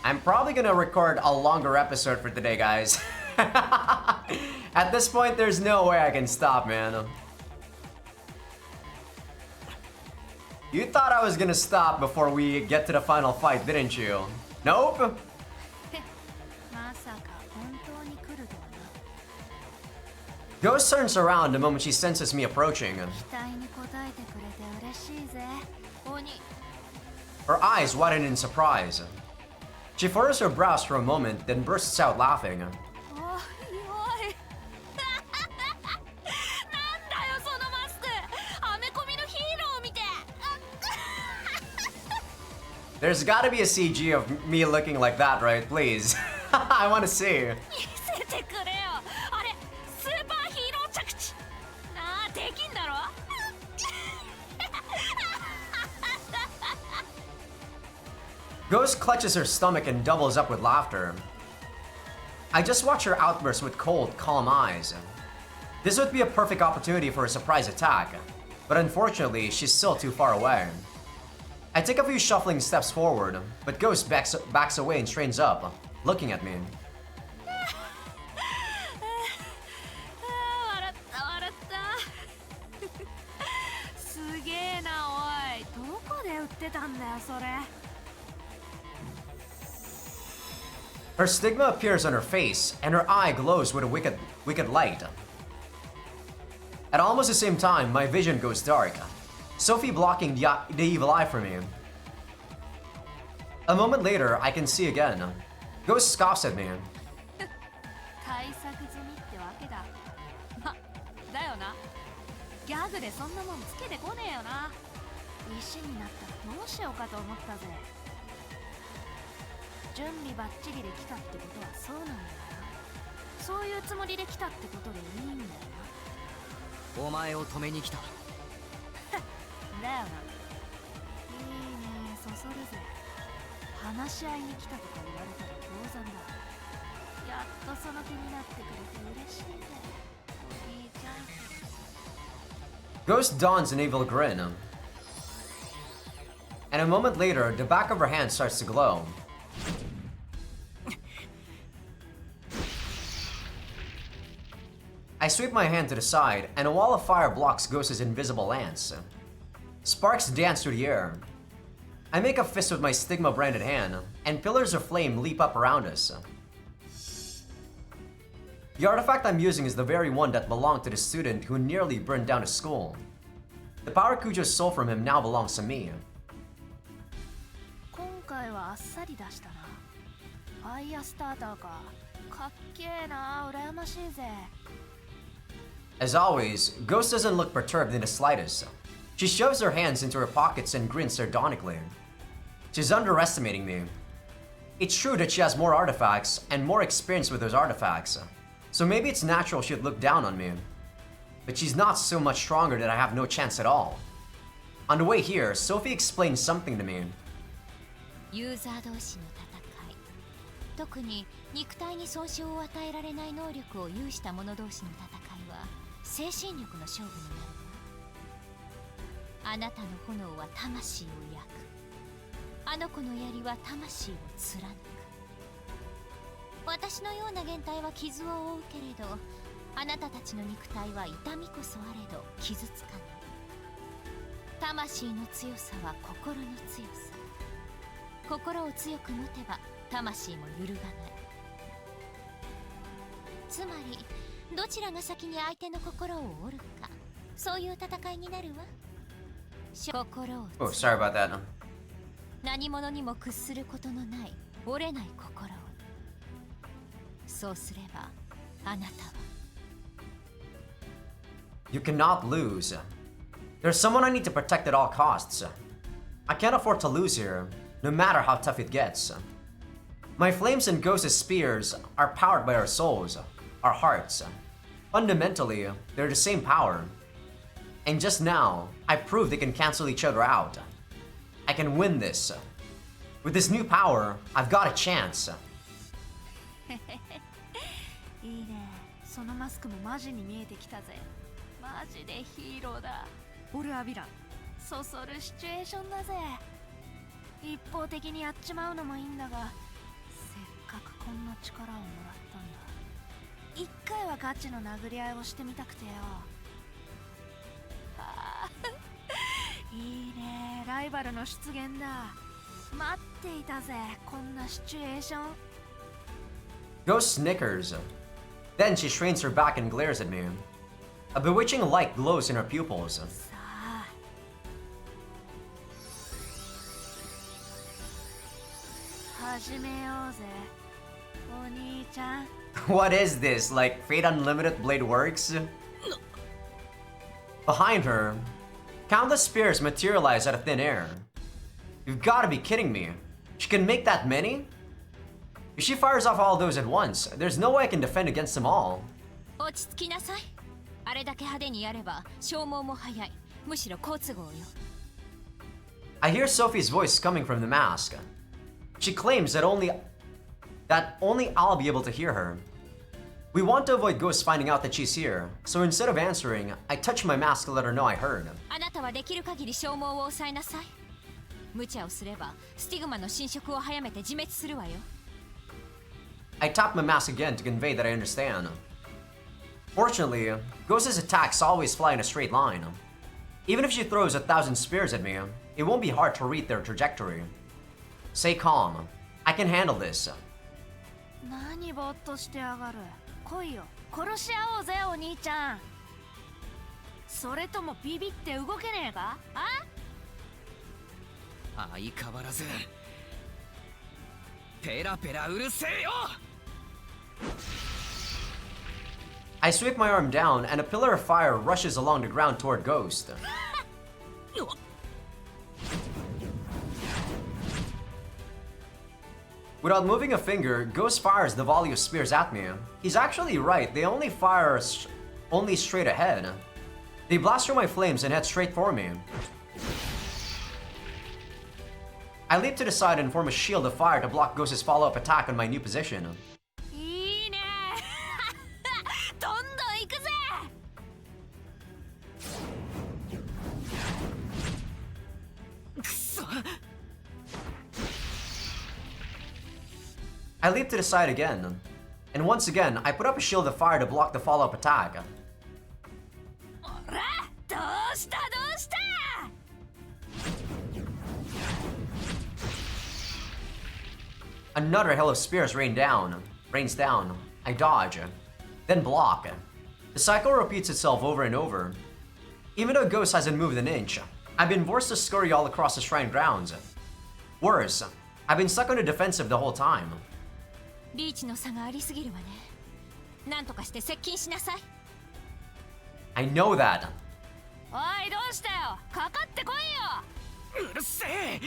I'm probably gonna record a longer episode for today, guys. At this point, there's no way I can stop, man. You thought I was gonna stop before we get to the final fight, didn't you? Nope. Ghost turns around the moment she senses me approaching. Her eyes widen in surprise. She furrows her brows for a moment, then bursts out laughing. There's gotta be a CG of me looking like that, right? Please. I wanna see. Ghost clutches her stomach and doubles up with laughter. I just watch her outburst with cold, calm eyes. This would be a perfect opportunity for a surprise attack, but unfortunately, she's still too far away. I take a few shuffling steps forward, but Ghost backs away and strains up, looking at me. Her stigma appears on her face, and her eye glows with a wicked light. At almost the same time, my vision goes dark, Sophie blocking the evil eye from me. A moment later, I can see again. Ghost scoffs at me. Ghost dons an evil grin. And a moment later, the back of her hand starts to glow. I sweep my hand to the side, and a wall of fire blocks Ghost's invisible lance. Sparks dance through the air. I make a fist with my stigma-branded hand, and pillars of flame leap up around us. The artifact I'm using is the very one that belonged to the student who nearly burned down the school. The power Kujo stole from him now belongs to me. As always, Ghost doesn't look perturbed in the slightest. She shoves her hands into her pockets and grins sardonically. She's underestimating me. It's true that she has more artifacts and more experience with those artifacts, so maybe it's natural she'd look down on me. But she's not so much stronger that I have no chance at all. On the way here, Sophie explained something to me. Oh, sorry about that. You cannot lose. There's someone I need to protect at all costs. I can't afford to lose here, no matter how tough it gets. My flames and Ghost's spears are powered by our souls, our hearts. Fundamentally, they're the same power. And just now, I proved they can cancel each other out. I can win this. With this new power, I've got a chance. いいね。そのマスクもマジに見えてきたぜ。マジでヒーローだ。俺はヴィラン。そそるシチュエーションだぜ。一方的にやっちまうのもいいんだが、こんな力をもらったんだ。一回はガチの殴り合いをしてみたくてよ。あーいいね、ライバルの出現だ。待っていたぜ、こんなシチュエーション。 Ghost snickers. Then she strains her back and glares at me. A bewitching light glows in her pupils. さあ始めようぜ、お兄ちゃん。 What is this? Like Fate Unlimited Blade Works? Behind her, countless spears materialize out of thin air. You've gotta be kidding me. She can make that many? If she fires off all those at once, there's no way I can defend against them all. 落ち着きなさい。あれだけ派手にやれば消耗も早い。むしろ好都合よ。I hear Sophie's voice coming from the mask. She claims that only I'll be able to hear her. We want to avoid ghosts finding out that she's here, so instead of answering, I touch my mask to let her know I heard. あなたはできる限り消耗を抑えなさい。無茶をすればスティグマの侵食を早めて自滅するわよ。I tap my mask again to convey that I understand. Fortunately, Ghost's attacks always fly in a straight line. Even if she throws 1,000 spears at me, it won't be hard to read their trajectory. Stay calm. I can handle this. 何ぼーっとしてやがる。来いよ、殺し合おうぜ、お兄ちゃん。それともビビって動けねえか？あ？相変わらずペラペラうるせえよ。 I sweep my arm down, and a pillar of fire rushes along the ground toward Ghost. Without moving a finger, Ghost fires the volley of spears at me. He's actually right, they only fire only straight ahead. They blast through my flames and head straight for me. I leap to the side and form a shield of fire to block Ghost's follow-up attack on my new position. いいね。どんどん行くぜ。 くそ。 I leap to the side again, and once again, I put up a shield of fire to block the follow-up attack. おら、どうしたどうした。 Another hail of spears rains down. I dodge, then block. The cycle repeats itself over and over. Even though Ghost hasn't moved an inch, I've been forced to scurry all across the shrine grounds. Worse, I've been stuck on the defensive the whole time. リーチの差がありすぎるわね。なんとかして接近しなさい。I know that. おい、どうしたよ。かかってこいよ。うるせえ。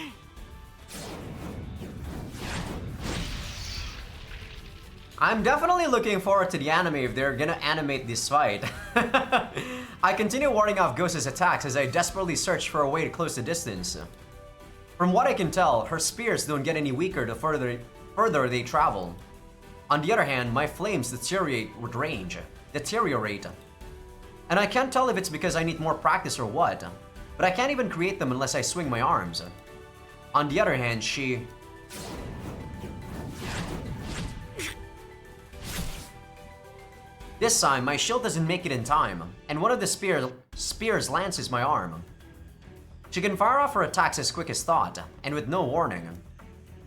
I'm definitely looking forward to the anime if they're gonna animate this fight. I continue warding off Ghost's attacks as I desperately search for a way to close the distance. From what I can tell, her spears don't get any weaker the further they travel. On the other hand, my flames deteriorate with range. And I can't tell if it's because I need more practice or what, but I can't even create them unless I swing my arms. On the other hand, she... This time, my shield doesn't make it in time, and one of the spears lances my arm. She can fire off her attacks as quick as thought, and with no warning.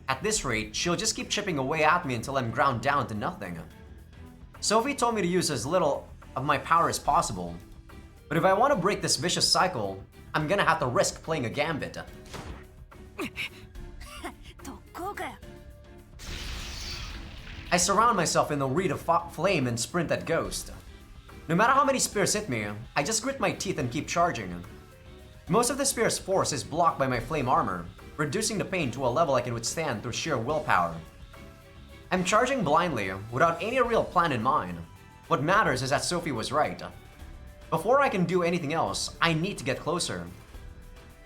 At this rate, she'll just keep chipping away at me until I'm ground down to nothing. Sophie told me to use as little of my power as possible, but if I want to break this vicious cycle, I'm gonna have to risk playing a gambit. 特攻かよ。 I surround myself in the reed of flame and sprint at Ghost. No matter how many spears hit me, I just grit my teeth and keep charging. Most of the spear's force is blocked by my flame armor, reducing the pain to a level I can withstand through sheer willpower. I'm charging blindly, without any real plan in mind. What matters is that Sophie was right. Before I can do anything else, I need to get closer.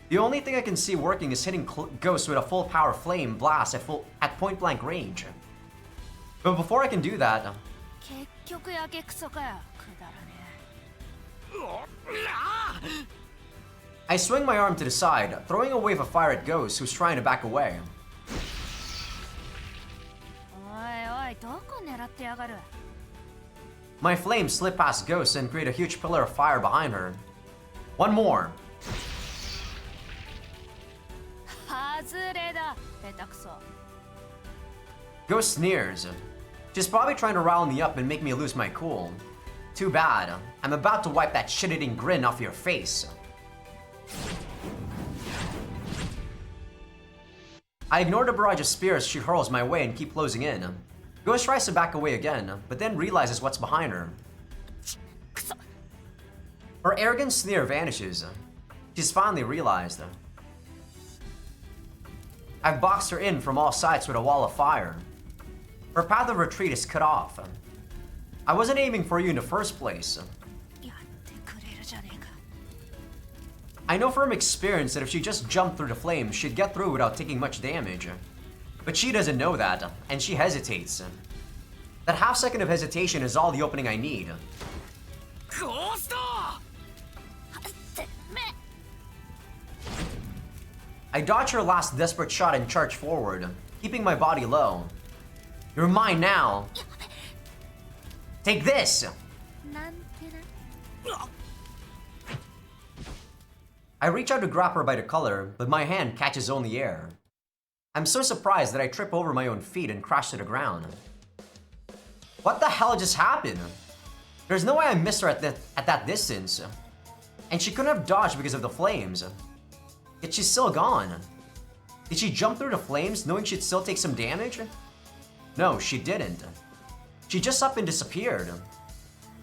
The only thing I can see working is hitting Ghost with a full power flame blast at point blank range. But before I can do that, 結局やけくそかよ。くだらね I swing my arm to the side, throwing a wave of fire at Ghost, who's trying to back away. え。おいおい、どこ狙ってやがる。 My flames slip past Ghost and create a huge pillar of fire behind her. One more. 外れだ。下手くそ。 Ghost sneers. She's probably trying to rile me up and make me lose my cool. Too bad. I'm about to wipe that shit-eating grin off your face. I ignore the barrage of spears she hurls my way and keep closing in. Ghost tries to back away again, but then realizes what's behind her. くそ。 Her arrogant sneer vanishes. She's finally realized. I've boxed her in from all sides with a wall of fire. Her path of retreat is cut off. I wasn't aiming for you in the first place. やってくれるじゃねえか。 I know from experience that if she just jumped through the flames, she'd get through without taking much damage. But she doesn't know that, and she hesitates. That half second of hesitation is all the opening I need. ゴースト。てめ。 I dodge her last desperate shot and charge forward, keeping my body low. You're mine now. Take this! なんてな。 I reach out to grab her by the collar, but my hand catches only air. I'm so surprised that I trip over my own feet and crash to the ground. What the hell just happened? There's no way I missed her at that distance. And she couldn't have dodged because of the flames. Yet she's still gone. Did she jump through the flames knowing she'd still take some damage? No, she didn't. She just up and disappeared.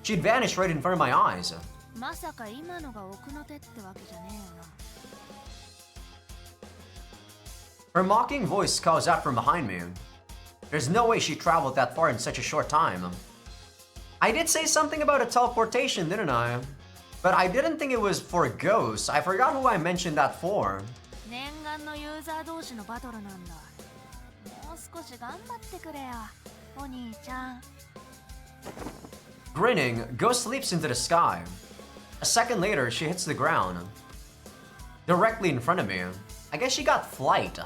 She'd vanished right in front of my eyes. まさか今のが奥の手ってわけじゃねえよな。 Her mocking voice calls out from behind me. There's no way she traveled that far in such a short time. I did say something about a teleportation, didn't I? But I didn't think it was for ghosts. I forgot who I mentioned that for. 念願のユーザー同士のバトルなんだ。もう少し頑張ってくれよ、お兄ちゃん。 Grinning, Ghost leaps into the sky. A second later, she hits the ground. Directly in front of me. I guess she got flight.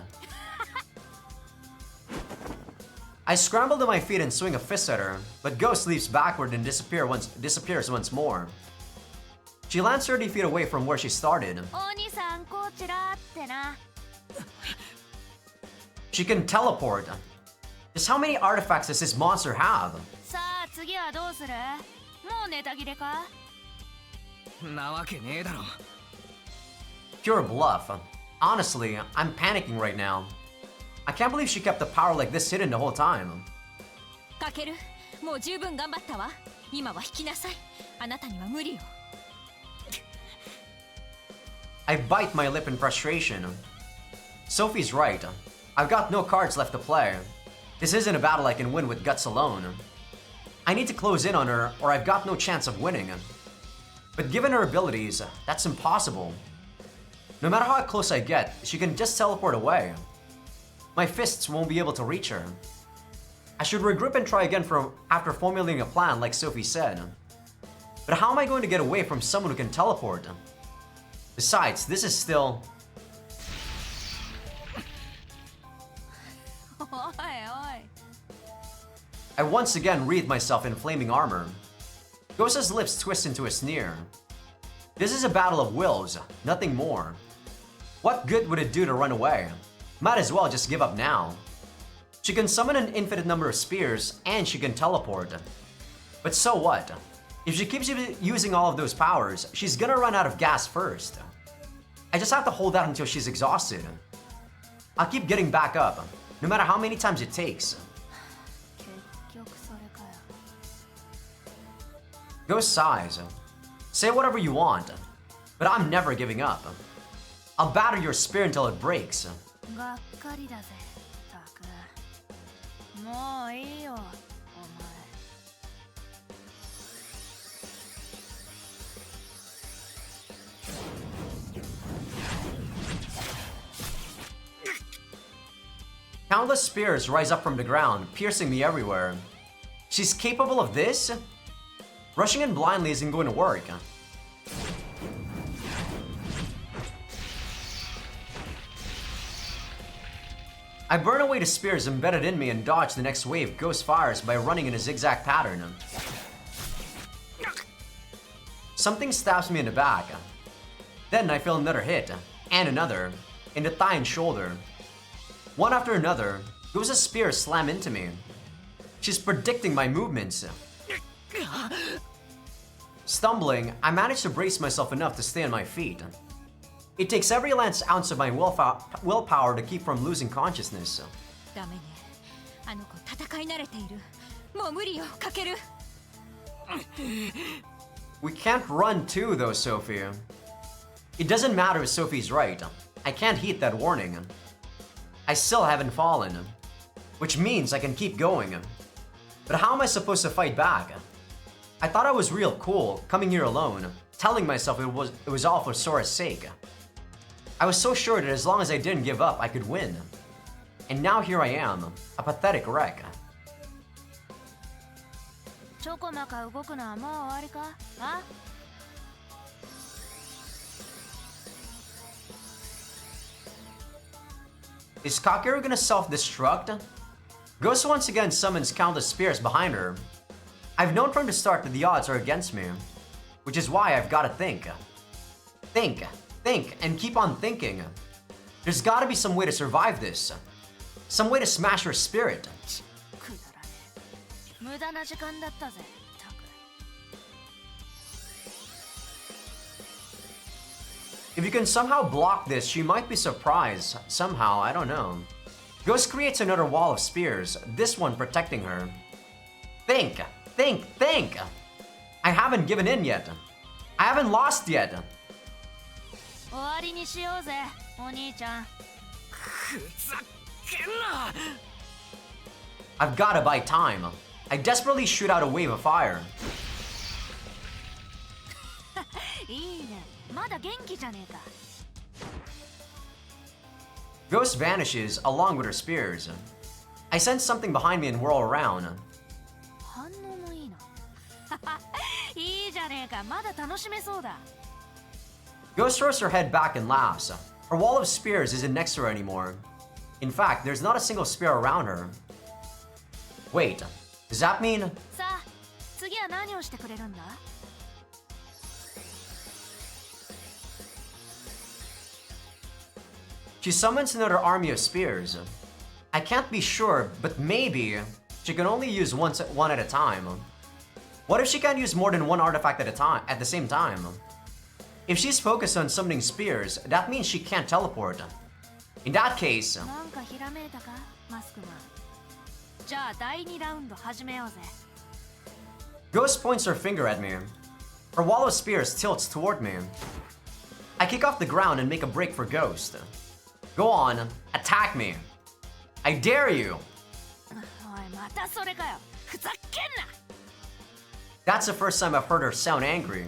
I scramble to my feet and swing a fist at her, but Ghost leaps backward and disappears once more. She lands 30 feet away from where she started. お兄さんこちらってな。 She can teleport. Just how many artifacts does this monster have? さあ次はどうする？もうネタ切れか？なわけねえだろ。 Pure bluff. Honestly, I'm panicking right now. I can't believe she kept the power like this hidden the whole time. かける、もう十分頑張ったわ。今は引きなさい。あなたには無理よ。 I bite my lip in frustration. Sophie's right. I've got no cards left to play. This isn't a battle I can win with guts alone. I need to close in on her or I've got no chance of winning. But given her abilities, that's impossible. No matter how close I get, she can just teleport away. My fists won't be able to reach her. I should regroup and try again after formulating a plan like Sophie said. But how am I going to get away from someone who can teleport? Besides, this is still... おいおい。 I once again wreathe myself in flaming armor. Ghosta's lips twist into a sneer. This is a battle of wills, nothing more. What good would it do to run away? Might as well just give up now. She can summon an infinite number of spears, and she can teleport. But so what? If she keeps using all of those powers, she's gonna run out of gas first. I just have to hold out until she's exhausted. I'll keep getting back up, no matter how many times it takes. 結局それかよ。 Ghost sighs. Say whatever you want, but I'm never giving up. I'll batter your spear until it breaks. がっかりだぜ、たく。もういいよ、お前。 Countless spears rise up from the ground, piercing me everywhere. She's capable of this? Rushing in blindly isn't going to work. I burn away the spears embedded in me and dodge the next wave Ghost fires by running in a zigzag pattern. Something stabs me in the back. Then I feel another hit, and another, in the thigh and shoulder. One after another, Ghost's spears slam into me. She's predicting my movements. Stumbling, I manage to brace myself enough to stay on my feet. It takes every last ounce of my willpower to keep from losing consciousness. ダメね。あの子戦い慣れている。もう無理よ、かける。We can't run too, though, Sophie. It doesn't matter if Sophie's right. I can't heed that warning. I still haven't fallen, which means I can keep going. But how am I supposed to fight back? I thought I was real cool, coming here alone, telling myself it was all for Sora's sake. I was so sure that as long as I didn't give up, I could win. And now here I am, a pathetic wreck. ちょこまか動くのはもう終わりか？あ？ Is Kakeru gonna self-destruct? Ghost once again summons countless spears behind her. I've known from the start that the odds are against me, which is why I've gotta think. Think, and keep on thinking. There's gotta be some way to survive this. Some way to smash her spirit. くだらねえ。無駄な時間だったぜ。たく。If you can somehow block this, she might be surprised. Somehow, I don't know. Ghost creates another wall of spears, this one protecting her. Think! I haven't given in yet. I haven't lost yet. 終わりにしようぜ、お兄ちゃん。ふざけんな。 I've gotta buy time. I desperately shoot out a wave of fire. いいね。まだ元気じゃねえか。 Ghost vanishes along with her spears. I sense something behind me and whirl around. 反応もいいな。いいじゃねえか。まだ楽しめそうだ。 Ghost throws her head back and laughs. Her wall of spears isn't next to her anymore. In fact, there's not a single spear around her. Wait, does that mean... さあ、次は何をしてくれるんだ？ She summons another army of spears. I can't be sure, but maybe she can only use one at a time. What if she can't use more than one artifact at the same time? If she's focused on summoning spears, that means she can't teleport. In that case... なんかひらめいたか、マスクマン。じゃあ第2ラウンド始めようぜ。 Ghost points her finger at me. Her wall of spears tilts toward me. I kick off the ground and make a break for Ghost. Go on, attack me. I dare you. おい、またそれかよ。ふざけんな。 That's the first time I've heard her sound angry.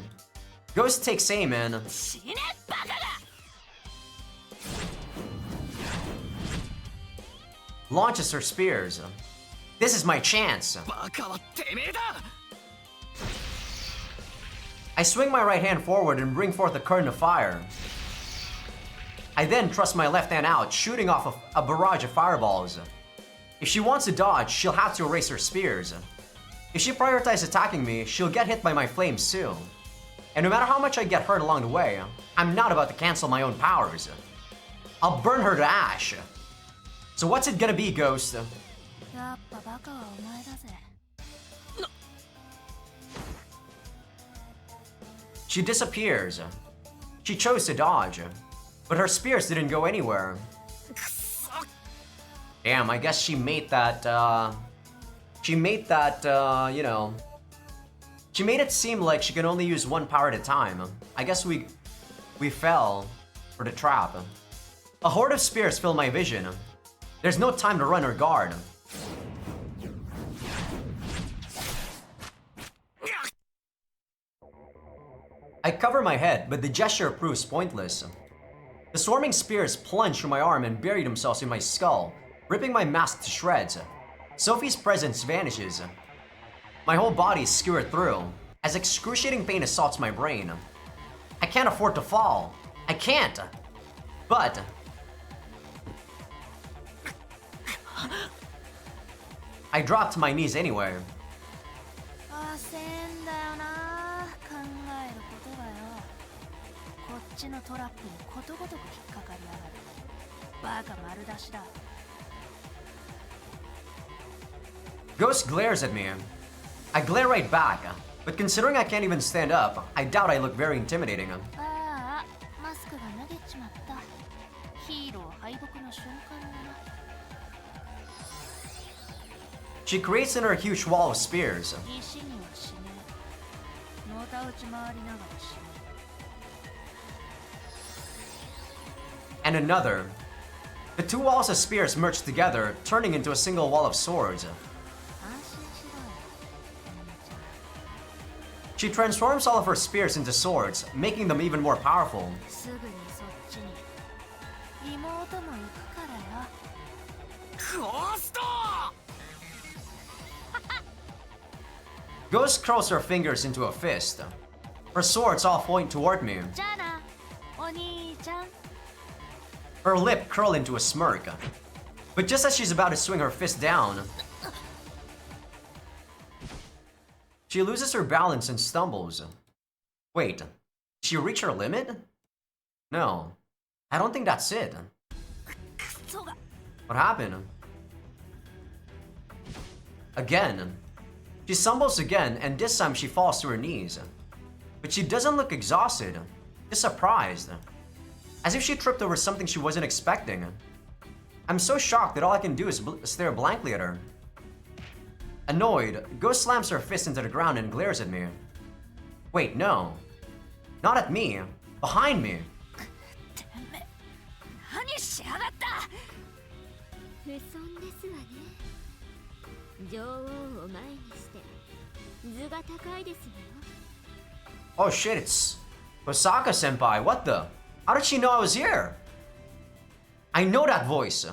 Ghost takes aim and... 死ね、バカが。 launches her spears. This is my chance. バカはてめえだ。 I swing my right hand forward and bring forth a curtain of fire. I then thrust my left hand out, shooting off a barrage of fireballs. If she wants to dodge, she'll have to erase her spears. If she prioritizes attacking me, she'll get hit by my flames too. And no matter how much I get hurt along the way, I'm not about to cancel my own powers. I'll burn her to ash. So what's it gonna be, Ghost? やっぱバカはお前だぜ。 She disappears. She chose to dodge, but her spears didn't go anywhere. Damn, I guess she made that, you know... She made it seem like she can only use one power at a time. I guess we fell for the trap. A horde of spears fill my vision. There's no time to run or guard. I cover my head, but the gesture proves pointless. The swarming spears plunge through my arm and bury themselves in my skull, ripping my mask to shreds. Sophie's presence vanishes. My whole body is skewered through, as excruciating pain assaults my brain. I can't afford to fall. I can't. But... I dropped to my knees anyway. 焦んだよな、考えることがよ。こっちのトラップにことごとく引っかかりやがる。バカ丸出しだ。 Ghost glares at me. I glare right back, but considering I can't even stand up, I doubt I look very intimidating. ああ、マスクが脱げちまった。ヒーロー敗北の瞬間だな。 She creates in her huge wall of spears. 石には死ね。のたうち回りながら死ね。 And another. The two walls of spears merge together, turning into a single wall of swords. 安心しろよ、お兄ちゃん。 She transforms all of her spears into swords, making them even more powerful. すぐにそっちに。妹も行くからよ。ゴースト Ghost curls her fingers into a fist. Her swords all point toward me. じゃあな、お兄ちゃん。 Her lip curled into a smirk. But just as she's about to swing her fist down, she loses her balance and stumbles. Wait, did she reach her limit? No, I don't think that's it. クソが。 What happened? Again. She stumbles again, and this time she falls to her knees. But she doesn't look exhausted, just surprised. As if she tripped over something she wasn't expecting. I'm so shocked that all I can do is stare blankly at her. Annoyed, Ghost slams her fist into the ground and glares at me. Wait, no. Not at me. Behind me. てめえ、何しやがった。不遜ですわね。女王を前にして図が高いですよ。 Oh shit, it's Osaka-senpai. What the? How did she know I was here? I know that voice.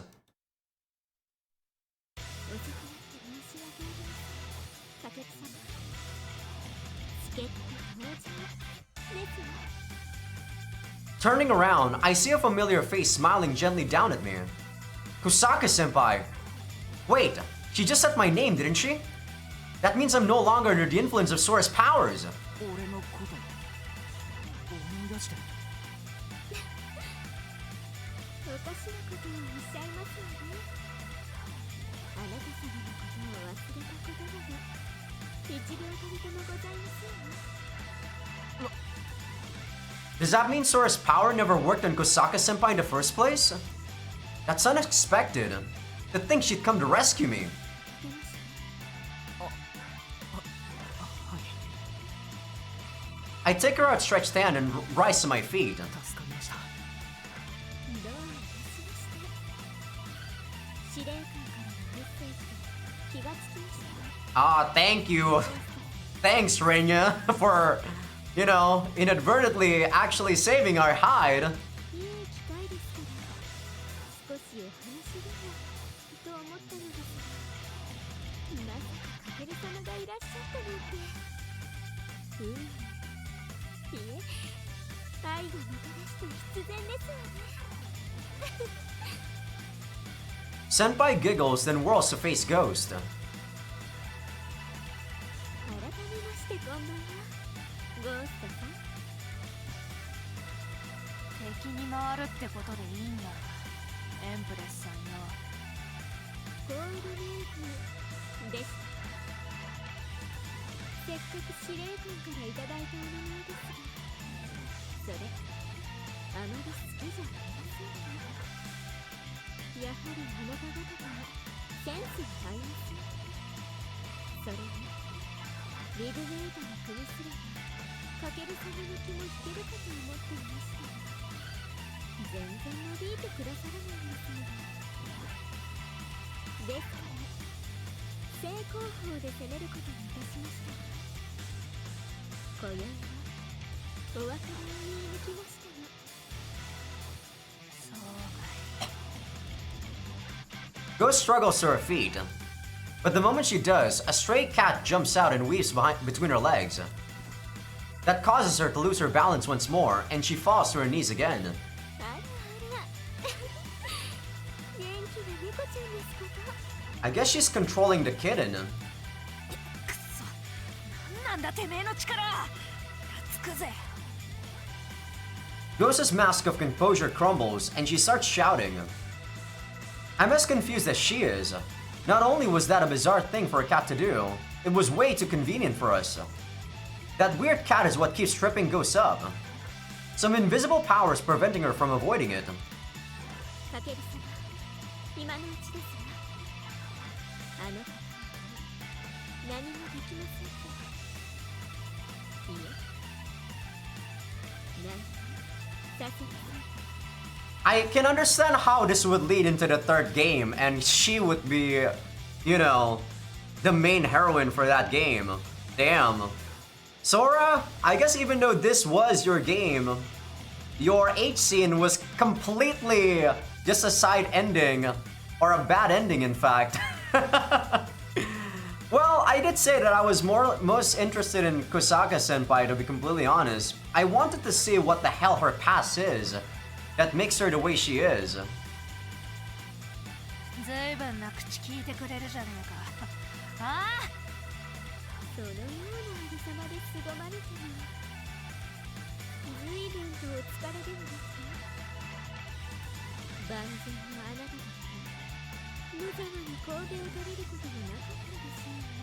Turning around, I see a familiar face smiling gently down at me. Kusaka-senpai. Wait, she just said my name, didn't she? That means I'm no longer under the influence of Sora's powers. 俺のこと思い出してる。おかしなことをおっしゃいますわね。あなた様のことを忘れたことなど一秒たりともございませんわ。 Does that mean Sora's power never worked on Kusaka-senpai in the first place? That's unexpected. To think she'd come to rescue me. I take her outstretched hand and rise to my feet. 助かりました。どういたしまして。司令官からのメッセージで気がつきました。 Ah, thank you. Thanks, Renya, for, you know, inadvertently actually saving our hide. いい機会ですから少しお話でもと思ったのですが、まさかかける様がいらっしゃったなんて。いえ、愛がもたらして必然ですわね。 Senpai giggles, then whirls to face Ghost. 改めましてこんばんは、ゴーストさん。敵に回るってことでいいんだ、エンプレスさんよ。ゴールドネームでした。せっかく司令官からいただいたお名前ですが、それあまり好きじゃありませんね。やはりあなた方とはセンスが合いません。それでリグメイトに組みすればかける様の気も引けるかと思っていましたが、全然なびいてくださらないですので。ですから正攻法で攻めることにいたしました。今宵はお別れを言いに来ましたよ。そうかい。 Ghost struggles to her feet. But the moment she does, a stray cat jumps out and weaves between her legs. That causes her to lose her balance once more, and she falls to her knees again. あらあら元気な猫ちゃんですこと。I guess she's controlling the kitten. くそ、なんなんだてめえの力。つくぜ。 Ghost's mask of composure crumbles and she starts shouting. I'm as confused as she is. Not only was that a bizarre thing for a cat to do, it was way too convenient for us. That weird cat is what keeps tripping Ghost up. Some invisible power is preventing her from avoiding it. かける様、今のうちですわ。あの方は何もできませんから。いえ、なんとさせてください。 I can understand how this would lead into the third game and she would be, you know, the main heroine for that game. Damn. Sora, I guess even though this was your game, your H scene was completely just a side ending, or a bad ending in fact. Well, I did say that I was most interested in Kusaka-senpai, to be completely honest. I wanted to see what the hell her past is that makes her the way she is. ずいぶんな口聞いてくれるじゃねえか。ああ。そのようなありさまで凄まれても随分とお疲れではですか。万全のあなただったら無様に工芸を取れることもなかったでしょうね。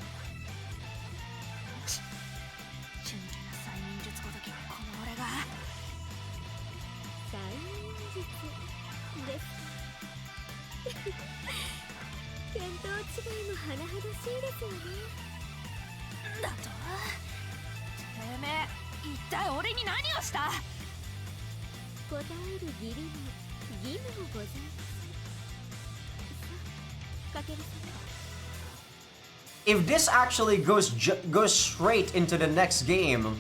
瞬時な催眠術ごときこの俺が。催眠術ですか。見当違いも甚だしいですよね。だと？てめえ、一体俺に何をした？答える義理も義務もございます。さあ、かける様。If this actually goes straight into the next game,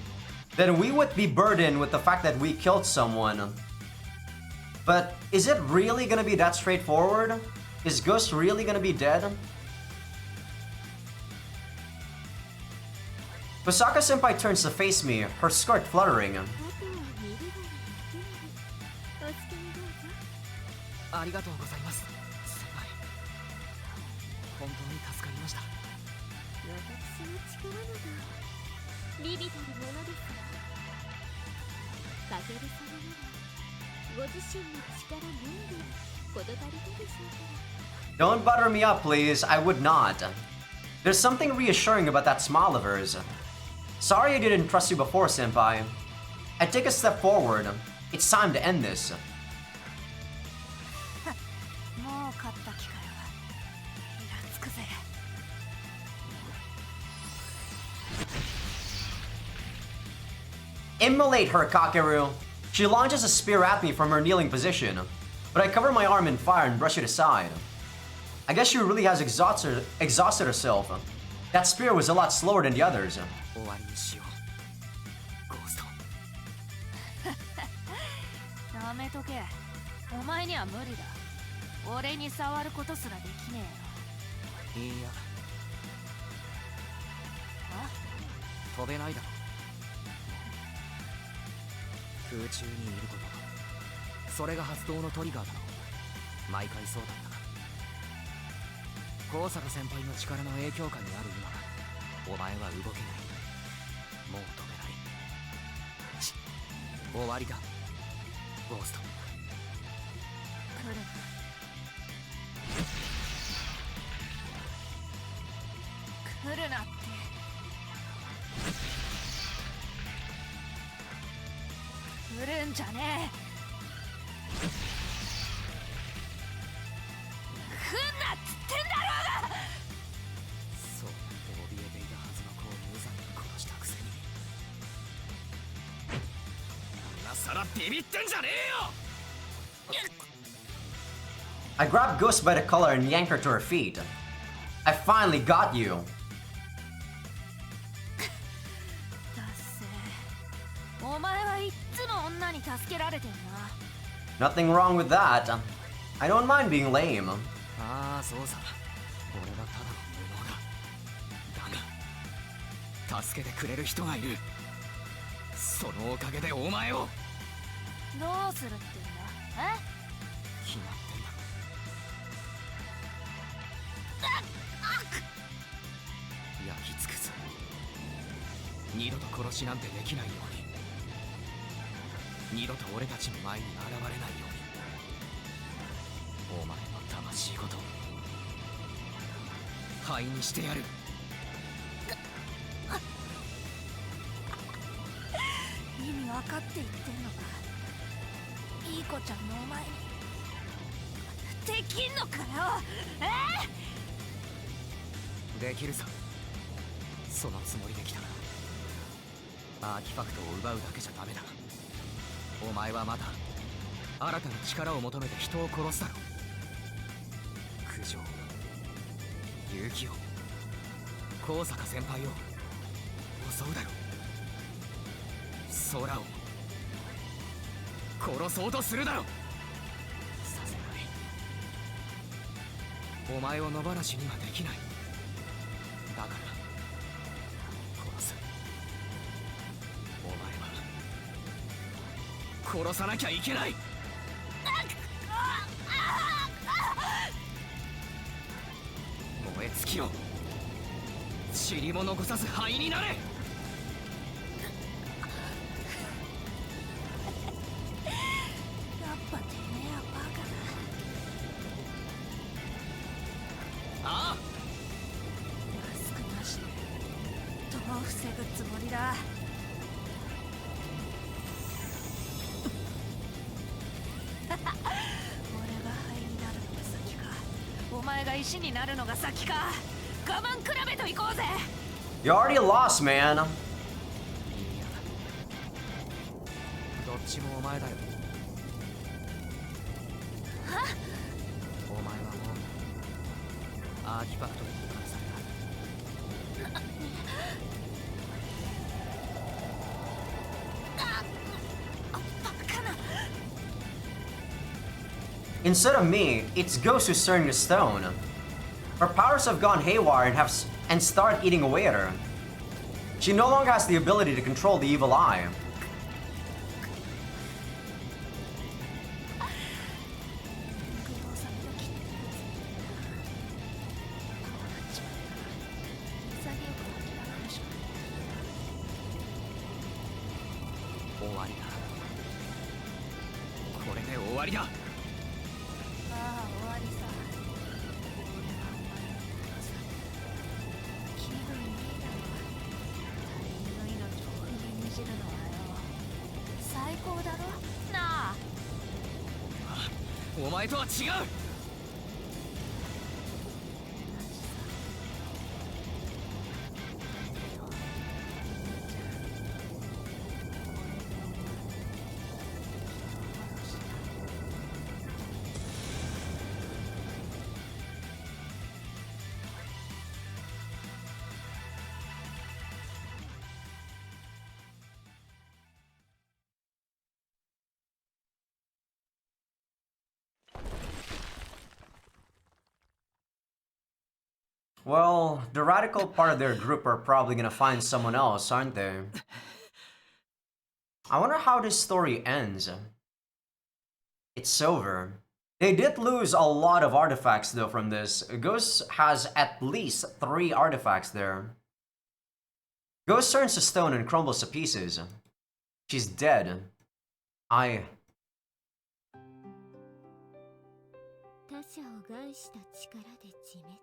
then we would be burdened with the fact that we killed someone. But is it really gonna be that straightforward? Is Ghost really gonna be dead? Kusaka-senpai turns to face me, her skirt fluttering. あとは見るがいいだけなので、お好きにどうぞ。ありがとうございます、先輩。本当に助かりました。私の力など微々たるものですわ。かける様ならご自身の力のみで事足りたでしょうから。 Don't butter me up, please. I would not. There's something reassuring about that smile of hers. Sorry I didn't trust you before, senpai. I take a step forward. It's time to end this. もう勝った機会はイラつくぜ。Immolate her, Kakeru. She launches a spear at me from her kneeling position, but I cover my arm in fire and brush it aside. I guess she really has exhausted herself. That spear was a lot slower than the others. 終わりにしよう、ゴースト。やめとけ。お前には無理だ。俺に触ることすらできねえよ。いや、あ？飛べないだろ。空中にいること、それが発動のトリガーだろ。毎回そうだったな。高坂先輩の力の影響下にある今、お前は動けない。もう飛べない。終わりだ、ゴースト。来るな。来るなって。来るんじゃねえ。来んなっつってんだろうが。そうやって怯えていたはずの子を無残に殺したくせに。今さらビビってんじゃねえよ。 I grab Ghost by the collar and yank her to her feet. I finally got you. だっせ。お前はいっつも女に助けられてんな。 Nothing wrong with that. I don't mind being lame. ああ、そうさ。俺はただの無能だ。だが、助けてくれる人がいる。そのおかげでお前を。どうするってんだ？え？決まってんだろ。二度と殺しなんてできないように、二度と俺たちの前に現れないように、お前の魂ごと灰にしてやる。意味分かって言ってんのか。いい子ちゃんのお前にできんのかよ。できるさ。そのつもりできたらアーティファクトを奪うだけじゃダメだ。お前はまた新たな力を求めて人を殺すだろう。九条、結城を、高坂先輩を襲うだろう。空を殺そうとするだろう。させない。お前を野放しにはできない。だから殺す。お前は殺さなきゃいけない。燃え尽きろ。塵も残さず灰になれ。やっぱてめえはバカだ。ああ、マスクなしでどう防ぐつもりだ。俺が灰になるのが先か、お前が石になるのが先か。我慢比べと行こうぜ。 You already lost, man. いいや。どっちもお前だよ。お前はもうアーティファクトに保管された。Instead of me, it's Ghost who's turning to stone. Her powers have gone haywire and started eating away at her. She no longer has the ability to control the evil eye. Well, the radical part of their group are probably gonna find someone else, aren't they? I wonder how this story ends. It's over. They did lose a lot of artifacts though from this. Ghost has at least 3 artifacts there. Ghost turns to stone and crumbles to pieces. She's dead. 他者を害した力で自滅。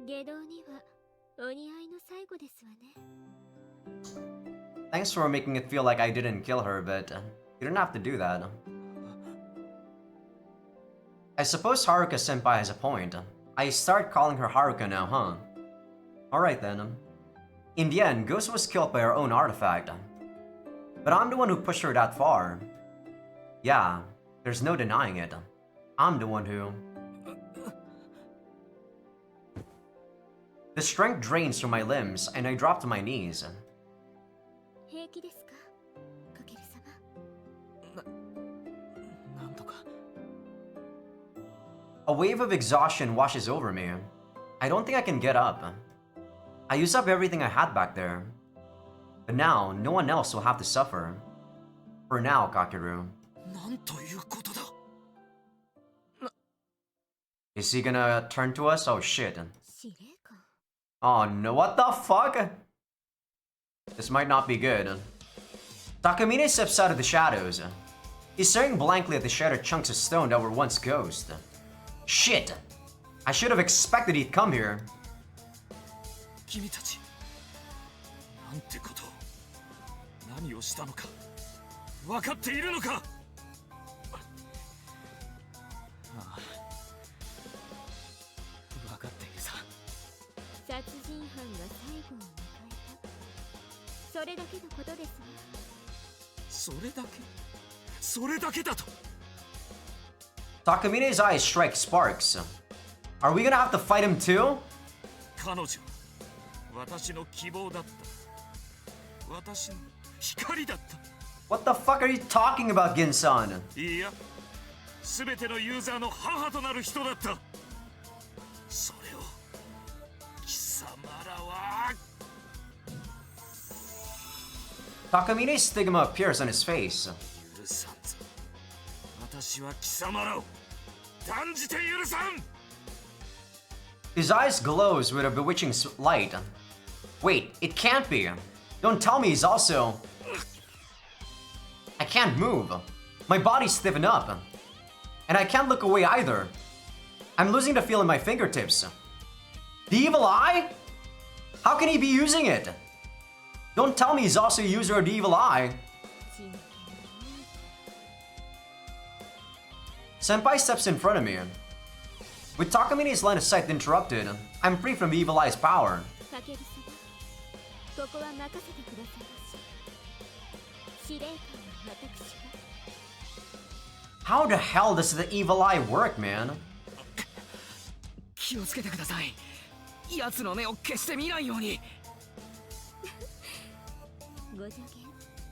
下道にはお似合いの最後ですわね。Thanks for making it feel like I didn't kill her, but you didn't have to do that. I suppose Haruka-senpai has a point. I start calling her Haruka now, huh? Alright then. In the end, Ghost was killed by her own artifact. But I'm the one who pushed her that far. Yeah, there's no denying it. I'm the one who... The strength drains from my limbs, and I drop to my knees. 平気ですか、かける様。なんとか。A wave of exhaustion washes over me. I don't think I can get up. I used up everything I had back there. But now, no one else will have to suffer. For now, Kakeru. なんということだ。Is he gonna turn to us? Oh shit. 司令官。Oh no, what the fuck? This might not be good. Takamine steps out of the shadows. He's staring blankly at the shattered chunks of stone that were once ghost. Shit! I should have expected he'd come here. 君たちなんてことを何をしたのか分かっているのか。ああ、分かっているさ。殺人犯が最後を迎えた。それだけのことですわ。それだけそれだけだと。 Takamine's eyes strike sparks. Are we gonna have to fight him too? 彼女は私の希望だった。私の光だった。 What the fuck are you talking about, Gin-san? いや、すべてのユーザーの母となる人だった。それを貴様らは。 Takamine's stigma appears on his face. 許さんぞ。私は貴様らを断じて許さん。 His eyes glows with a bewitching light. Wait, it can't be. Don't tell me he's also... I can't move. My body's stiffened up. And I can't look away either. I'm losing the feel in my fingertips. The evil eye? How can he be using it? Don't tell me he's also a user of the evil eye. Senpai steps in front of me. With Takamine's line of sight interrupted, I'm free from the evil eye's power. かける様、ここは任せてくださいまし。司令官は私が。 How the hell does the evil eye work, man? 気をつけてください。奴の目を消してみないように。ご助言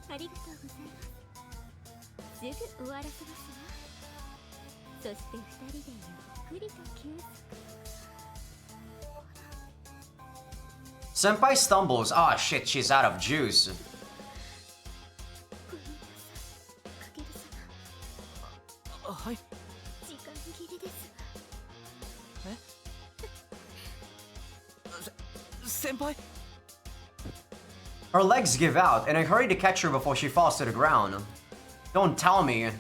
ありがとうございます。すぐ終わらせますわ。そして二人でゆっくりと休息。 Senpai stumbles. Ah, shit, she's out of juice. ごめんなさい、かける様。はい。時間切れです。先輩。 Her legs give out, and I hurry to catch her before she falls to the ground. Don't tell me.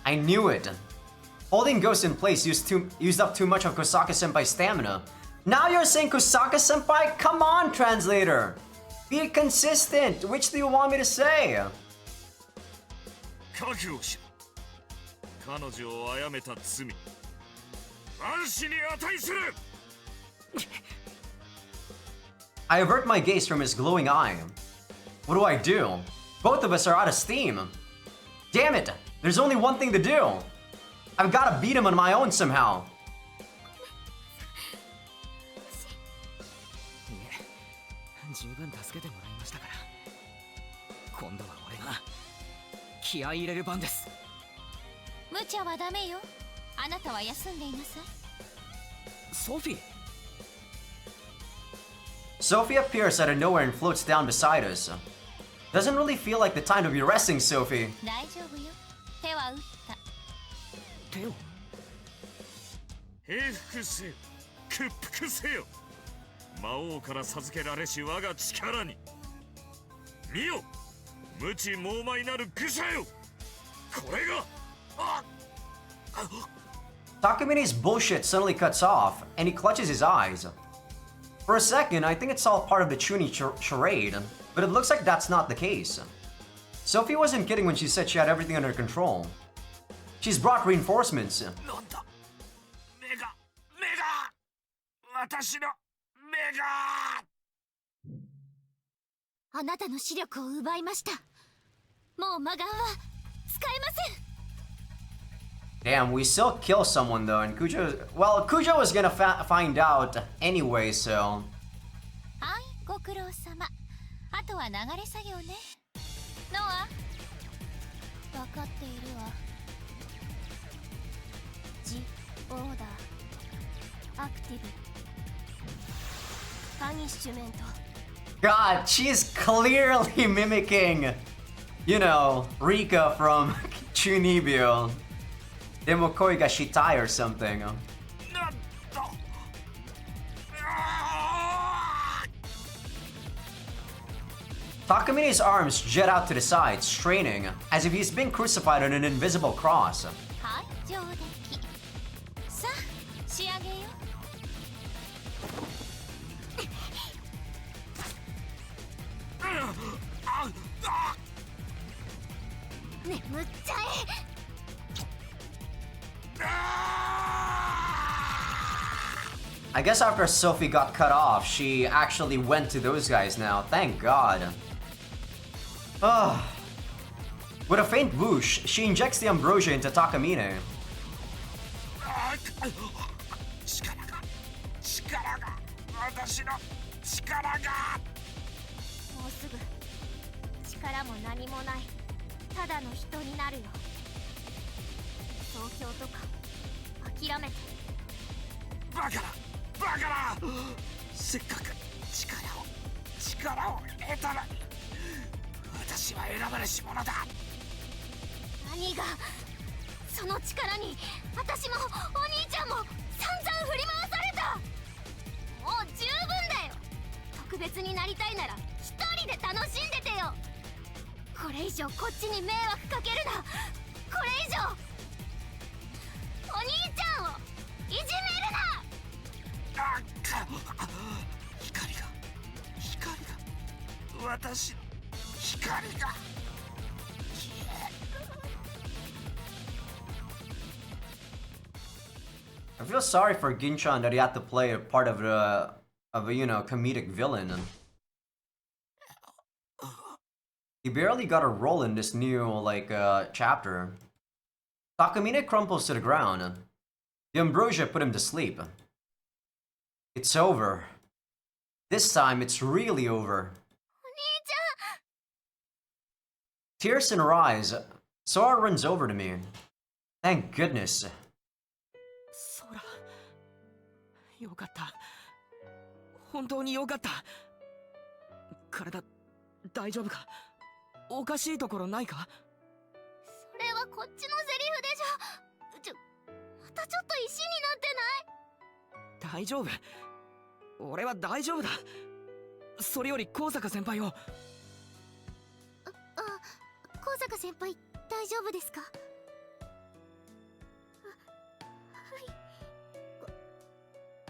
I knew it. Holding Ghost in place used up too much of Kosaka-senpai's stamina. Now you're saying Kosaka-senpai? Come on, translator! Be consistent! Which do you want me to say? 覚悟しろ。彼女を殺めた罪、万死に値する。 I avert my gaze from his glowing eye. What do I do? Both of us are out of steam. Damn it! There's only one thing to do. I've gotta beat him on my own somehow. いえ、十分助けてもらいましたから。今度は俺が気合い入れる番です。無茶はダメよ。あなたは休んでいなさい。ソフィー。 Sophie appears out of nowhere and floats down beside us. Doesn't really feel like the time to be resting, Sophie. 大丈夫よ。手は打った。手を。平服せよ、屈服せよ。魔王から授けられし我が力に。見よ、無知猛獰なる愚者よ。これが。Takamine's bullshit suddenly cuts off, and he clutches his eyes. For a second, I think it's all part of the Chunin charade, but it looks like that's not the case. Sophie wasn't kidding when she said she had everything under control. She's brought reinforcements. なんだ、目が、私の目が。あなたの視力を奪いました。もう魔眼は使えません。 Damn, we still kill someone though, and Kujo was gonna find out anyway, so. はい、ご苦労様。あとは流れ作業ね。ノア、分かっているわ。ジ・オーダー、アクティブ、パニッシュメント。 God, she's clearly mimicking, you know, Rika from Chunibyo. Demokoi ga shitai or something. なんとあ Takamine's arms jet out to the sides, straining, as if he's being crucified on an invisible cross. はい上出来さあ仕上げよ眠っちゃえ I guess after Sophie got cut off, she actually went to those guys now. Thank God. Ah. With a faint whoosh, she injects the ambrosia into Takamine. 力が私の力がもうすぐ力も何もないただの人になるよ東京とか諦めてバカなバカなせっかく力を得たのに私は選ばれし者だ何がその力に私もお兄ちゃんも散々振り回されたもう十分だよ特別になりたいなら一人で楽しんでてよこれ以上こっちに迷惑かけるなこれ以上お兄ちゃんをいじめるな光が私の光が I feel sorry for Ginchan that he had to play a part of a comedic villain. He barely got a role in this new chapter. Takamine crumples to the ground. The ambrosia put him to sleep. It's over. This time it's really over. お兄ちゃん Tears in her eyes, Sora runs over to me. Thank goodness. ソラよかった本当によかった体大丈夫かおかしいところないかそれはこっちのセリフでしょまたちょっと石になってない大丈夫俺は大丈夫だそれより高坂先輩を高坂先輩大丈夫ですか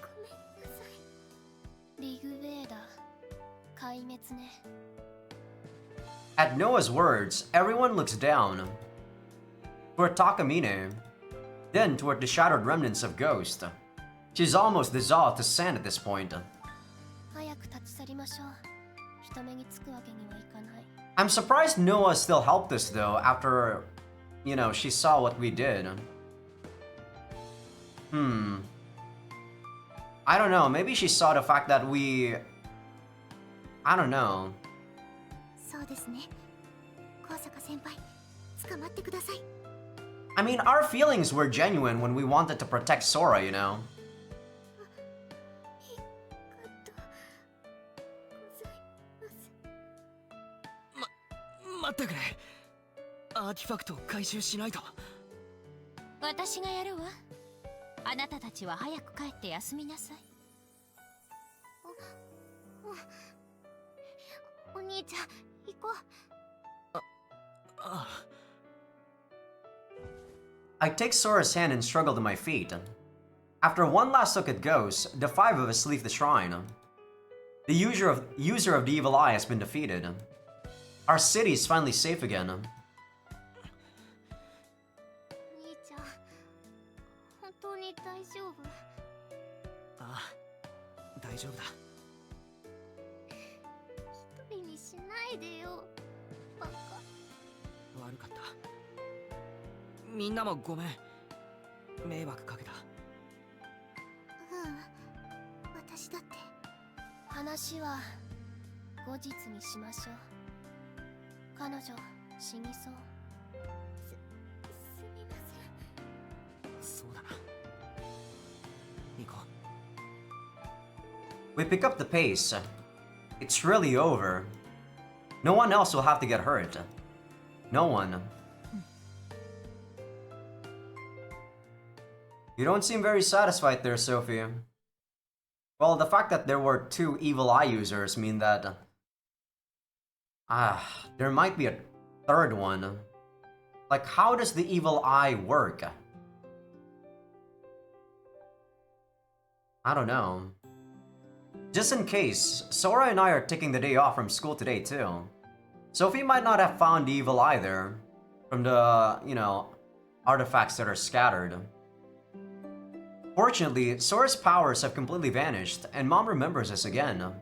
ごめんなさいビグベーダー壊滅ね At Noah's words, everyone looks down. Toward Takamine, then toward the shattered remnants of Ghost. She's almost dissolved to sand at this point. 早く立ち去りましょう人目につくわけにはいかない I'm surprised Noah still helped us though after, she saw what we did. I don't know, maybe she saw the fact that we... I don't know. そうですね高坂先輩捕まってください I mean, our feelings were genuine when we wanted to protect Sora, いいことございます待ってくれアーティファクトを回収しないと私がやるわあなたたちは早く帰って休みなさいお兄ちゃん行こうああ I take Sora's hand and struggle to my feet. After one last look at Ghost, the five of us leave the shrine. The user of the evil eye has been defeated. Our city is finally safe again. お兄ちゃん本当に大丈夫ああ大丈夫だ一人にしないでよバカ悪かったみんなもごめん迷惑かけた私だって話は後日にしましょう彼女死にそうすみませんそうだな行こう We pick up the pace. It's really over. No one else will have to get hurt. No one. You don't seem very satisfied there, Sophie. Well, the fact that there were 2 evil eye users mean that... there might be a 3rd one. Like, how does the evil eye work? I don't know. Just in case, Sora and I are taking the day off from school today too. Sophie might not have found the evil eye there from the, artifacts that are scattered. Fortunately, Sora's powers have completely vanished, and Mom remembers us again.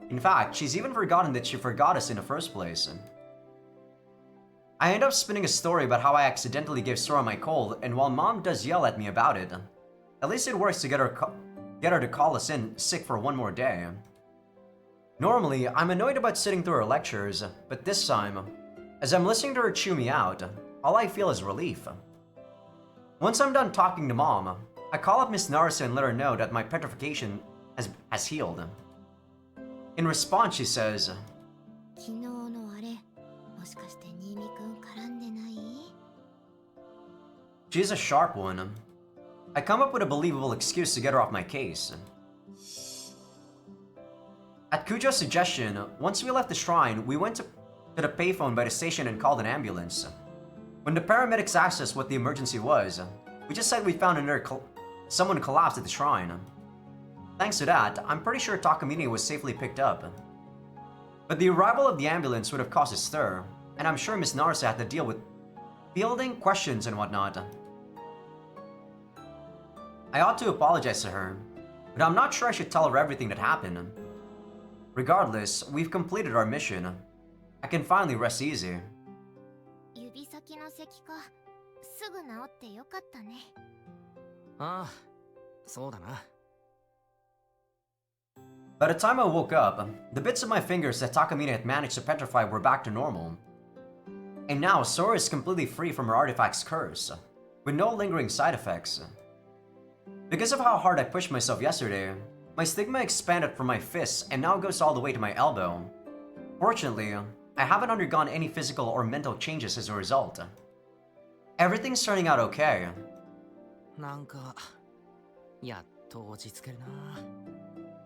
In fact, she's even forgotten that she forgot us in the first place. I end up spinning a story about how I accidentally gave Sora my cold, and while Mom does yell at me about it, at least it works to get her to call us in sick for one more day. Normally, I'm annoyed about sitting through her lectures, but this time, as I'm listening to her chew me out, all I feel is relief. Once I'm done talking to Mom, I call up Miss Narsa and let her know that my petrification has healed. In response, she says, 昨日のあれ、もしかして新見くん絡んでない？ she's a sharp one. I come up with a believable excuse to get her off my case. At Kujo's suggestion, once we left the shrine, we went to the payphone by the station and called an ambulance. When the paramedics asked us what the emergency was, we just said we found someone collapsed at the shrine. Thanks to that, I'm pretty sure Takamine was safely picked up. But the arrival of the ambulance would have caused a stir, and I'm sure Miss Narsa had to deal with fielding questions and whatnot. I ought to apologize to her, but I'm not sure I should tell her everything that happened. Regardless, we've completed our mission. I can finally rest easy. 指先の咳か。すぐ治ってよかったね。ああ、そうだな。By the time I woke up, the bits of my fingers that Takamine had managed to petrify were back to normal. And now Sora is completely free from her artifact's curse, with no lingering side effects. Because of how hard I pushed myself yesterday, my stigma expanded from my fists and now goes all the way to my elbow. Fortunately, I haven't undergone any physical or mental changes as a result. Everything's turning out okay. なんか、やっと落ち着けるな。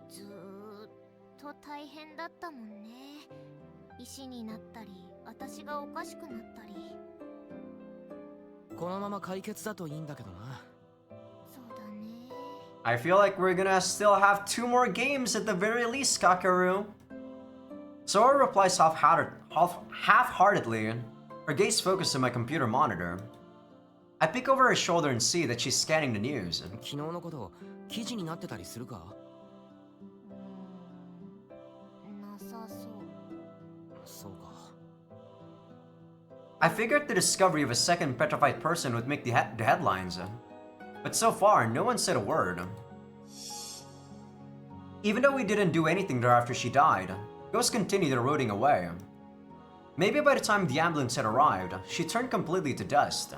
ずーっと大変だったもんね。石になったり、私がおかしくなったり。このまま解決だといいんだけどな。そうだね。I feel like we're gonna still have 2 more games at the very least, Kakaru. Sora replies half-heartedly, her gaze focused on my computer monitor. I peek over her shoulder and see that she's scanning the news. 昨日のこと記事になってたりするか？なさそう。そうか。I figured the discovery of a second petrified person would make the headlines, but so far, no one said a word. Even though we didn't do anything to her after she died, ghosts continued eroding away. Maybe by the time the ambulance had arrived, she turned completely to dust.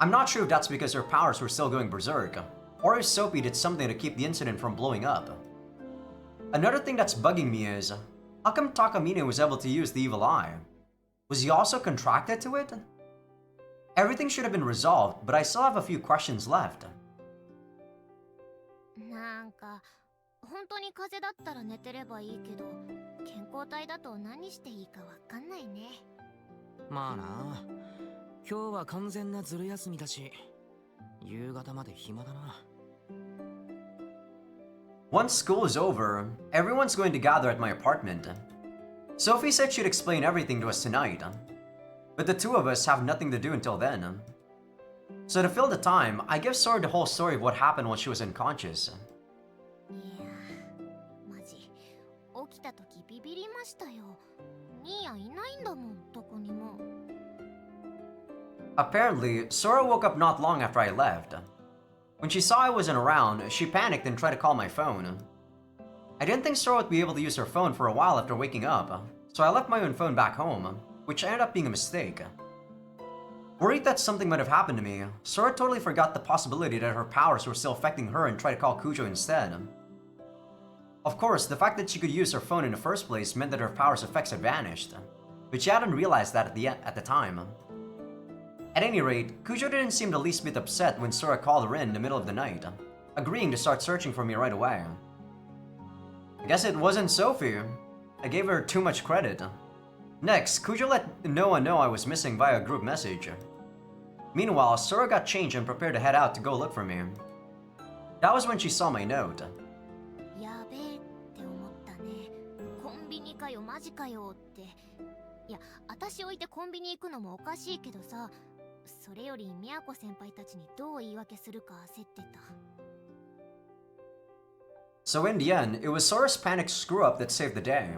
I'm not sure if that's because her powers were still going berserk, or if Soapy did something to keep the incident from blowing up. Another thing that's bugging me is, how come Takamine was able to use the evil eye? Was he also contracted to it? Everything should have been resolved, but I still have a few questions left. なんか本当に風邪だったら寝てればいいけど、健康体だと何していいかわかんないね。まあな。今日は完全なずる休みだし、夕方まで暇だな。Once school is over, everyone's going to gather at my apartment. Sophie said she'd explain everything to us tonight, but the 2 of us have nothing to do until then. So to fill the time, I give Sora the whole story of what happened while she was unconscious. いやー、マジ起きた時ビビりましたよ。ニーヤいないんだもん、どこにも。Apparently, Sora woke up not long after I left. When she saw I wasn't around, she panicked and tried to call my phone. I didn't think Sora would be able to use her phone for a while after waking up, so I left my own phone back home, which ended up being a mistake. Worried that something might have happened to me, Sora totally forgot the possibility that her powers were still affecting her and tried to call Kujo instead. Of course, the fact that she could use her phone in the first place meant that her powers' effects had vanished, but she hadn't realized that at the time. At any rate, Kujo didn't seem the least bit upset when Sora called her in the middle of the night, agreeing to start searching for me right away. I guess it wasn't Sophie. I gave her too much credit. Next, Kujo let Noah know I was missing via a group message. Meanwhile, Sora got changed and prepared to head out to go look for me. That was when she saw my note. やべえって思ったね。コンビニかよマジかよって。いや、私置いてコンビニ行くのもおかしいけどさ、それより宮子先輩たちにどう言い訳するか焦ってた。So in the end, it was Sora's panic screw-up that saved the day.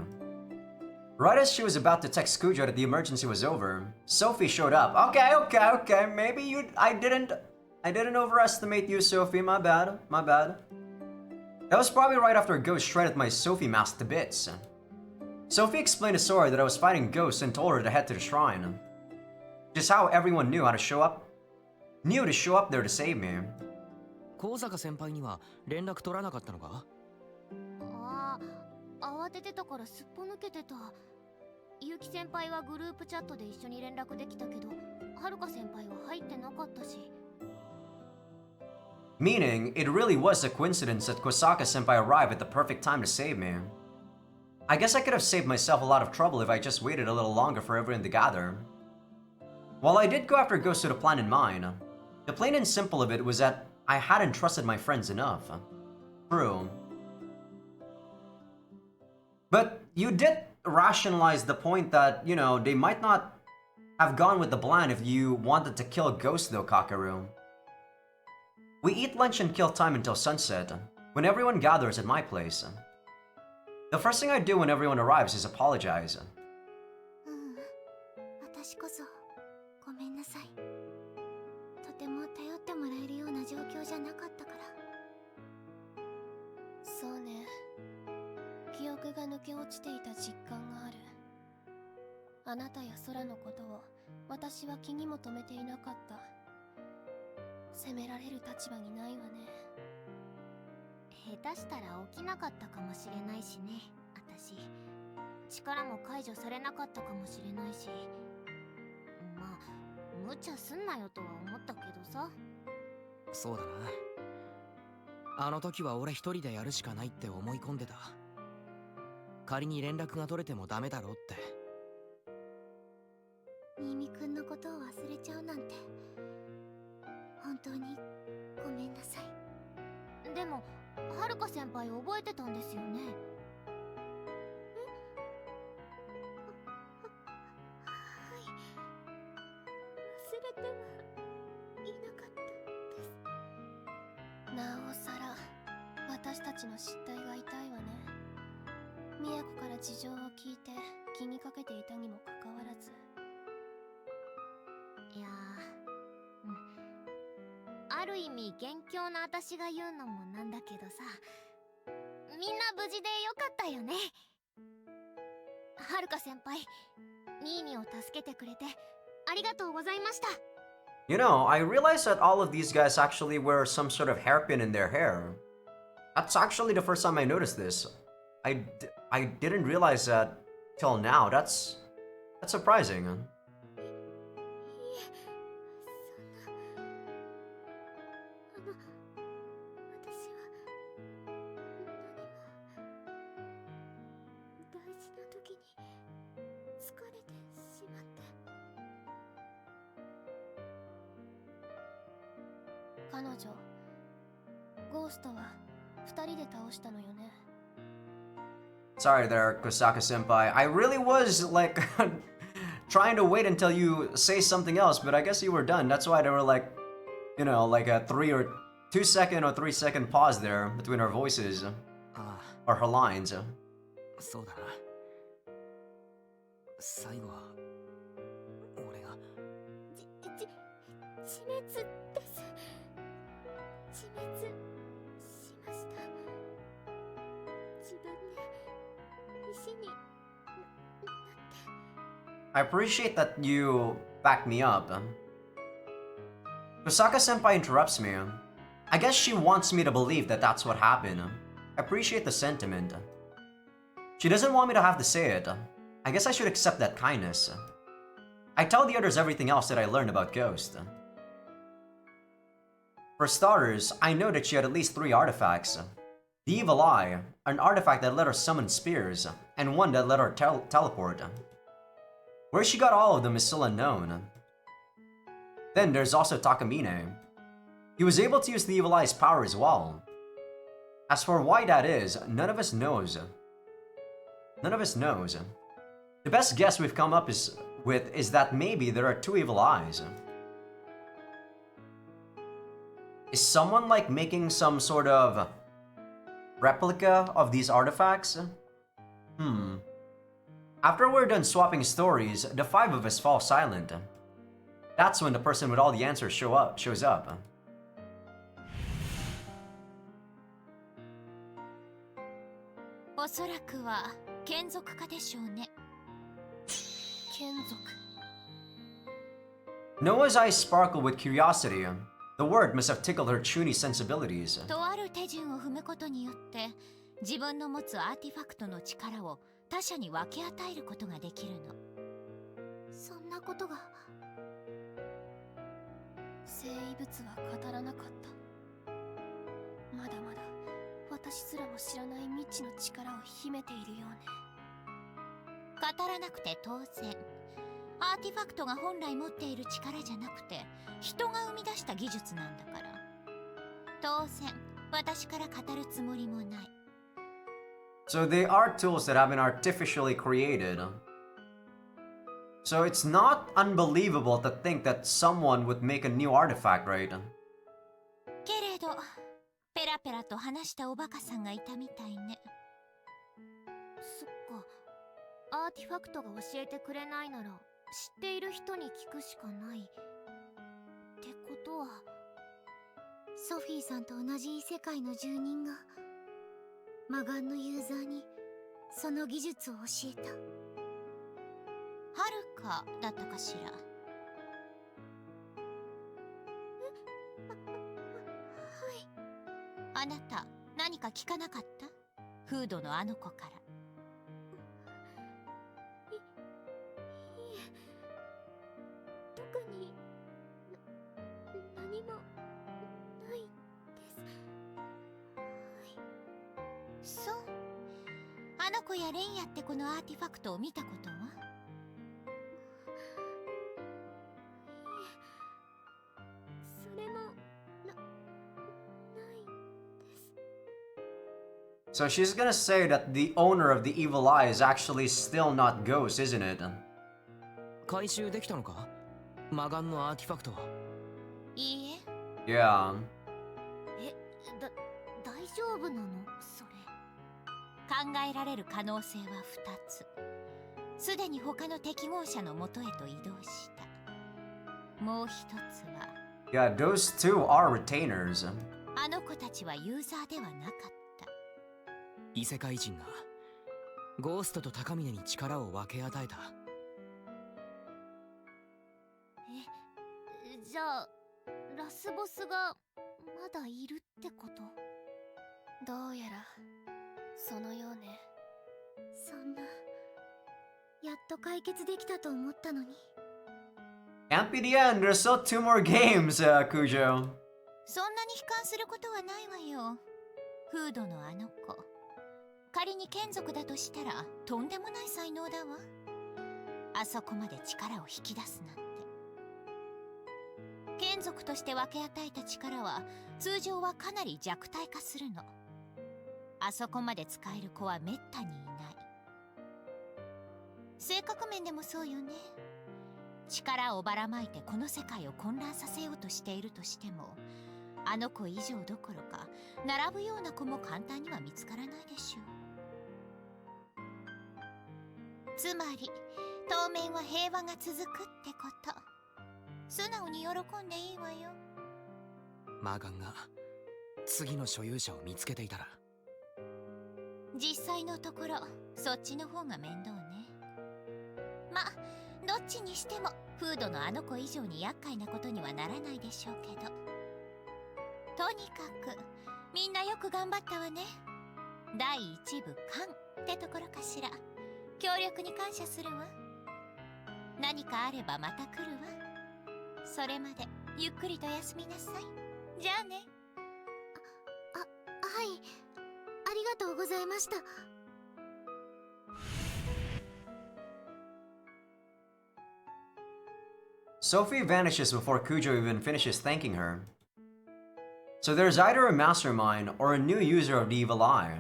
Right as she was about to text Kujo that the emergency was over, Sophie showed up. Okay. Maybe I didn't overestimate you, Sophie. My bad. That was probably right after a ghost shredded my Sophie mask to bits. Sophie explained to Sora that I was fighting ghosts and told her to head to the shrine. Just how everyone knew to show up there to save me. 高坂先輩には連絡取らなかったのか？ああ、慌ててたからすっぽ抜けてた。ゆうき先輩はグループチャットで一緒に連絡できたけど、はるか先輩は入ってなかったし。Meaning, it really was a coincidence that Kosaka senpai arrived at the perfect time to save me. I guess I could have saved myself a lot of trouble if I just waited a little longer for everyone to gather. While I did go after ghosts with a plan in mind, the plain and simple of it was that I hadn't trusted my friends enough. True. But you did rationalize the point that, they might not have gone with the plan if you wanted to kill ghosts though, Kakaru. We eat lunch and kill time until sunset, when everyone gathers at my place. The first thing I do when everyone arrives is apologize. 私こそごめんなさい。とても頼ってもらえるような状況じゃなかったから。そうね。記憶が抜け落ちていた実感がある。あなたや空のことを私は気にも留めていなかった。責められる立場にないわね。下手したら起きなかったかもしれないしね、私。力も解除されなかったかもしれないし。まあ、無茶すんなよとは思ったけどさ。そうだな。あの時は俺一人でやるしかないって思い込んでた。仮に連絡が取れてもダメだろうって。新見くんのことを忘れちゃうなんて本当にごめんなさい。でもはるか先輩覚えてたんですよね。はい、忘れてはいなかったです。なおさら私たちの失態が痛いわね。宮子から事情を聞いて気にかけていたにもかかわらず。いやある意味元凶な私が言うのもなんだけどさ、みんな無事でよかったよね。はるか先輩、ニーニを助けてくれてありがとうございました。I realized that all of these guys actually wear some sort of hairpin in their hair. That's actually the first time I noticed this. I didn't realize that till now. That's surprising. 彼女、ゴーストは2人で倒したのよね。Sorry there, Kosaka senpai. I really was like trying to wait until you say something else, but I guess you were done. That's why there were like a 2 second or 3 second pause there between our voices or her lines. そうだな。最後は俺が自滅です。自滅しました。自分で石になって。 I appreciate that you backed me up. Kosaka senpai interrupts me. I guess she wants me to believe that that's what happened. I appreciate the sentiment. She doesn't want me to have to say it. I guess I should accept that kindness. I tell the others everything else that I learned about Ghost. For starters, I know that she had at least 3 artifacts. The Evil Eye, an artifact that let her summon spears, and one that let her teleport. Where she got all of them is still unknown. Then there's also Takamine. He was able to use the Evil Eye's power as well. As for why that is, none of us knows. None of us knows. The best guess we've come up with is that maybe there are 2 Evil Eyes. Is someone like making some sort of replica of these artifacts? After we're done swapping stories, the 5 of us fall silent. That's when the person with all the answers shows up. おそらくは眷属家でしょうね。眷属。Noah's eyes sparkle with curiosity. The word must have tickled her Chuni's sensibilities. とある手順を踏むことによって自分の持つアーティファクトの力を他者に分け与えることができるの。そんなことが生物は語らなかった。まだまだ私すらも知らない未知の力を秘めているようね。語らなくて当然。アーティファクトが本来持っている力じゃなくて人が生み出した技術なんだから。当然私から語るつもりもない。So they are tools that have been artificially created. So it's not unbelievable to think that someone would make a new artifact, right? けれどペラペラと話したおバカさんがいたみたいね。そっか。アーティファクトが教えてくれないなら知っている人に聞くしかない。ってことはソフィーさんと同じ異世界の住人が魔眼のユーザーにその技術を教えた。はるかだったかしら。あなた何か聞かなかった？フードのあの子から。特に何もないです。そう。あの子やレンヤってこのアーティファクトを見たことは？それもないです。So she's gonna say that the owner of the evil eye is actually still not Ghost, isn't it? 回収できたのか？魔眼のアーティファクトは。いいえ。Yeah. 大丈夫なのそれ。考えられる可能性は2つ。すでに他の適合者の元へと移動した。もう一つは。Yeah, those two are retainers. あの子たちはユーザーではなかった。異世界人がゴーストと高峰に力を分け与えた。じゃあラスボスがまだいるってこと？どうやらそのようね。そんなやっと解決できたと思ったのに。Can't be the end, there's still 2 more games, Kujo. そんなに悲観することはないわよ。フードのあの子、仮に眷属だとしたらとんでもない才能だわ。あそこまで力を引き出すなんて。眷属として分け与えた力は通常はかなり弱体化するの。あそこまで使える子はめったにいない。性格面でもそうよね。力をばらまいてこの世界を混乱させようとしているとしても、あの子以上どころか並ぶような子も簡単には見つからないでしょう。つまり当面は平和が続くってこと。素直に喜んでいいわよ。魔眼が次の所有者を見つけていたら。実際のところそっちの方が面倒ね。まあどっちにしてもフードのあの子以上に厄介なことにはならないでしょうけど。とにかくみんなよく頑張ったわね。第一部完ってところかしら。協力に感謝するわ。何かあればまた来るわ。それまでゆっくりと休みなさい。じゃあね。はい、ありがとうございました。Sophie vanishes before Kujo even finishes thanking her. So there's either a mastermind or a new user of the evil eye.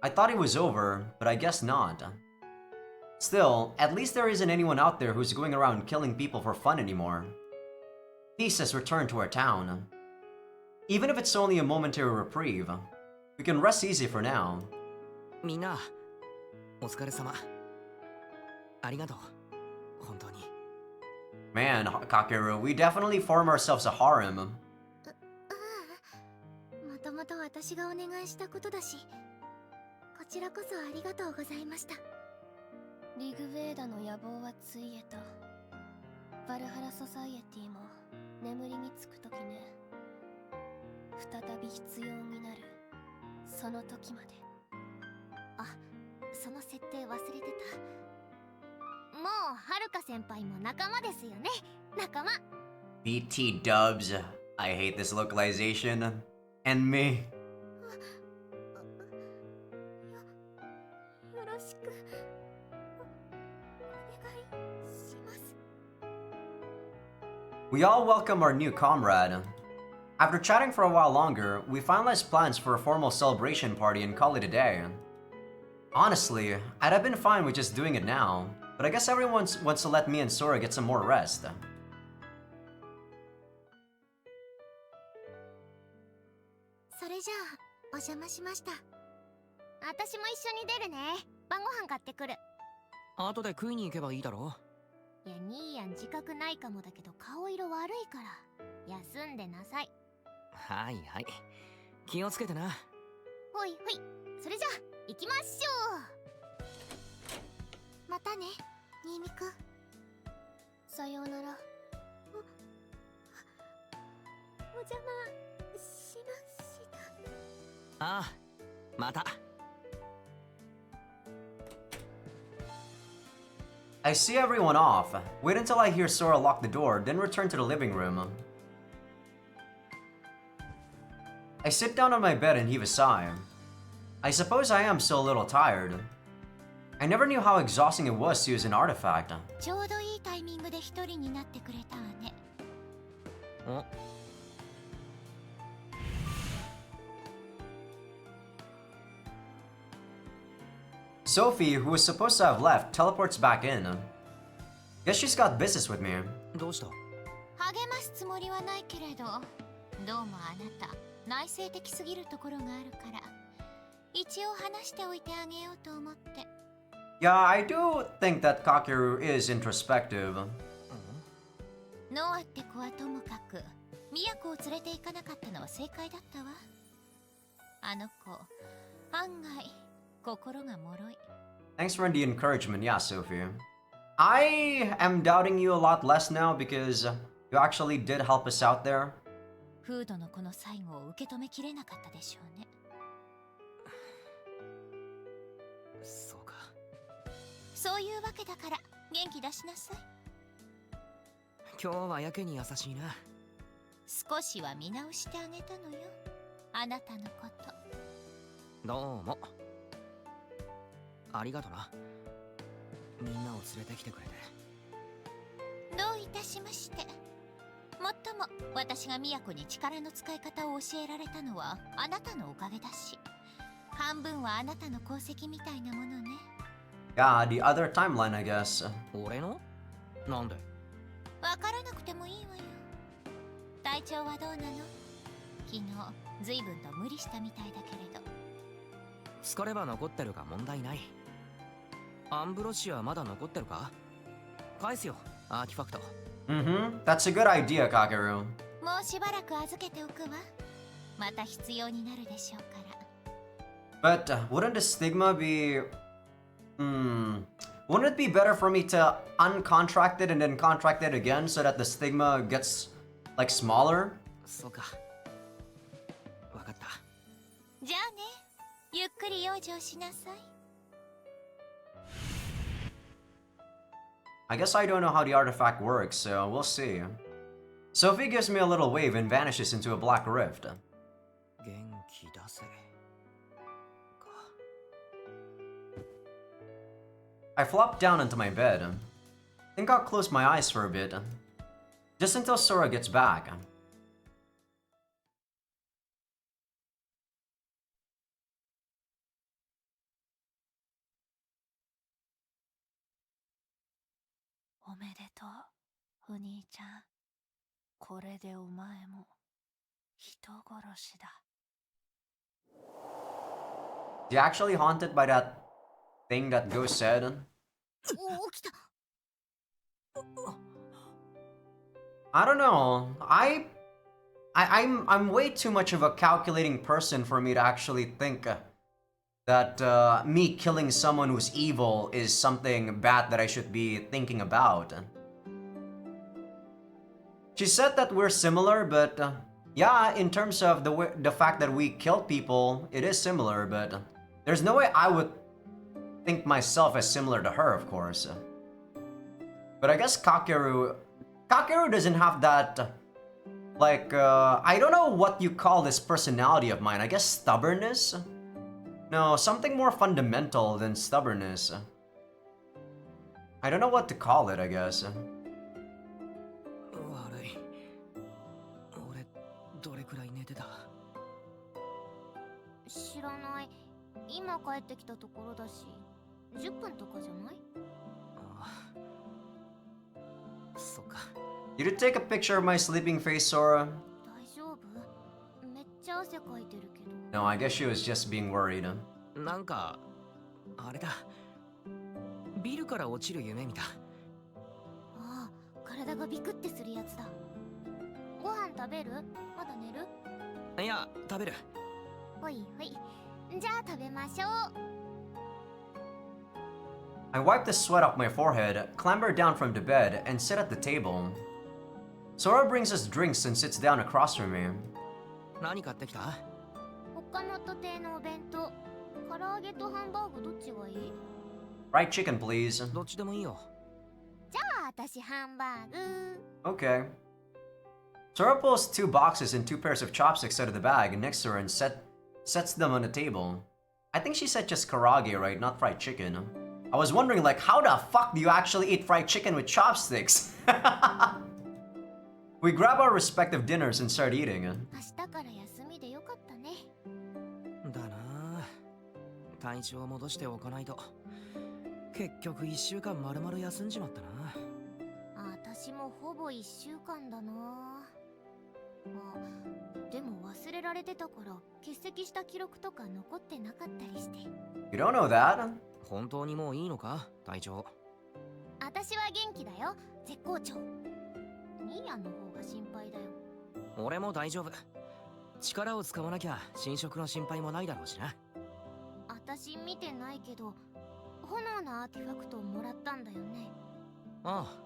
I thought it was over, but I guess not. Still, at least there isn't anyone out there who's going around killing people for fun anymore. Peace has returned to our town. Even if it's only a momentary reprieve, we can rest easy for now. みんな、お疲れ様。ありがとう。本当に。Man, Kakeru, we definitely form ourselves a harem. もともと私がお願いしたことだし、こちらこそありがとうございました。リグベーダの野望はついえた。バルハラソサイエティも眠りにつくときね。再び必要になるその時まで。あ、その設定忘れてた。もうはるか先輩も仲間ですよね。仲間。 BT dubs. I hate this localization. And me. よろしくお願いします。 We all welcome our new comrade. After chatting for a while longer, we finalized plans for a formal celebration party and call it a day. Honestly, I'd have been fine with just doing it now, but I guess everyone wants to let me and Sora get some more rest. それじゃあお邪魔しました。私も一緒に出るね。晩ご飯買ってくる。後で食いに行けばいいだろ。いや、ニーヤン自覚ないかもだけど顔色悪いから休んでなさい。はいはい。気をつけてな。ほいほい。それじゃあ行きましょまたね、新見くん。う。さようなら。お邪魔しました。ああ、また。I see everyone off. Wait until I hear Sora lock the door, then return to the living room. I sit down on my bed and heave a sigh. I suppose I am still a little tired. I never knew how exhausting it was to use an artifact. ちょうどいいタイミングで一人になってくれたわね。お、Sophie, who was supposed to have left, teleports back in. Guess she's got business with me. どうした？励ますつもりはないけれど、どうもあなた内省的すぎるところがあるから一応話しておいてあげようと思って。 Yeah, I do think that Kakeru is introspective. ノアって子はともかく都を連れて行かなかったのは正解だったわ。あの子案外心が脆い。 Thanks for the encouragement, yeah, Sophie. I am doubting you a lot less now because you actually did help us out there. フードの子の最後を受け止めきれなかったでしょうね。そうか。そういうわけだから元気出しなさい。今日はやけに優しいな。少しは見直してあげたのよ、あなたのこと。どうも。ありがとな。みんなを連れてきてくれて。どういたしまして。もっとも私が都に力の使い方を教えられたのはあなたのおかげだし、半分はあなたの功績みたいなものね。Yeah, the other timeline, I guess. 俺の？なんで？わからなくてもいいわよ。体調はどうなの？昨日随分と無理したみたいだけれど。疲れば残ってるが問題ない。アンブロシアまだ残ってるか？返すよ、アーティファクト。Mm-hmm. That's a good idea, Kakeru. もうしばらく預けておくわ。また必要になるでしょうから。 But wouldn't the stigma be... Wouldn't it be better for me to uncontract it and then contract it again so that the stigma gets, like, smaller? そうか。わかった。じゃあね、ゆっくり養生しなさい。I guess I don't know how the artifact works, so we'll see. Sophie gives me a little wave and vanishes into a black rift. 元気出せか。 I flop down into my bed. Think I'll close my eyes for a bit. Just until Sora gets back. おめでとう、お兄ちゃん。これでお前も人殺しだ。 Is he actually haunted by that thing that Ghost said? お起きた。 I don't know. I'm way too much of a calculating person for me to actually think that me killing someone who's evil is something bad that I should be thinking about. She said that we're similar, but yeah, in terms of the fact that we killed people, it is similar, but there's no way I would think myself as similar to her, of course. But I guess Kakeru doesn't have that, like, I don't know what you call this personality of mine. I guess stubbornness? No, something more fundamental than stubbornness. I don't know what to call it, I guess. 悪い。俺、どれくらい寝てた？知らない。今帰ってきたところだし、10分とかじゃない？ああ。そっか。 Did you take a picture of my sleeping face, Sora? 大丈夫？めっちゃ汗かいてるけど。 No, I guess she was just being worried. なんか、あれだ。ビルから落ちる夢見た。ああ、体がビクってするやつだ。ご飯食べる？まだ寝る？いや、食べる。ほいほい。じゃあ食べましょう。 I wipe the sweat off my forehead, clamber down from the bed, and sit at the table. Sora brings us drinks and sits down across from me. 何買ってきた？他の土手のお弁当。唐揚げとハンバーグどっちがいい？ Fried chicken, please. どっちでもいいよ。じゃあ私ハンバーグ。 Okay. Sora pulls 2 boxes and 2 pairs of chopsticks out of the bag next to her and sets them on the table. I think she said just karage, right? Not fried chicken. I was wondering, like, how the fuck do you actually eat fried chicken with chopsticks? We grab our respective dinners and start eating. 明日から休みでよかったね。だなあ。体調戻しておかないと。結局1週間丸々休んじまったな。私もほぼ1週間だな。あ、でも忘れられてたから欠席した記録とか残ってなかったりして。 You don't know that? 本当にもういいのか、隊長？私は元気だよ、絶好調。ニーヤンの方が心配だよ。俺も大丈夫。力を使わなきゃ侵食の心配もないだろうしな。私見てないけど、炎のアーティファクトをもらったんだよね。ああ。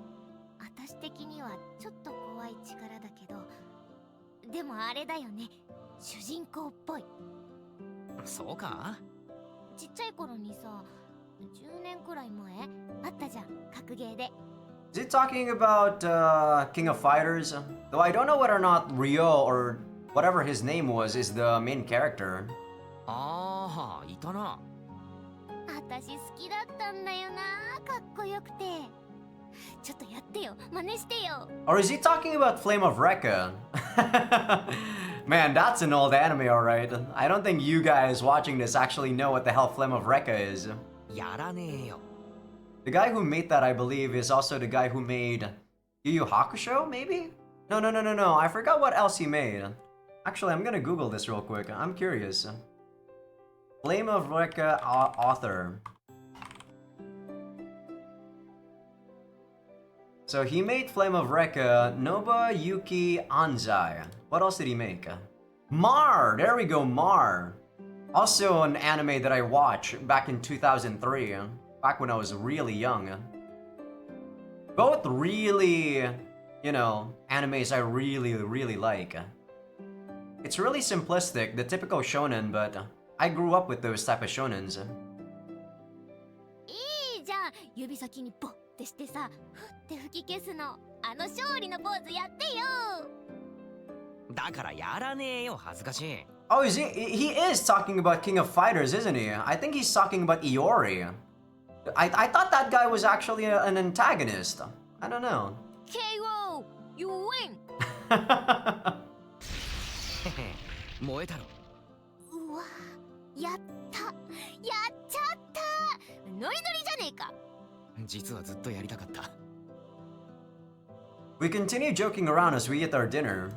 私的にはちょっと怖い力だけど、でもあれだよね、主人公っぽい。そうか？ちっちゃい頃にさ、10年くらい前あったじゃん、格ゲーで。 Is it talking about King of Fighters? Though I don't know whether or not Ryo or whatever his name was is the main character. ああ、いたな。私好きだったんだよな、かっこよくて。ちょっとやってよ、真似してよ。 Or is he talking about Flame of Recca? Man, that's an old anime, alright. I don't think you guys watching this actually know what the hell Flame of Recca is. やらねえよ。 The guy who made that, I believe, is also the guy who made Yu Yu Hakusho, maybe? No. I forgot what else he made. Actually, I'm gonna Google this real quick. I'm curious. Flame of Recca author. So he made Flame of Recca, Nobuyuki Anzai. What else did he make? Mar! There we go, Mar. Also an anime that I watched back in 2003, back when I was really young. Both really, you know, animes I really like. It's really simplistic, the typical shonen, but I grew up with those type of shonens. いいじゃん、指先にポッってしてさ、ふって吹き消すの。あの勝利のポーズやってよ。だからやらねえよ、恥ずかしい。 Oh, he is talking about King of Fighters, isn't he? I think he's talking about Iori. I thought that guy was actually an antagonist. I don't know. KO! You win! 燃えたろ。うわ、やったやっちゃった。ノリノリじゃねえか。実はずっとやりたかった。 We continue joking around as we eat our dinner.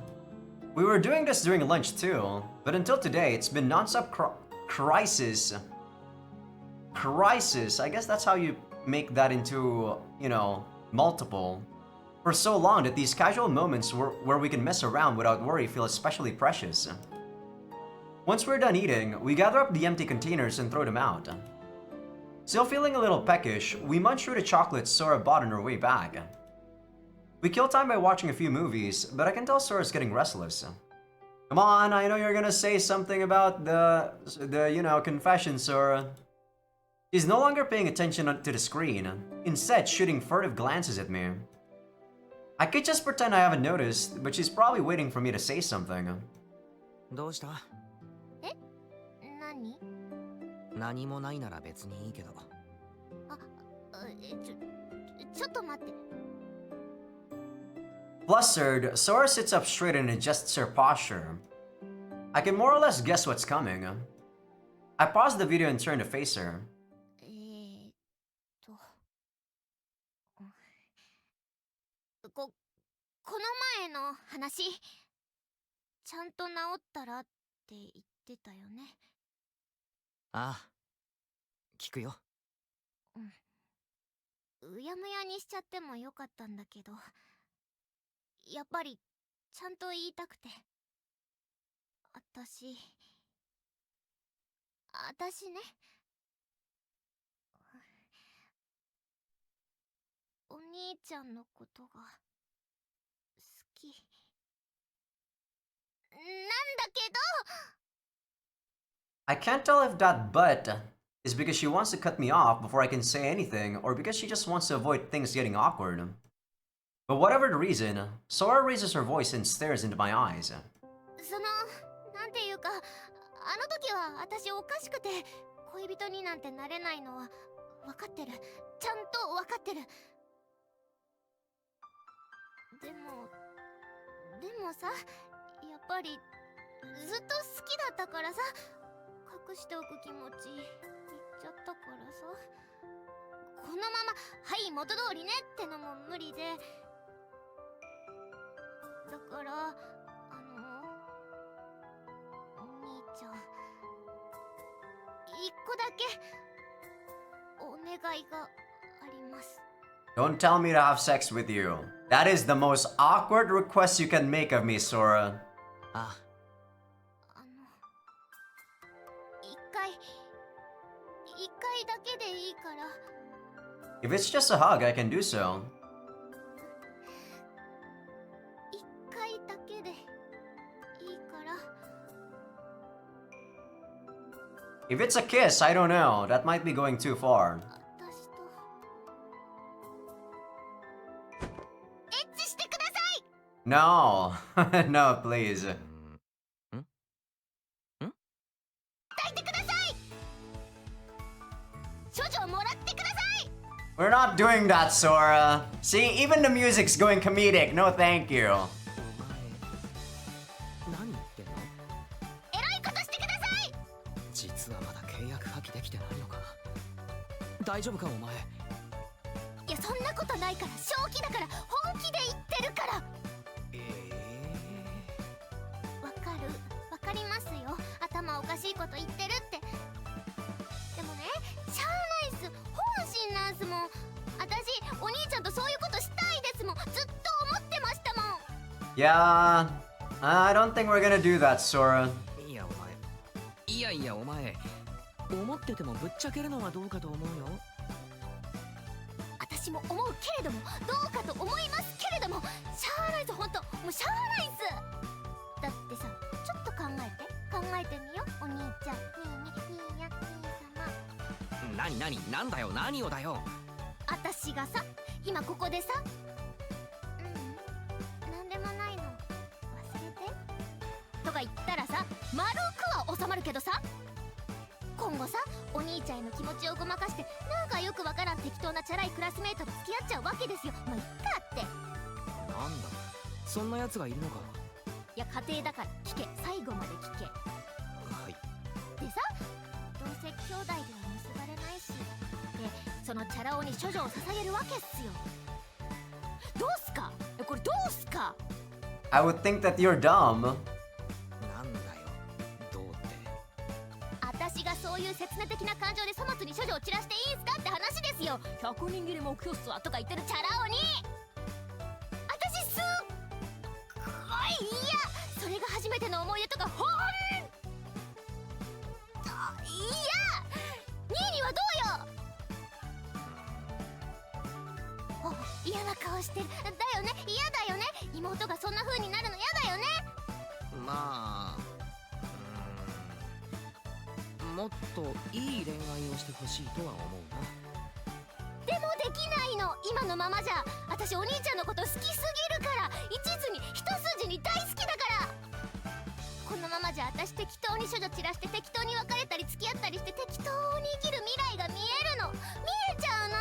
We were doing this during lunch too, but until today it's been non-stop crisis. Crisis, I guess that's how you make that into, you know, multiple. For so long that these casual moments where we can mess around without worry feel especially precious. Once we're done eating, we gather up the empty containers and throw them out. Still feeling a little peckish, we munch through the chocolates Sora bought on her way back. We kill time by watching a few movies, but I can tell Sora's getting restless. Come on, I know you're gonna say something about the confession, Sora. She's no longer paying attention to the screen, instead shooting furtive glances at me. I could just pretend I haven't noticed, but she's probably waiting for me to say something. どうした？何？何もないなら別にいいけど。あ、ちょっと待って。Flustered, Sora sits up straight and adjusts her posture. I can more or less guess what's coming. I pause the video and turn to face her. この前の話、ちゃんと治ったらって言ってたよね。ああ、聞くよ。うやむやにしちゃってもよかったんだけど、やっぱりちゃんと言いたくて。私ね、お兄ちゃんのことが好きなんだけど。 I can't tell if that but is because she wants to cut me off before I can say anything, or because she just wants to avoid things getting awkward. But whatever the reason, Sora raises her voice and stares into my eyes. なんていうか、あの時は私おかしくて恋人になんてなれないのは分かってる。ちゃんと分かってる。でもさ、やっぱりずっと好きだったからさ、隠しておく気持ち言っちゃったからさ、このままはい元通りねってのも無理で、だからお兄ちゃん、一個だけお願いがあります。 Don't tell me to have sex with you. That is the most awkward request you can make of me, Sora. ああ。一回だけでいいから。 If it's just a hug, I can do so. 一回だけでいいから。 If it's a kiss, I don't know. That might be going too far. 私とエッチしてください。 No. No, please. 抱いてください。処女をもらってください。 We're not doing that, Sora. See, even the music's going comedic. No, thank you. お前何言ってんの？エロいことしてください。実はまだ契約破棄できてないのか。大丈夫かお前。いや、そんなことないから。正気だから、本気で言ってるから。わかりますよ。頭おかしいこと言ってるって。でもね、しゃあないっす。本心なんすもん。私お兄ちゃんとそういうことしたいですもん。ずっと思ってましたもん。 Yeah, I don't think we're gonna do that, Sora. いやお前、いやお前、思っててもぶっちゃけるのはどうかと思うよ。私も思うけれども、どうかと思いますけれども、しゃあないっす。ほんともうしゃあないっす。だってさ、ちょっと考えてみよ、お兄ちゃん。兄や兄様。なんだよ、何をだよ。私がさ、今ここでさ、なんでもないの、忘れてとか言ったらさ、丸くは収まるけどさ、今後さ、お兄ちゃんへの気持ちをごまかして、なんかよくわからん適当なチャラいクラスメートと付き合っちゃうわけですよ。もういっかって。なんだ、そんな奴がいるのか。いや、家庭だから聞け、最後まで聞け。はい。でさ、どうせ兄弟では結ばれないし、でそのチャラ男に処女を捧げるわけっすよ。どうすか、これどうすか。 I would think that you're dumb. なんだよ、どうって。私がそういう切な的な感情で粗末に処女を散らしていいんすかって話ですよ。100人切れ目標っすわとか言ってるチャラ男に、私すっごい嫌。それが初めての思い出とかほんと嫌。ニーニはどうよ。お、嫌な顔してる。だよね、嫌だよね。妹がそんな風になるの嫌だよね。まあ、もっといい恋愛をしてほしいとは思うな。でもできないの、今のままじゃ。私お兄ちゃんのこと好きすぎるから、一途に一筋に大好きだから。このままじゃ私適当に処女散らして適当に別れたり付き合ったりして適当に生きる未来が見えるの、見えちゃうの。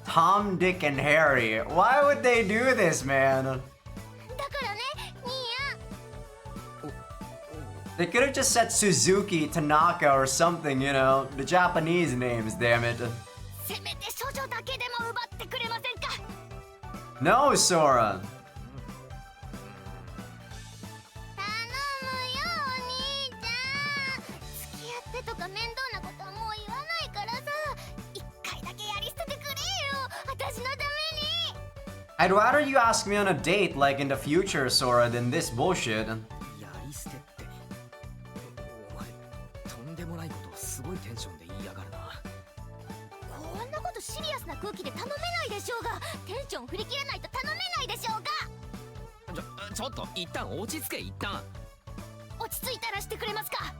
Tom, Dick, and Harry. Why would they do this, man? だからね、兄やん。 They could have just said Suzuki, Tanaka, or something, you know, the Japanese names, damn it. せめて処女だけでも奪ってくれませんか。 No, Sora. 頼むよお兄ちゃん。付き合ってとか面倒なことはもう言わないからさ、一回だけやり捨ててくれよ、私のために。 I'd rather you ask me on a date, like in the future, Sora, than this bullshit. やり捨てって、お前とんでもないことをすごいテンションで言いやがるな。こんなことシリアスな空気で頼めないでしょうが。テンション振り切らないと頼めないでしょうが。ちょっと一旦落ち着け。一旦落ち着いたらしてくれますか。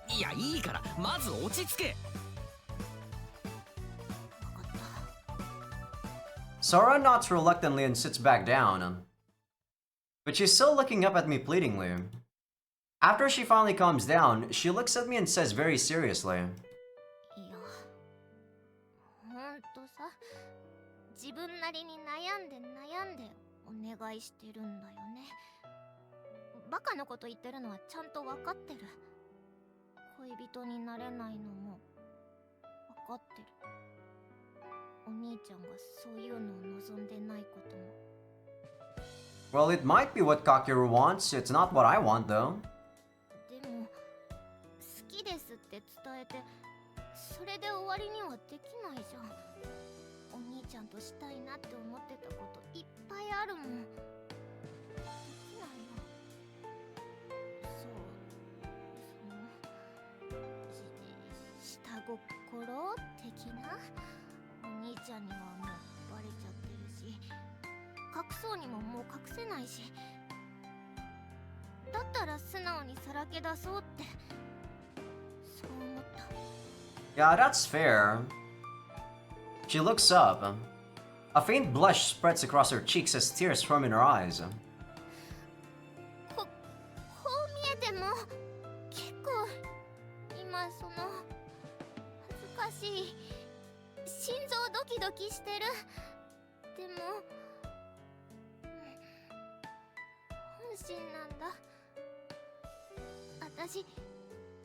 いや、いいからまず落ち着け。 Sora nods reluctantly and sits back down. But she's still looking up at me pleadingly. After she finally calms down, she looks at me and says very seriously, いや、ほんとさ、自分なりに悩んでお願いしてるんだよね。バカなこと言ってるのはちゃんと分かってる。恋人になれないのも分かってる。お兄ちゃんがそういうのを望んでないことも。 Well, it might be what Kakeru wants. It's not what I want, though. でも好きですって伝えて、それで終わりにはできないじゃん。お兄ちゃんとしたいなって思ってたこといっぱいあるもん。できないの。そう、下心的な。お兄ちゃんにはもうバレちゃってるし、隠そうにももう隠せないし、だったら素直にさらけ出そうって、そう思った。 Yeah, that's fair. She looks up. A faint blush spreads across her cheeks as tears form in her eyes. こう見えても結構今その恥ずかしい、心臓ドキドキしてる。でも本心なんだ。私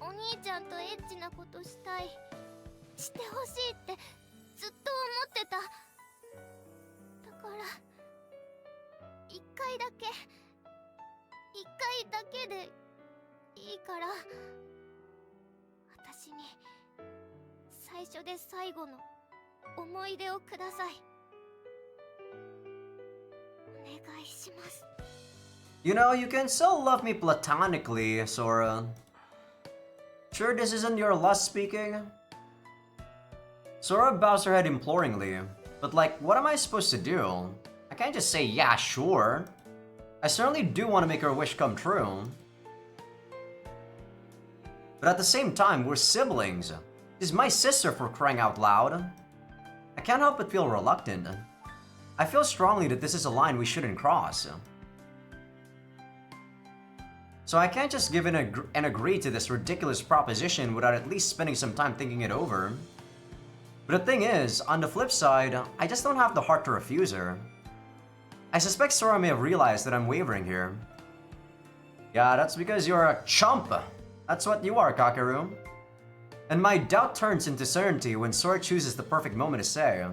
お兄ちゃんとエッチなことしたい、してほしいってずっと思ってた。だから一回だけでいいから、私に最初で最後の思い出をください。お願いします。 You know, you can still love me platonically, Sora. Sure this isn't your lust speaking? Sora bows her head imploringly, but like, what am I supposed to do? I can't just say, yeah, sure. I certainly do want to make her wish come true. But at the same time, we're siblings. She's my sister, for crying out loud. I can't help but feel reluctant. I feel strongly that this is a line we shouldn't cross. So I can't just give in and agree to this ridiculous proposition without at least spending some time thinking it over. But the thing is, on the flip side, I just don't have the heart to refuse her. I suspect Sora may have realized that I'm wavering here. Yeah, that's because you're a chump. That's what you are, Kakeru. And my doubt turns into certainty when Sora chooses the perfect moment to say.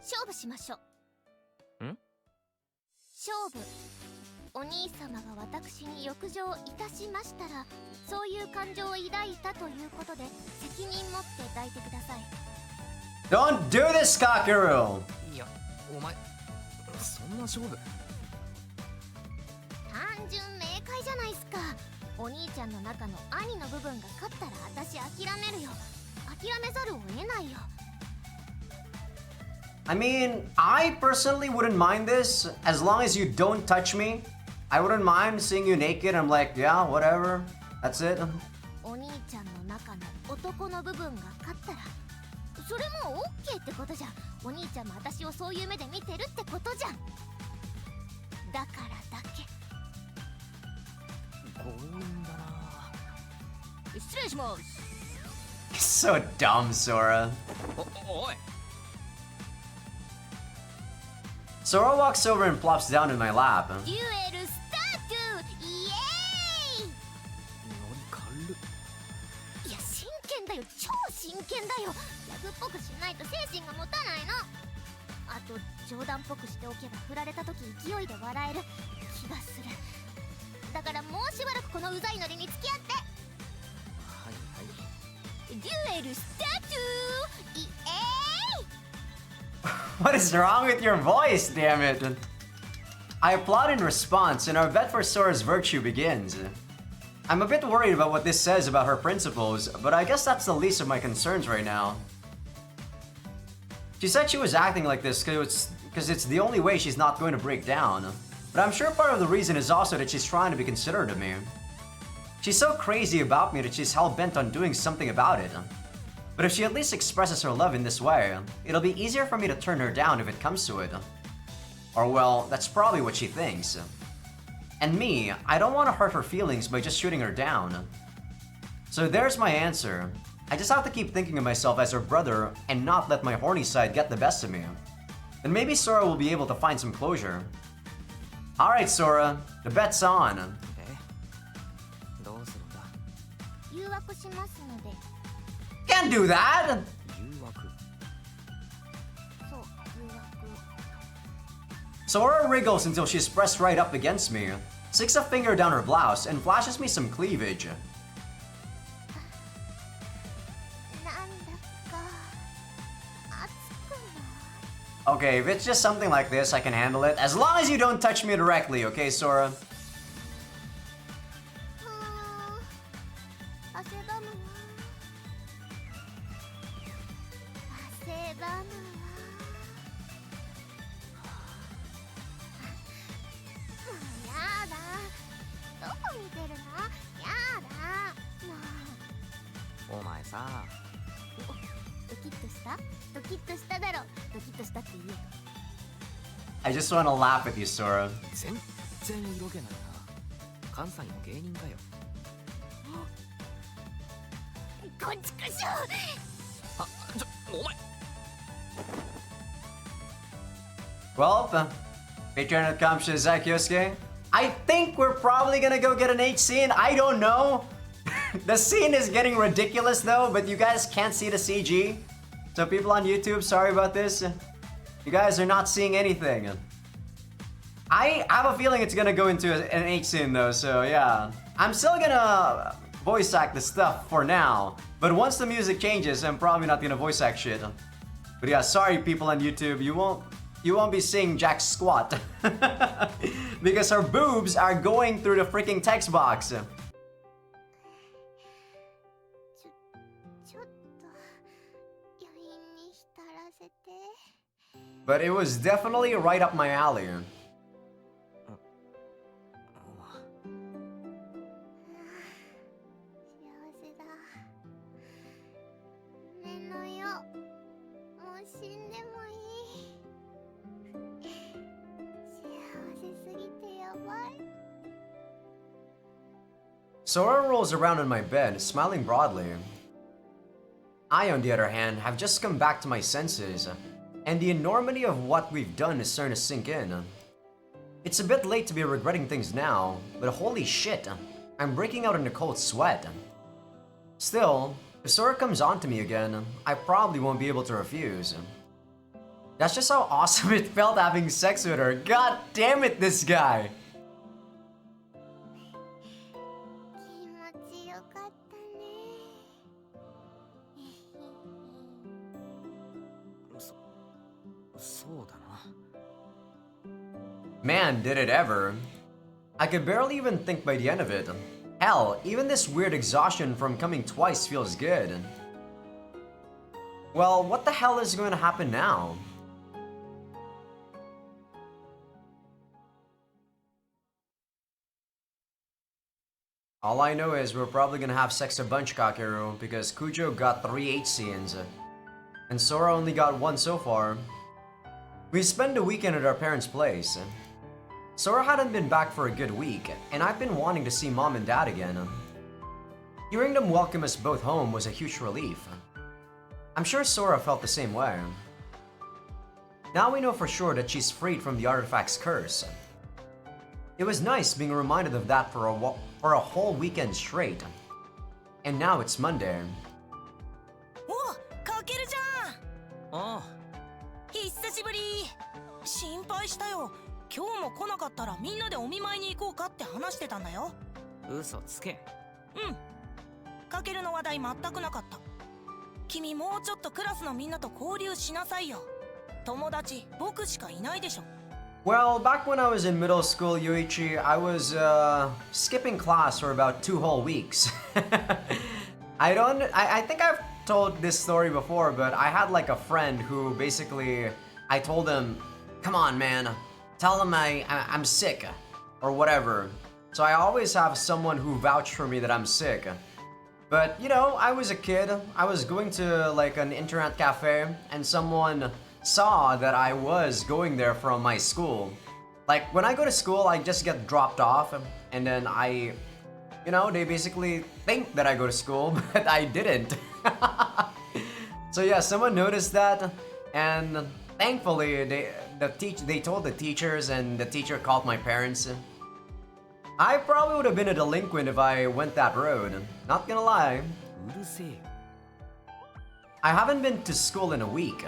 勝負しましょう。ん？勝負。お兄様が私に欲情いたしましたら、そういう感情を抱いたということで責任持って抱いてください。Don't do this, Kakeru! いや、お前、そんな勝負。単純明快じゃないっすか。お兄ちゃんの中の兄の部分が勝ったら私諦めるよ。諦めざるを得ないよ。I mean, I personally wouldn't mind this as long as you don't touch me. I wouldn't mind seeing you naked. I'm like, yeah, whatever. That's it. お兄ちゃんの中の男の部分が勝ったら、それも OK ってことじゃん。お兄ちゃんも私をそういう目で見てるってことじゃん。だからだけ。強引だな。失礼します。So dumb, Sora. おい。Sora walks over and plops down in my lap. デュエルスタート！イエーイ！ノリ軽っ。いや真剣だよ、超真剣だよ。ギャグっぽくしないと精神が持たないの。あと冗談っぽくしておけば振られた時勢いで笑える気がする。だからもうしばらくこのうざいノリに付き合って。はいはい。デュエルスタート！イエーイ！ What is wrong with your voice, damn it? I applaud in response, and our bet for Sora's virtue begins. I'm a bit worried about what this says about her principles, but I guess that's the least of my concerns right now. She said she was acting like this because it's the only way she's not going to break down. But I'm sure part of the reason is also that she's trying to be considerate of me. She's so crazy about me that she's hell-bent on doing something about it. But if she at least expresses her love in this way, it'll be easier for me to turn her down if it comes to it. Or well, that's probably what she thinks. And me, I don't want to hurt her feelings by just shooting her down. So there's my answer. I just have to keep thinking of myself as her brother and not let my horny side get the best of me. Then maybe Sora will be able to find some closure. Alright, Sora, the bet's on. どうするんだ。誘惑しますので。 Can't do that! 誘惑。そう、誘惑。 Sora wriggles until she's pressed right up against me, sticks a finger down her blouse, and flashes me some cleavage. なんだか熱くない？ Okay, if it's just something like this, I can handle it. As long as you don't touch me directly, okay, Sora? 汗ばむわ。汗ばむわ。やだ。どこ見てるの？やだ。お前さ。ドキッとした？ドキッとしただろ。ドキッとしたって言え。 I just want to laugh at you, Sora. 全然色気ないな。関西の芸人かよ。こっちこそ。あ、お前。 Well, Patreon comes to Azaikyousuke. I think we're probably gonna go get an H scene. I don't know. The scene is getting ridiculous though, but you guys can't see the CG. So people on YouTube, sorry about this. You guys are not seeing anything. I have a feeling it's gonna go into an H scene though, so yeah. I'm still gonna voice act the stuff for now, but once the music changes, I'm probably not gonna voice act shit. But yeah, sorry people on YouTube, you won't be seeing Jack squat. Because her boobs are going through the freaking text box. ちょっと余韻に浸らせて。 But it was definitely right up my alley. 幸せだ。寝のよ。もう死んでもいい。Sora rolls around on my bed, smiling broadly. I, on the other hand, have just come back to my senses, and the enormity of what we've done is starting to sink in. It's a bit late to be regretting things now, but holy shit, I'm breaking out in a cold sweat. Still, if Sora comes on to me again, I probably won't be able to refuse. That's just how awesome it felt having sex with her. God damn it, this guy! 気持ちよかったね。そうだな。 Man, did it ever. I could barely even think by the end of it. Hell, even this weird exhaustion from coming twice feels good. Well, what the hell is going to happen now? All I know is we're probably gonna have sex a bunch, Kakeru, because Kujo got 3 H scenes, and Sora only got 1 so far. We spent the weekend at our parents' place. Sora hadn't been back for a good week, and I've been wanting to see Mom and Dad again. Hearing them welcome us both home was a huge relief. I'm sure Sora felt the same way. Now we know for sure that she's freed from the artifact's curse. It was nice being reminded of that for a whole weekend straight. And now it's Monday. お、かけるじゃん。ああ、久しぶり。心配したよ。今日も来なかったらみんなでお見舞いに行こうかって話してたんだよ。嘘つけ。うん。かけるの話題全くなかった。君もうちょっとクラスのみんなと交流しなさいよ。友達、僕しかいないでしょ。 Well, back when I was in middle school, Yuichi, I was skipping class for about 2 whole weeks. I think I've told this story before, but I had like a friend who basically, I told him, come on man, tell him I'm sick, or whatever. So I always have someone who vouched for me that I'm sick. But you know, I was a kid, I was going to like an internet cafe, and someone saw that I was going there from my school. Like when I go to school, I just get dropped off, and then you know, they basically think that I go to school, but I didn't. So yeah, someone noticed that, and thankfully they told the teachers, and the teacher called my parents. I probably would have been a delinquent if I went that road, not gonna lie. うるせえよ。 I haven't been to school in a week.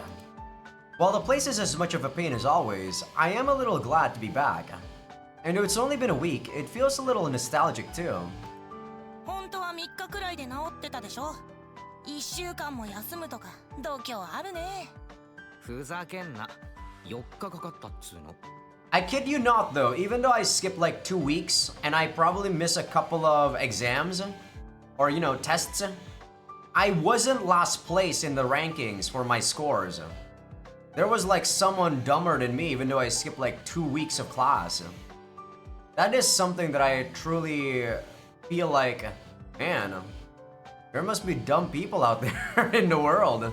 While the place is as much of a pain as always, I am a little glad to be back. And though it's only been a week, it feels a little nostalgic too. 本当は3日くらいで治ってたでしょ。1週間も休むとか度胸あるね。ふざけんな。4日かかったっつうの。 I kid you not though, even though I skipped like 2 weeks and I probably missed a couple of exams or you know, tests, I wasn't last place in the rankings for my scores. There was like someone dumber than me even though I skipped like 2 weeks of class. That is something that I truly feel like, man, there must be dumb people out there in the world. うわ、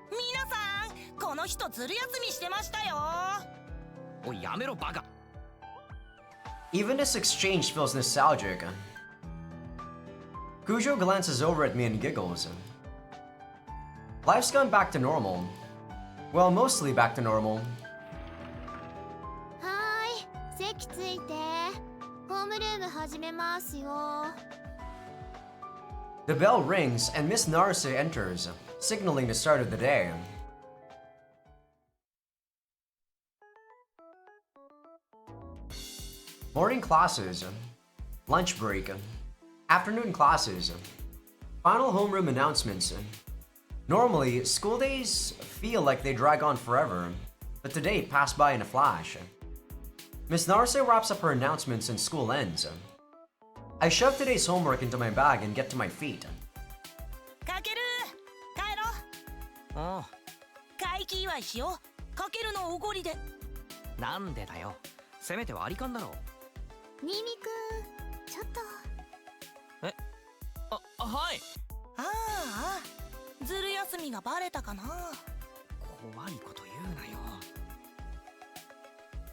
皆さん、この人ずる休みしてましたよ。おい、やめろバカ。 Even this exchange feels nostalgic. Kujo glances over at me and giggles. Life's gone back to normal. Well, mostly back to normal. はーい、席ついて。ホームルーム始めますよ。 The bell rings and Miss Naruse enters, signaling the start of the day. Morning classes, lunch break, afternoon classes, final homeroom announcements. Normally, school days feel like they drag on forever, but today passed by in a flash. Miss Naruse wraps up her announcements and school ends. I shove today's homework into my bag and get to my feet. かける、帰ろう。ああ、会期祝いしよう。かけるのおごりで。なんでだよ。せめて割り勘だろ。ニーミくん、ちょっと。え、はい。ああ、ずる休みがバレたかな。怖いこと言うなよ。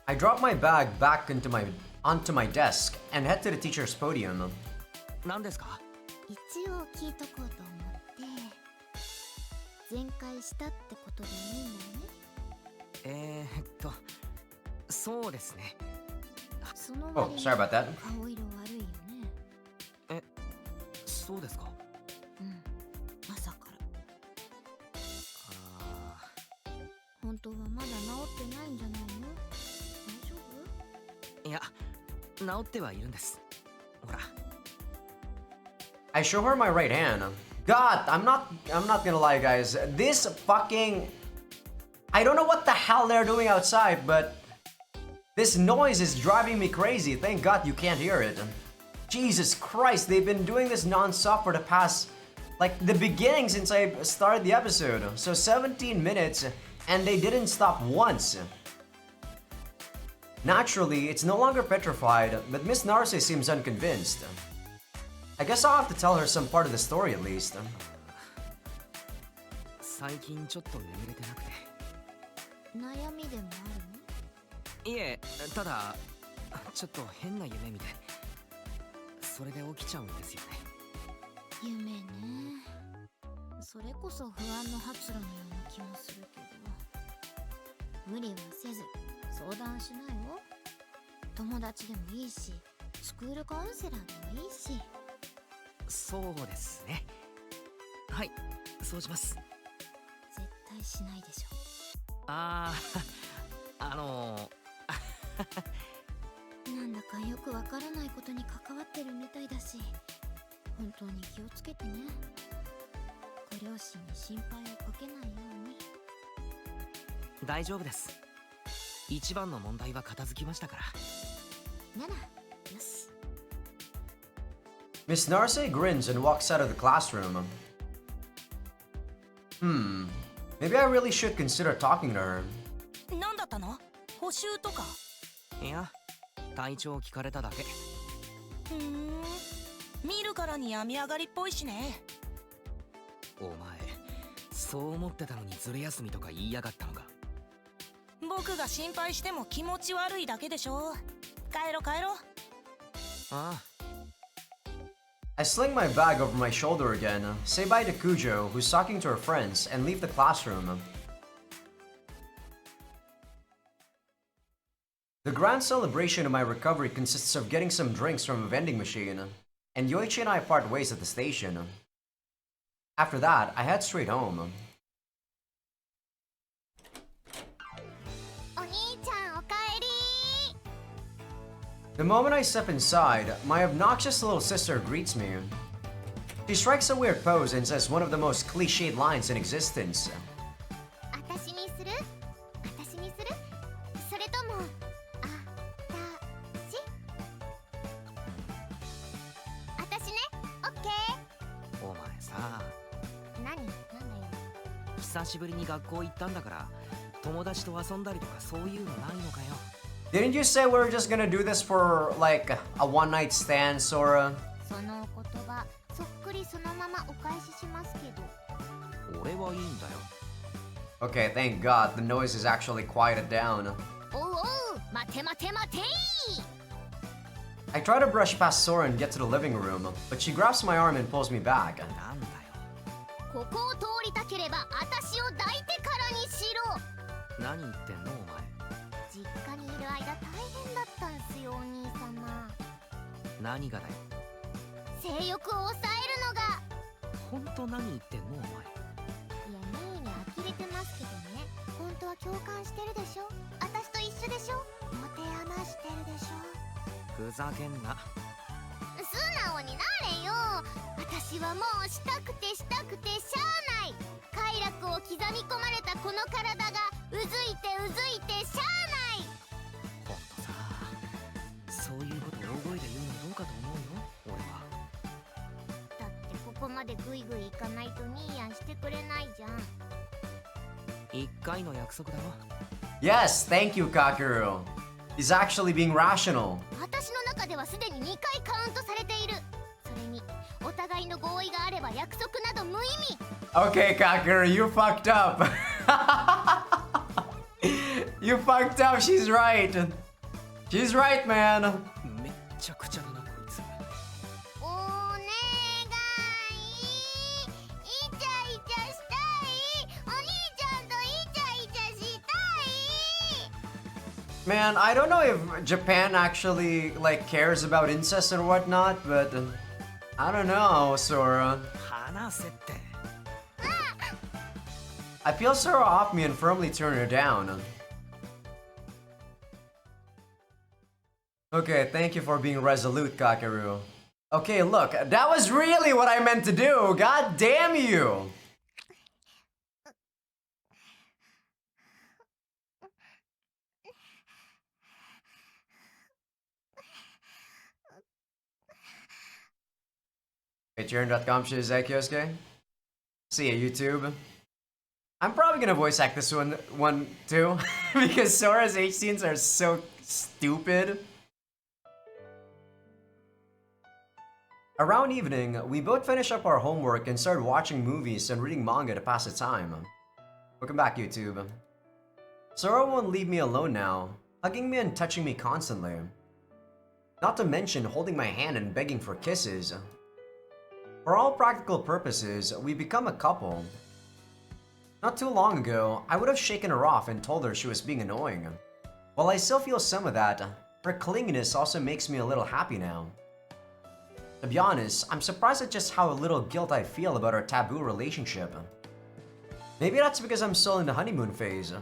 I drop my bag back into my onto my desk and head to the teacher's podium. 何ですか？一応聞いとこうと思って全開したってことでいいんだよね。そうですね。その Oh, 割に sorry about that. 顔色悪いよね。そうですか。うん朝からあ本当はまだ治ってないんじゃないの？大丈夫？いや、治ってはいるんです。ほら。I show her my right hand. God, I'm not gonna lie, guys. This fucking, I don't know what the hell they're doing outside, but this noise is driving me crazy. Thank God you can't hear it. Jesus Christ, they've been doing this non-stop for the past, like, the beginning since I started the episode. So 17 minutes, and they didn't stop once. Naturally, it's no longer petrified, but Miss Narse seems unconvinced. I guess I'll have to tell her some part of the story at least. 最近ちょっと眠れてなくて。悩みでもあるの？いえ、ただちょっと変な夢見て、それで起きちゃうんですよね。夢ね。それこそ不安の発露のような気もするけど、無理はせず相談しないよ。友達でもいいし、スクールカウンセラーでもいいし。そうですね。はい、そうします。絶対しないでしょ。なんだかよくわからないことに関わってるみたいだし、本当に気をつけてね。ご両親に心配をかけないように。大丈夫です。一番の問題は片付きましたから。なら、よし。Miss Narse grins and walks out of the classroom. Maybe I really should consider talking to her. 何だったの？補習とか？いや、体調を聞かれただけ。見るからに病み上がりっぽいしね。お前、そう思ってたのにずる休みとか言いやがったのか。僕が心配しても気持ち悪いだけでしょ。帰ろ帰ろ。ああ。I sling my bag over my shoulder again, say bye to Kujo, who's talking to her friends, and leave the classroom. The grand celebration of my recovery consists of getting some drinks from a vending machine, and Yoichi and I part ways at the station. After that, I head straight home. お兄ちゃんおかえり。 The moment I step inside, my obnoxious little sister greets me. She strikes a weird pose and says one of the most cliched lines in existence. 私にする？私にする？それとも私ね。オッケー。お前さ、何？なんだよ。久しぶりに学校行ったんだから、友達と遊んだりとかそういうのないのかよ。Didn't you say we were just gonna do this for, like, a one-night stand, Sora? その言葉、そっくりそのままお返ししますけど。俺はいいんだよ。Okay, thank God, the noise is actually quieted down. おうおう、待て待て待てー。 I try to brush past Sora and get to the living room, but she grabs my arm and pulls me back. なんだよ。ここを通りたければ私を抱いてからにしろ。何言ってんのお前。実家にいる間大変だったんすよお兄様。何がだよ。性欲を抑えるのが。本当何言ってんのお前。いやニーに呆れてますけどね。本当は共感してるでしょ。私と一緒でしょ。持て余してるでしょ。ふざけんな。素直になれよ。私はもうしたくてしたくてしゃあない。快楽を刻み込まれたこの体がうずいてうずいてしゃあない。ほんとさ、そういうこと大声で言うのどうかと思うよ俺は。だってここまでグイグイ行かないとニーヤンしてくれないじゃん。一回の約束だろ。 Yes, thank you, Kakeru. He's actually being rational. 私の中ではすでに2回カウントされている。それにお互いの合意があれば約束など無意味。 Okay, Kakeru, you fucked up. You fucked up, she's right. She's right, man. めっちゃくちゃだなこいつ。お願いイチャイチャしたいお兄ちゃんとイチャイチャしたい Man, I don't know if Japan actually like cares about incest or whatnot, but I don't know, Sora. 話せって。I peel Sora off me and firmly turn her down. Okay, thank you for being resolute, Kakeru. Okay, look, that was really what I meant to do. God damn you! Patreon.com Azaikyousuke. See ya, YouTube. I'm probably gonna voice act this one too, because Sora's H scenes are so stupid. Around evening, we both finished up our homework and started watching movies and reading manga to pass the time. Welcome back, YouTube. Sora won't leave me alone now, hugging me and touching me constantly. Not to mention holding my hand and begging for kisses. For all practical purposes, we become a couple. Not too long ago, I would have shaken her off and told her she was being annoying. While I still feel some of that, her clinginess also makes me a little happy now. To be honest, I'm surprised at just how little guilt I feel about our taboo relationship. Maybe that's because I'm still in the honeymoon phase.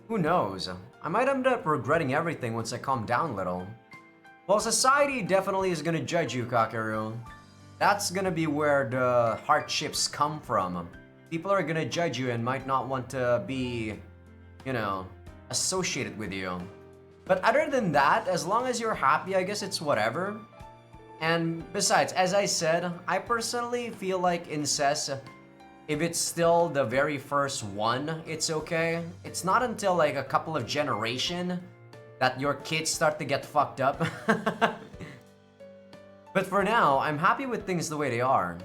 Who knows? I might end up regretting everything once I calm down a little. Well, society definitely is gonna judge you, Kakeru. That's gonna be where the hardships come from. People are gonna judge you and might not want to be, you know, associated with you. But other than that, as long as you're happy, I guess it's whatever. And besides, as I said, I personally feel like incest, if it's still the very first one, it's okay. It's not until like a couple of generations that your kids start to get fucked up. But for now, I'm happy with things the way they are.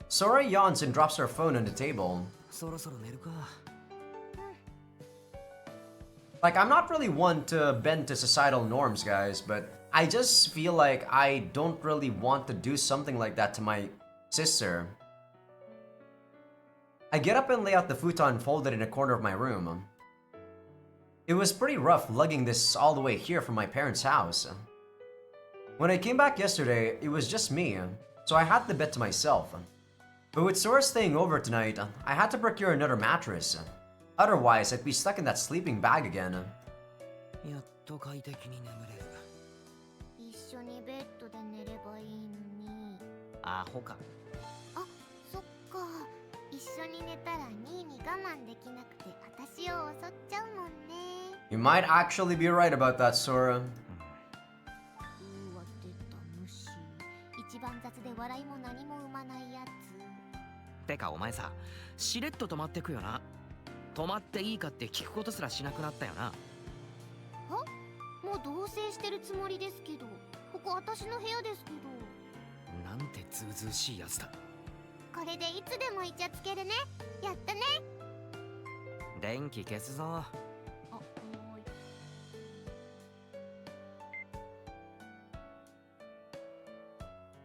Sora yawns and drops her phone on the table. そろそろ寝るか。Like, I'm not really one to bend to societal norms, guys, but I just feel like I don't really want to do something like that to my sister. I get up and lay out the futon folded in a corner of my room. It was pretty rough lugging this all the way here from my parents' house. When I came back yesterday, it was just me, so I had the bed to myself. But with Sora staying over tonight, I had to procure another mattress. Otherwise, I'd be stuck in that sleeping bag again. やっと快適に眠れる。一緒にベッドで寝ればいいのに。アホか。あ、そっか。一緒に寝たらニーニ我慢できなくて私を襲っちゃうもんね。You might actually be right about that, Sora. うわ出た虫。一番雑で笑いも何も生まないやつ。てかお前さ、しれっと泊まってくよな。泊まっていいかって聞くことすらしなくなったよな。は？もう同棲してるつもりですけど、ここ私の部屋ですけど。なんてずうずうしいやつだ。これでいつでもイチャつけるね。やったね。電気消すぞ。あ、はーい。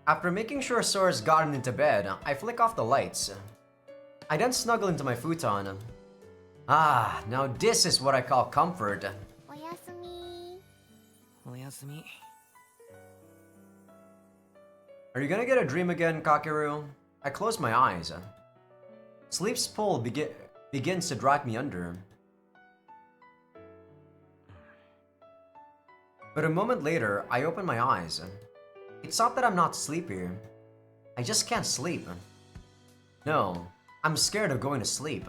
After making sure Sora's gotten into bed, I flick off the lights. I then snuggle into my futon. Ah, now this is what I call comfort. おやすみ。おやすみ。Are you gonna get a dream again, Kakeru? I close my eyes. Sleep's pull begins to drag me under. But a moment later, I open my eyes. It's not that I'm not sleepy. I just can't sleep. No, I'm scared of going to sleep.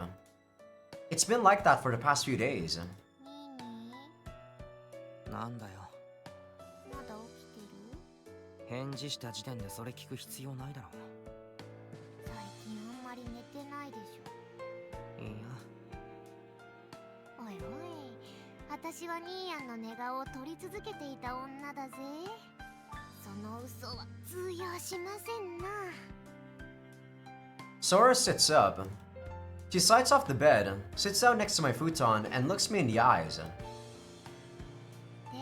It's been like that for the past few days. ニーニー、なんだよ。まだ起きてる？返事した時点でそれ聞く必要ないだろ最近あんまり寝てないでしょ。う。いや。おいおい、私はニーヤンの寝顔を撮り続けていた女だぜ。その嘘は通用しませんな。Sora sits up. She slides off the bed, sits down next to my futon, and looks me in the eyes. で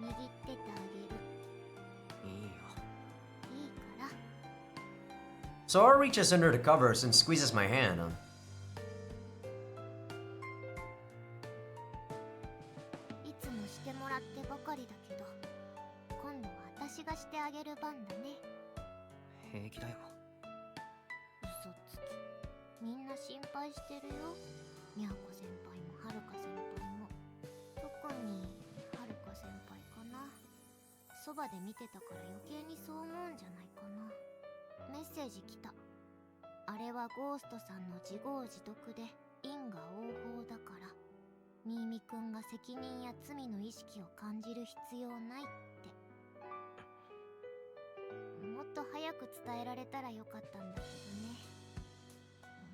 握っててあげる。いいよ。いいから。 Sora reaches under the covers and squeezes my hand. いつもしてもらってばかりだけど、今度は私がしてあげる番だね。平気だよ。嘘つき。みんな心配してるよ。みゃこ先輩もはるか先輩も。特にはるか先輩かな。そばで見てたから余計にそう思うんじゃないかな。メッセージ来た。あれはゴーストさんの自業自得で因果応報だから、新見くんが責任や罪の意識を感じる必要ないって。もっと早く伝えられたらよかったんだけどね。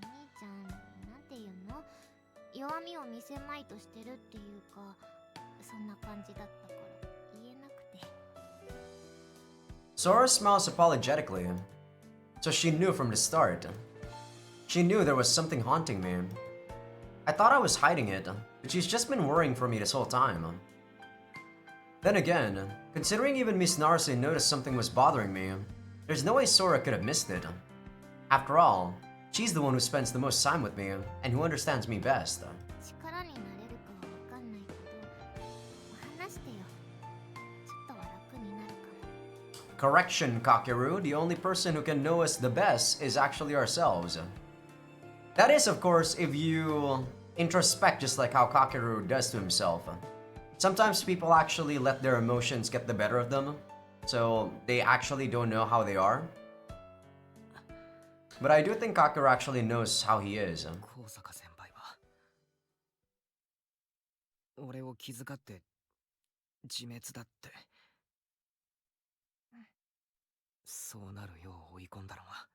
お兄ちゃん、なんていうの？弱みを見せまいとしてるっていうか、そんな感じだったから言えなくて。 Sora smiles apologetically. So she knew from the start. She knew there was something haunting me. I thought I was hiding it, but she's just been worrying for me this whole time. Then again, considering even Miss Naruse noticed something was bothering me, there's no way Sora could have missed it. After all, she's the one who spends the most time with me and who understands me best. 力になれるかはわかんないけど、話してよ。ちょっとは楽になるかも。 Correction, Kakeru, the only person who can know us the best is actually ourselves. That is, of course, if you introspect just like how Kakeru does to himself. Sometimes people actually let their emotions get the better of them, so they actually don't know how they are. But I do think Kakeru actually knows how he is. 高坂先輩は俺を気遣って自滅だって。そうなるよう追い込んだのは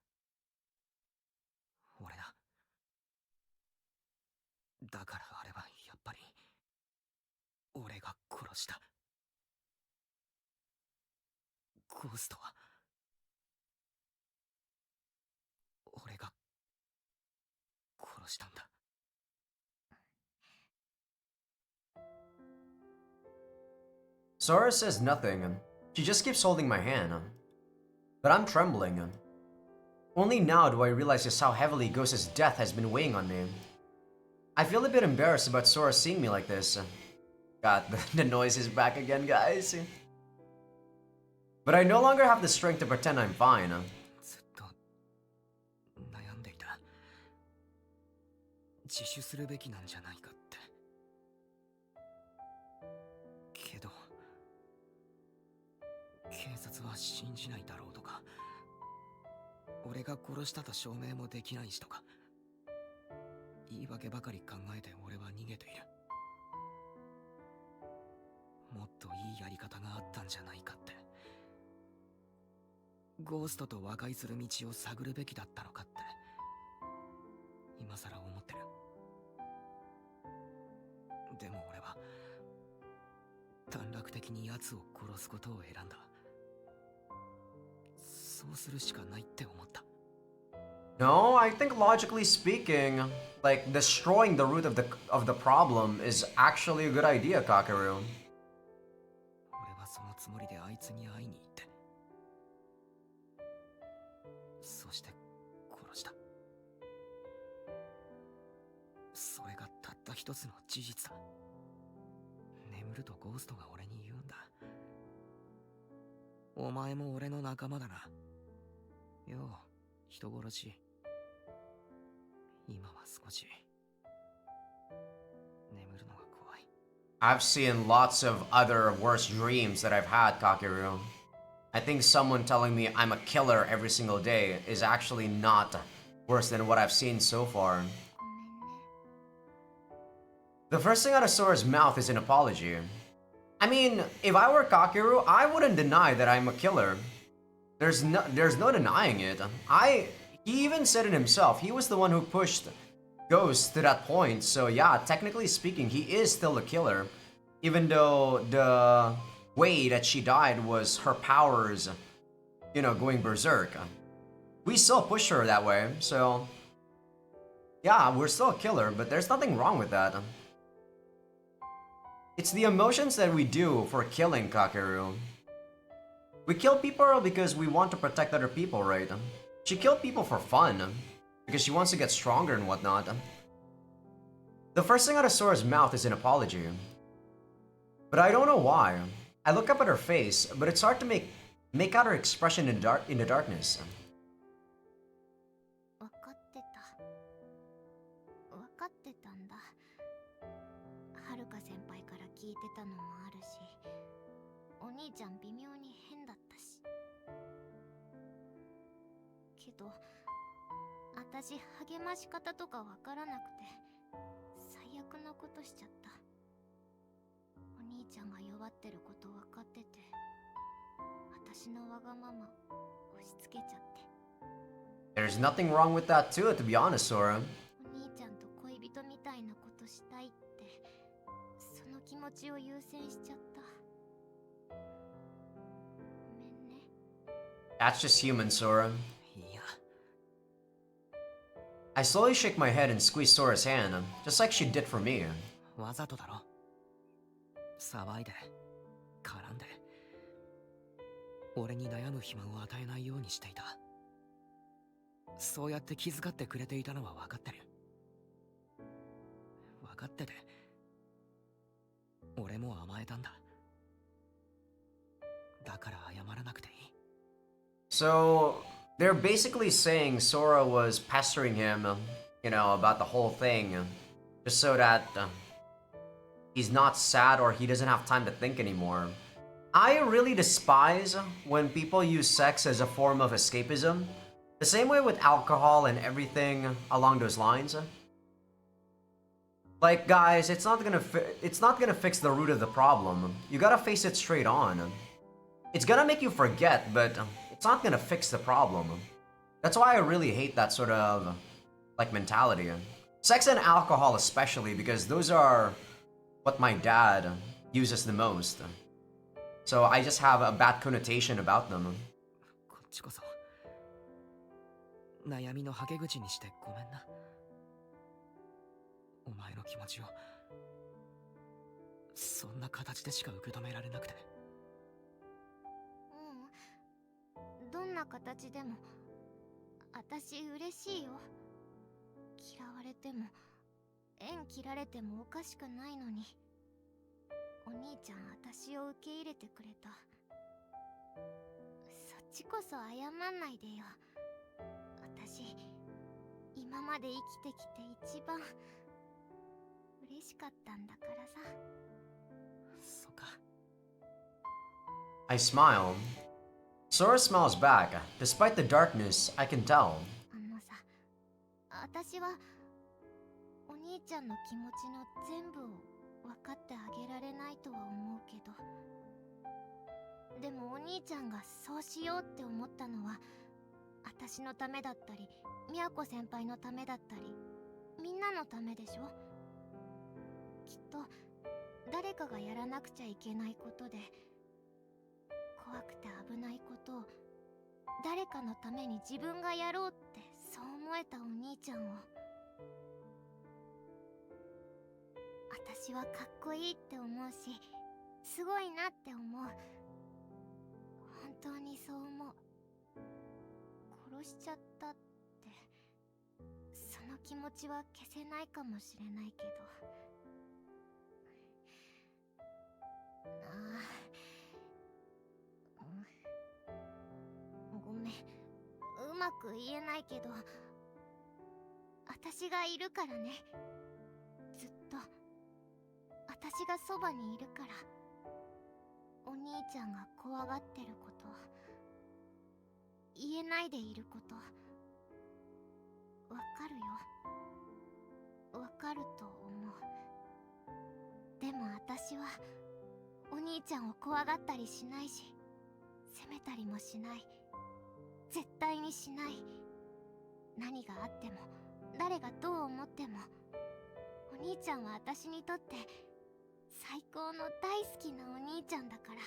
俺だ。だからあれはやっぱり俺が殺した。ゴーストは俺が殺したんだ。Sora says nothing. She just keeps holding my hand. But I'm trembling. Only now do I realize just how heavily Ghost's death has been weighing on me. I feel a bit embarrassed about Sora seeing me like this. God, the noise is back again, guys. But I no longer have the strength to pretend I'm fine. ずっと悩んでいた。自首するべきなんじゃないかって。けど警察は信じないだろうとか、俺が殺したと証明もできないしとか、言い訳ばかり考えて俺は逃げている。もっといいやり方があったんじゃないかって。ゴーストと和解する道を探るべきだったのかって今さら思ってる。でも俺は短絡的に奴を殺すことを選んだ。そうするしかないって思った。 No, I think logically speaking, like destroying the root of the problem is actually a good idea, Kakeru. 俺はそのつもりであいつに会いに行って、そして殺した。それがたった一つの事実だ。眠るとゴーストが俺に言うんだ。お前も俺の仲間だな。よう、人殺し。今は少し眠るのが怖い。 I've seen lots of other worse dreams that I've had, Kakeru. I think someone telling me I'm a killer every single day is actually not worse than what I've seen so far. The first thing out of Sora's mouth is an apology. I mean, if I were Kakeru, I wouldn't deny that I'm a killer. There's no denying it. He even said it himself. He was the one who pushed Ghost to that point. So yeah, technically speaking, he is still a killer. Even though the way that she died was her powers, you know, going berserk. We still push her that way, so Yeah, we're still a killer, but there's nothing wrong with that. It's the emotions that we do for killing, Kakeru. We kill people because we want to protect other people, right? She killed people for fun, because she wants to get stronger and whatnot. The first thing out of Sora's mouth is an apology. But I don't know why. I look up at her face, but it's hard to make out her expression in the darkness. 分かってた。分かってたんだ。はるか先輩から聞いてたのもあるし、お兄ちゃん微妙に変だったし。けど、私励まし方とかわからなくて、最悪なことしちゃった。お兄ちゃんが弱ってること分かってて、私のわがまま押し付けちゃって。There's nothing wrong with that too, to be honest, Sora. お兄ちゃんと恋人みたいなことしたいって、その気持ちを優先しちゃった。ごめんね。That's just human, Sora. いや、 I slowly shake my head and squeeze Sora's hand, just like she did for me. わざとだろ。騒いで、絡んで、俺に悩む暇を与えないようにしていた。そうやって気遣ってくれていたのは分かってる。分かってて、俺も甘えたんだ。だから謝らなくていい。So, they're basically saying Sora was pestering him, about the whole thing, just so that he's not sad or he doesn't have time to think anymore. I really despise when people use sex as a form of escapism. The same way with alcohol and everything along those lines. Like, guys, it's not gonna fix the root of the problem. You gotta face it straight on. It's gonna make you forget, but it's not gonna fix the problem. That's why I really hate that sort of mentality. Sex and alcohol especially, because those are what my dad uses the most. So I just have a bad connotation about them. こっちこそ悩みのはけ口にしてごめんな。お前の気持ちをそんな形でしか受け止められなくて。どんな形でも私嬉しいよ。嫌われても縁切られてもおかしくないのに、お兄ちゃん私を受け入れてくれた。そっちこそ謝んないでよ。私今まで生きてきて一番嬉しかったんだからさ。そうか。I smile. Sora smiles back. Despite the darkness, I can tell. さ、私はお兄ちゃんの気持ちの全部を分かってあげられないとは思うけど、でもお兄ちゃんがそうしようって思ったのは私のためだったり、宮子先輩のためだったり、みんなのためでしょ。きっと誰かがやらなくちゃいけないことで、怖くて危ないことを誰かのために自分がやろうってそう思えたお兄ちゃんを、私はかっこいいって思うし、すごいなって思う。本当にそう思う。殺しちゃったって、その気持ちは消せないかもしれないけど、ごめん、うまく言えないけど、私がいるからね。ずっと私がそばにいるから。お兄ちゃんが怖がってること、言えないでいること、わかるよ。わかると思う。でも私はお兄ちゃんを怖がったりしないし、責めたりもしない。絶対にしない。何があっても、誰がどう思っても、お兄ちゃんは私にとって最高の大好きなお兄ちゃんだから。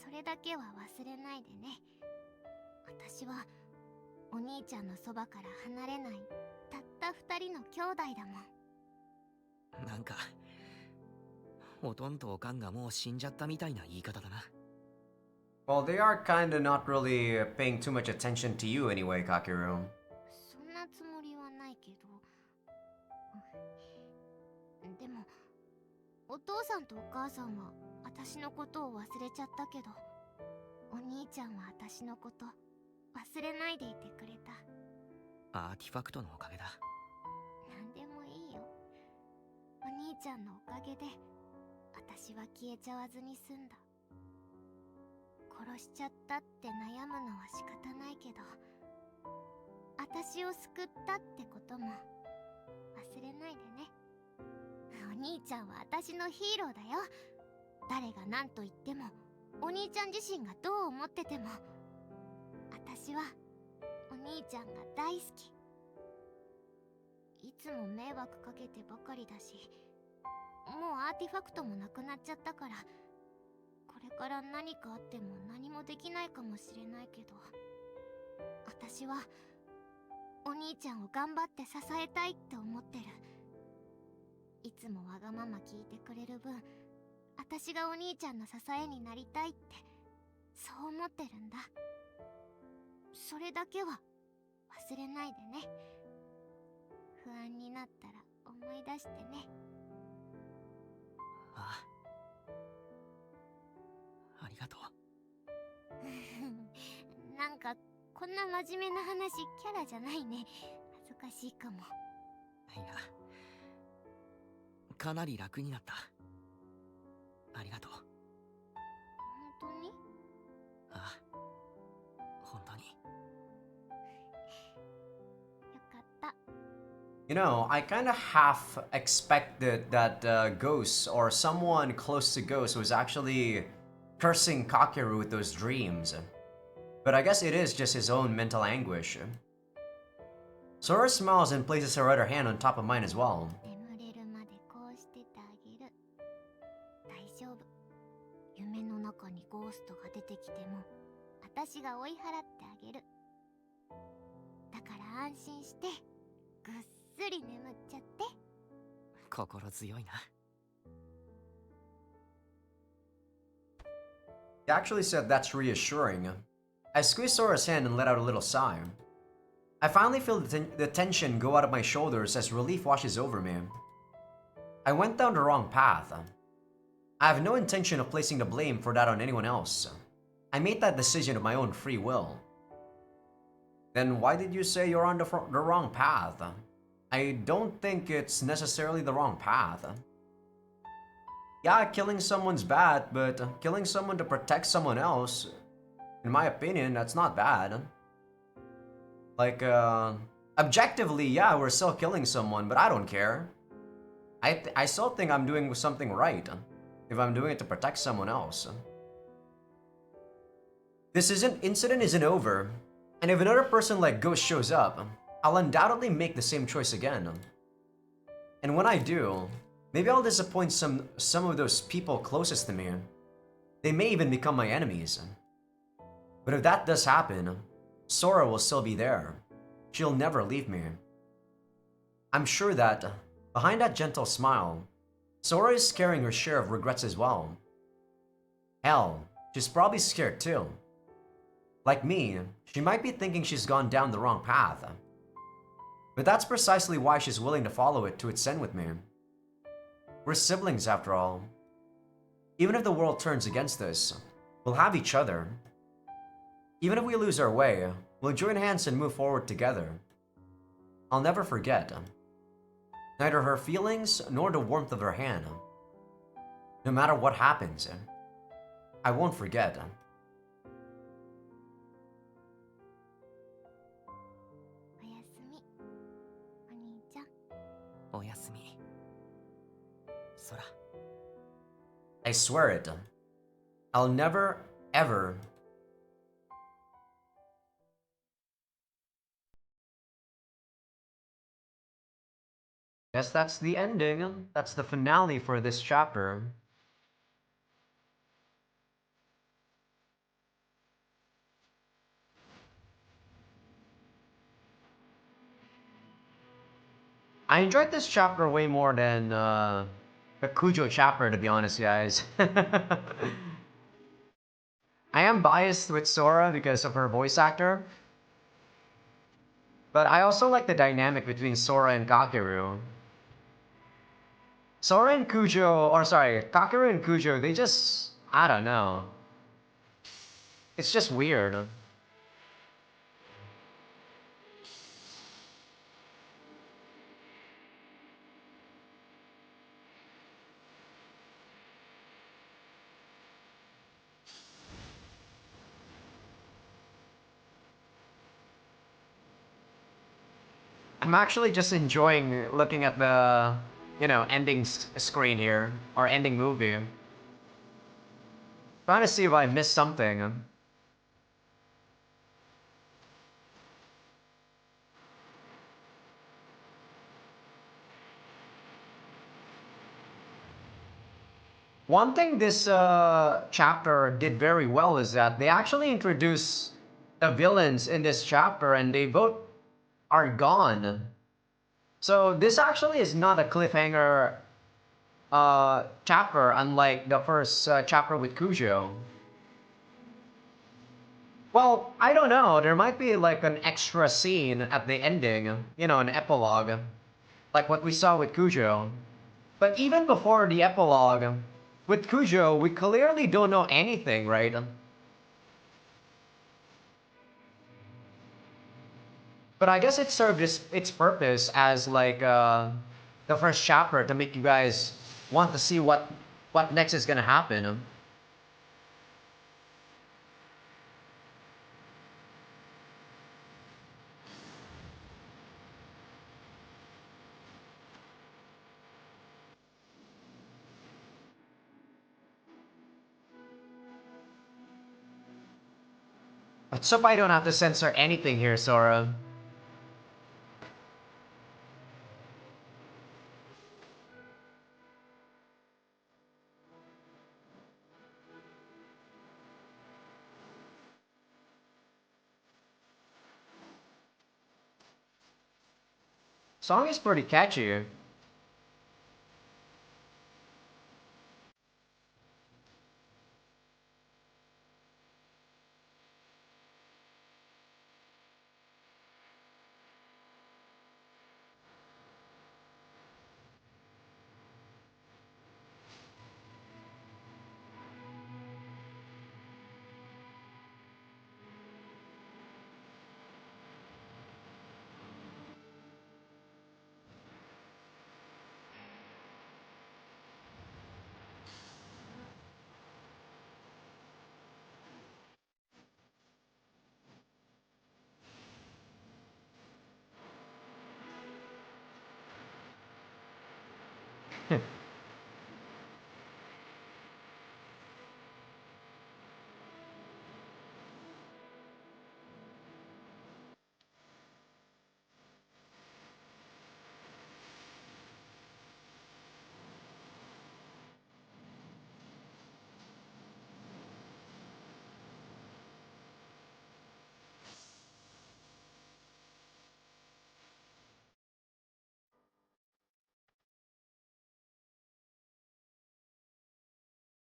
それだけは忘れないでね。私はおお兄ちゃんのそばから離れないたった二人の兄弟だもん。なんかおとんとおかんがもう死んじゃったみたいな言い方だな。 Well, they are kinda not really paying too much attention to you anyway, Kakeru. そんなつもりはないけど。でもお父さんとお母さんは私のことを忘れちゃったけど、お兄ちゃんは私のこと忘れないでいてくれた。アーティファクトのおかげだ。なんでもいいよ。お兄ちゃんのおかげで私は消えちゃわずに済んだ。殺しちゃったって悩むのは仕方ないけど、私を救ったってことも忘れないでね。お兄ちゃんは私のヒーローだよ。誰が何と言っても、お兄ちゃん自身がどう思ってても、私はお兄ちゃんが大好き。いつも迷惑かけてばかりだし、もうアーティファクトもなくなっちゃったから、これから何かあっても何もできないかもしれないけど、私はお兄ちゃんを頑張って支えたいって思ってる。いつもわがまま聞いてくれる分、私がお兄ちゃんの支えになりたいってそう思ってるんだ。それだけは忘れないでね。不安になったら思い出してね。ああ、ありがとう。なんかこんな真面目な話キャラじゃないね。恥ずかしいかも。いや、かなり楽になった。ありがとう。本当に？ああ、本当に。よかった。You know, I kinda half expected that Ghost or someone close to Ghost was actually cursing Kakeru with those dreams. But I guess it is just his own mental anguish. Sora smiles and places her other hand on top of mine as well. 眠れるまでこうしててあげる。大丈夫。夢の中にゴーストが出てきても、私が追い払ってあげる。だから安心して、ぐっすり眠っちゃって。心強いな。He actually said that's reassuring. I squeezed Sora's hand and let out a little sigh. I finally feel the tension go out of my shoulders as relief washes over me. I went down the wrong path. I have no intention of placing the blame for that on anyone else. I made that decision of my own free will. Then why did you say you're on the wrong path? I don't think it's necessarily the wrong path. Yeah, killing someone's bad, but killing someone to protect someone else, in my opinion, that's not bad. Like, objectively, yeah, we're still killing someone, but I don't care. I still think I'm doing something right, if I'm doing it to protect someone else. This incident isn't over, and if another person like Ghost shows up, I'll undoubtedly make the same choice again. And when I do, maybe I'll disappoint some of those people closest to me. They may even become my enemies. But if that does happen, Sora will still be there. She'll never leave me. I'm sure that, behind that gentle smile, Sora is carrying her share of regrets as well. Hell, she's probably scared too. Like me, she might be thinking she's gone down the wrong path. But that's precisely why she's willing to follow it to its end with me. We're siblings after all. Even if the world turns against us, we'll have each other. Even if we lose our way, we'll join hands and move forward together. I'll never forget. Neither her feelings nor the warmth of her hand. No matter what happens, I won't forget. おやすみ、お兄ちゃん。おやすみ。空。I swear it. I'll never, ever. Guess that's the ending. That's the finale for this chapter. I enjoyed this chapter way more than the Kujo chapter, to be honest, guys. I am biased with Sora because of her voice actor, but I also like the dynamic between Sora and Kakeru. Sora and Kujo, or sorry, Kakeru and Kujo, they just, I don't know. It's just weird. I'm actually just enjoying looking at the, ending screen here, or ending movie. Trying to see if I missed something. One thing this chapter did very well is that they actually introduced the villains in this chapter and they both are gone. So this actually is not a cliffhanger chapter, unlike the first chapter with Kujo. Well, I don't know. There might be like an extra scene at the ending, an epilogue, like what we saw with Kujo. But even before the epilogue, with Kujo, we clearly don't know anything, right? But I guess it served its purpose as like the first chapter to make you guys want to see what next is gonna happen. Let's hope I don't have to censor anything here, Sora. Song is pretty catchy.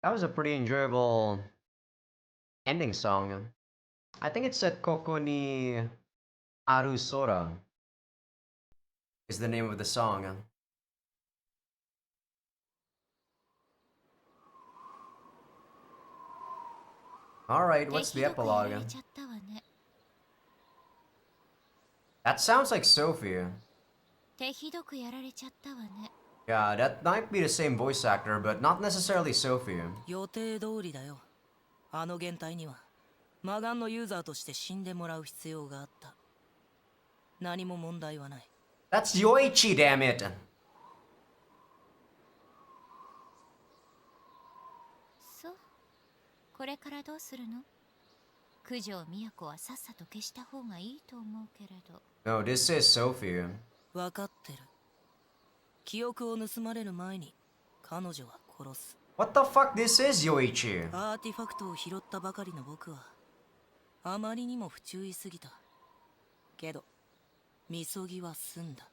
That was a pretty enjoyable ending song. I think it said Koko ni Aru Sora is the name of the song. Alright, what's the epilogue? That sounds like Sophie. Yeah, that might be the same voice actor, but not necessarily Sophie. 予定通りだよ。あの減退には魔眼のユーザーとして死んでもらう必要があった。何も問題はない。That's Yoichi, damn it! そう。これからどうするの？九条都はさっさと消した方がいいと思うけれど。No, this is Sophie. 分かってる。記憶を盗まれる前に彼女は殺す。What the fuck, this is Yoichi? アーティファクトを拾ったばかりの僕はあまりにも不注意すぎた。けどみそぎは済んだ。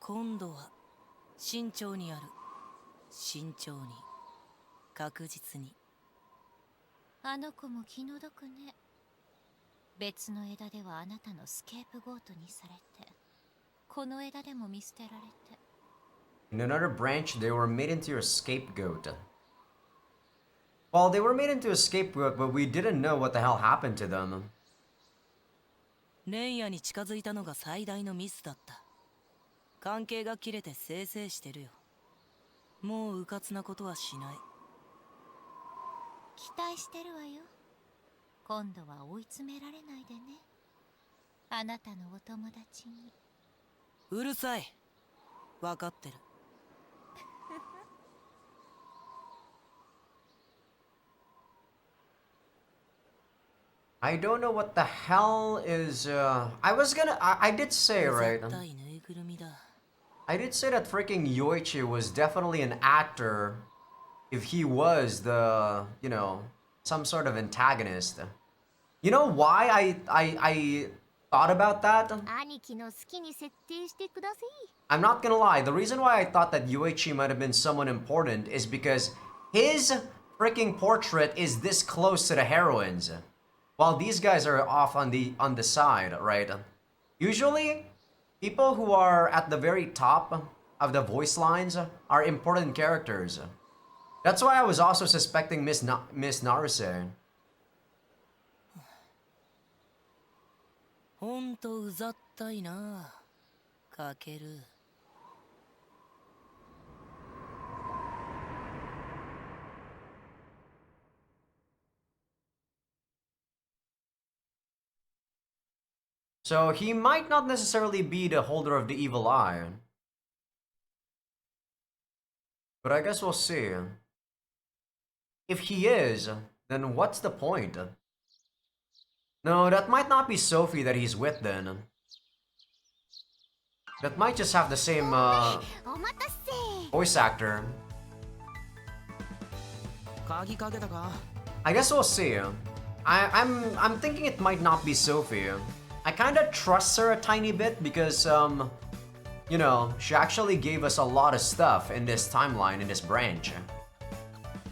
今度は慎重にやる。慎重に、確実に。あの子も気の毒ね。別の枝ではあなたのスケープゴートにされて、この枝でも見捨てられて。In another branch, they were made into a scapegoat. Well, they were made into a scapegoat, but we didn't know what the hell happened to them. レイヤに近づいたのが最大のミスだった。関係が切れてせいせいしてるよ。もう迂闊なことはしない。期待してるわよ。今度は追い詰められないでね。あなたのお友達に。うるさい。わかってる。I don't know what the hell is, I did say, right? 絶対ぬいぐるみだ。I did say that freaking Yoichi was definitely an actor if he was the, you know, some sort of antagonist. You know why I thought about that? 兄貴の好きに設定してください。 I'm not gonna lie, the reason why I thought that Yoichi might have been someone important is because his freaking portrait is this close to the heroines, while these guys are off on the side, right? Usually, people who are at the very top of the voice lines are important characters. That's why I was also suspecting Miss Naruse. ほんとうざったいな、かける。So he might not necessarily be the holder of the evil eye. But I guess we'll see. If he is, then what's the point? No, that might not be Sophie that he's with then. That might just have the same お待たせ。 voice actor. 鍵かけたか？ I guess we'll see. I'm thinking it might not be Sophie. I kinda trust her a tiny bit because you know, she actually gave us a lot of stuff in this timeline, in this branch.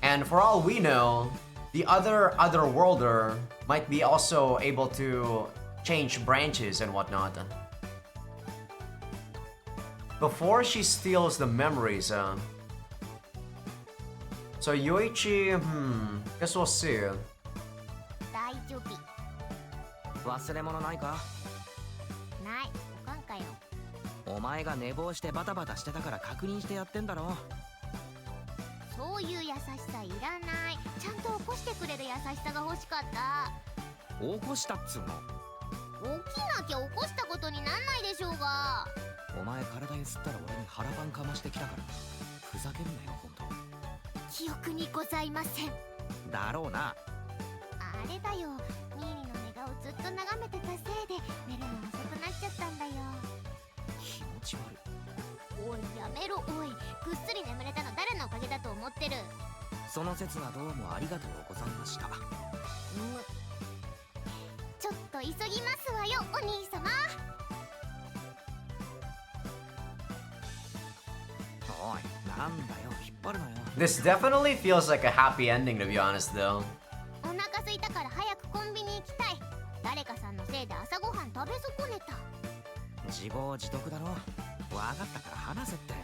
And for all we know, the otherworlder might be also able to change branches and whatnot. Before she steals the memories, so Yoichi, guess we'll see. 大丈夫。忘れ物ないか？ない。おかんかよ。お前が寝坊してバタバタしてたから確認してやってんだろ。そういう優しさいらない。ちゃんと起こしてくれる優しさが欲しかった。起こしたっつうの。起きなきゃ起こしたことになんないでしょうが。お前体ゆすったら俺に腹パンかましてきたからふざけんなよほんと。記憶にございません。だろうな。あれだよ。ニーニの寝顔ずっと眺めてたせいで寝るの遅くなっちゃったんだよ。気持ち悪い。おいやめろおい。ぐっすり眠れたの誰のおかげだと思ってる。その説はどうもありがとうございました。ちょっと急ぎますわよお兄様。おいなんだよ引っ張るなよ。 This definitely feels like a happy ending, to be honest, though. お腹空いたから早くコンビニ行きたい。誰かさんのせいで朝ごはん食べ損ねた。自業自得だろ。わかったから話せって。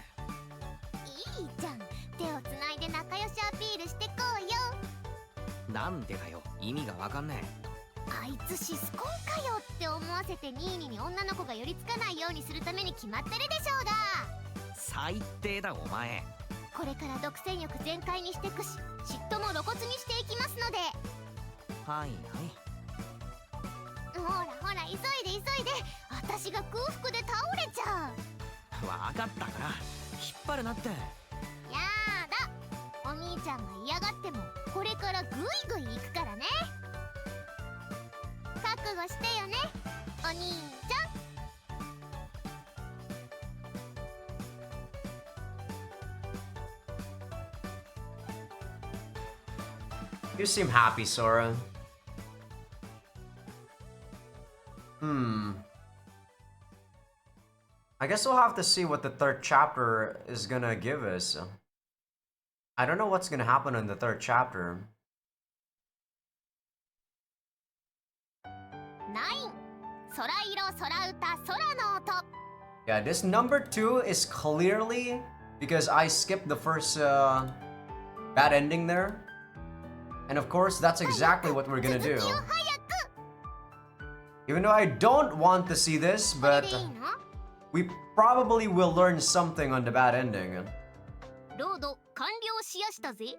いいじゃん。手をつないで仲良しアピールしてこうよ。なんでだよ意味がわかんねえ。あいつシスコンかよって思わせてニーニに女の子が寄りつかないようにするために決まってるでしょうが。最低だお前。これから独占欲全開にしてくし、嫉妬も露骨にしていきますので。はいはい。ほらほら急いで急いで。私が空腹で倒れちゃう。わかったから引っ張るなって。やだ。お兄ちゃんが嫌がってもこれからグイグイ行くからね。覚悟してよねお兄ちゃん。You seem happy, Sora. I guess we'll have to see what the third chapter is gonna give us. I don't know what's gonna happen in the third chapter. 9空色空歌空の音 Yeah, this number 2 is clearly because I skipped the first bad ending there. And of course, that's exactly what we're gonna do. 早く Even though I don't want to see this, これ but でいいの we probably will learn something on the bad ending. ロード完了しやしたぜ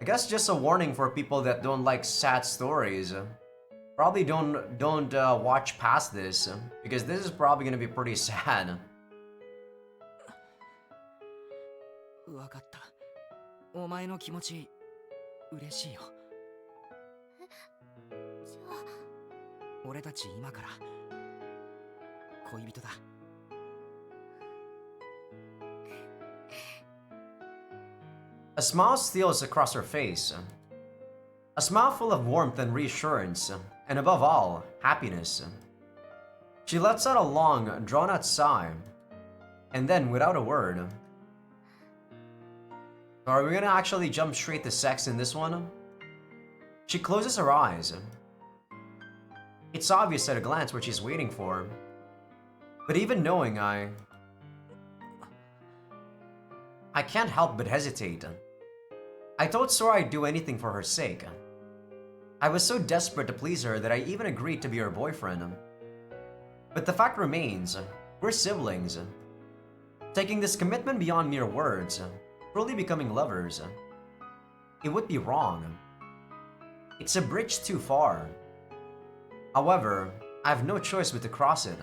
I guess just a warning for people that don't like sad stories. Probably don't watch past this because this is probably gonna be pretty sad. わかった。お前の気持ち嬉しいよ。じゃあ俺たち今から恋人だ。A smile steals across her face. A smile full of warmth and reassurance, and above all, happiness. She lets out a long, drawn-out sigh, and then, without a word... Are we gonna actually jump straight to sex in this one? She closes her eyes. It's obvious at a glance what she's waiting for. But even knowing I can't help but hesitate. I told Sora I'd do anything for her sake. I was so desperate to please her that I even agreed to be her boyfriend. But the fact remains, we're siblings. Taking this commitment beyond mere words, truly becoming lovers, it would be wrong. It's a bridge too far. However, I have no choice but to cross it.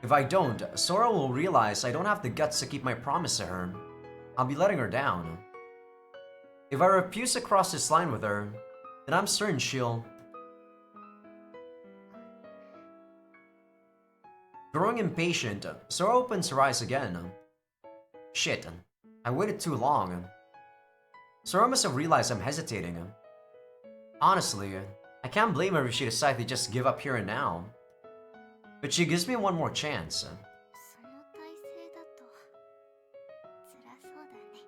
If I don't, Sora will realize I don't have the guts to keep my promise to her. I'll be letting her down. If I refuse to cross this line with her, then I'm certain she'll... Growing impatient, Sora opens her eyes again. Shit, I waited too long. Sora must have realized I'm hesitating. Honestly, I can't blame her if she decides to just give up here and now. But she gives me one more chance. その体勢だと辛そうだね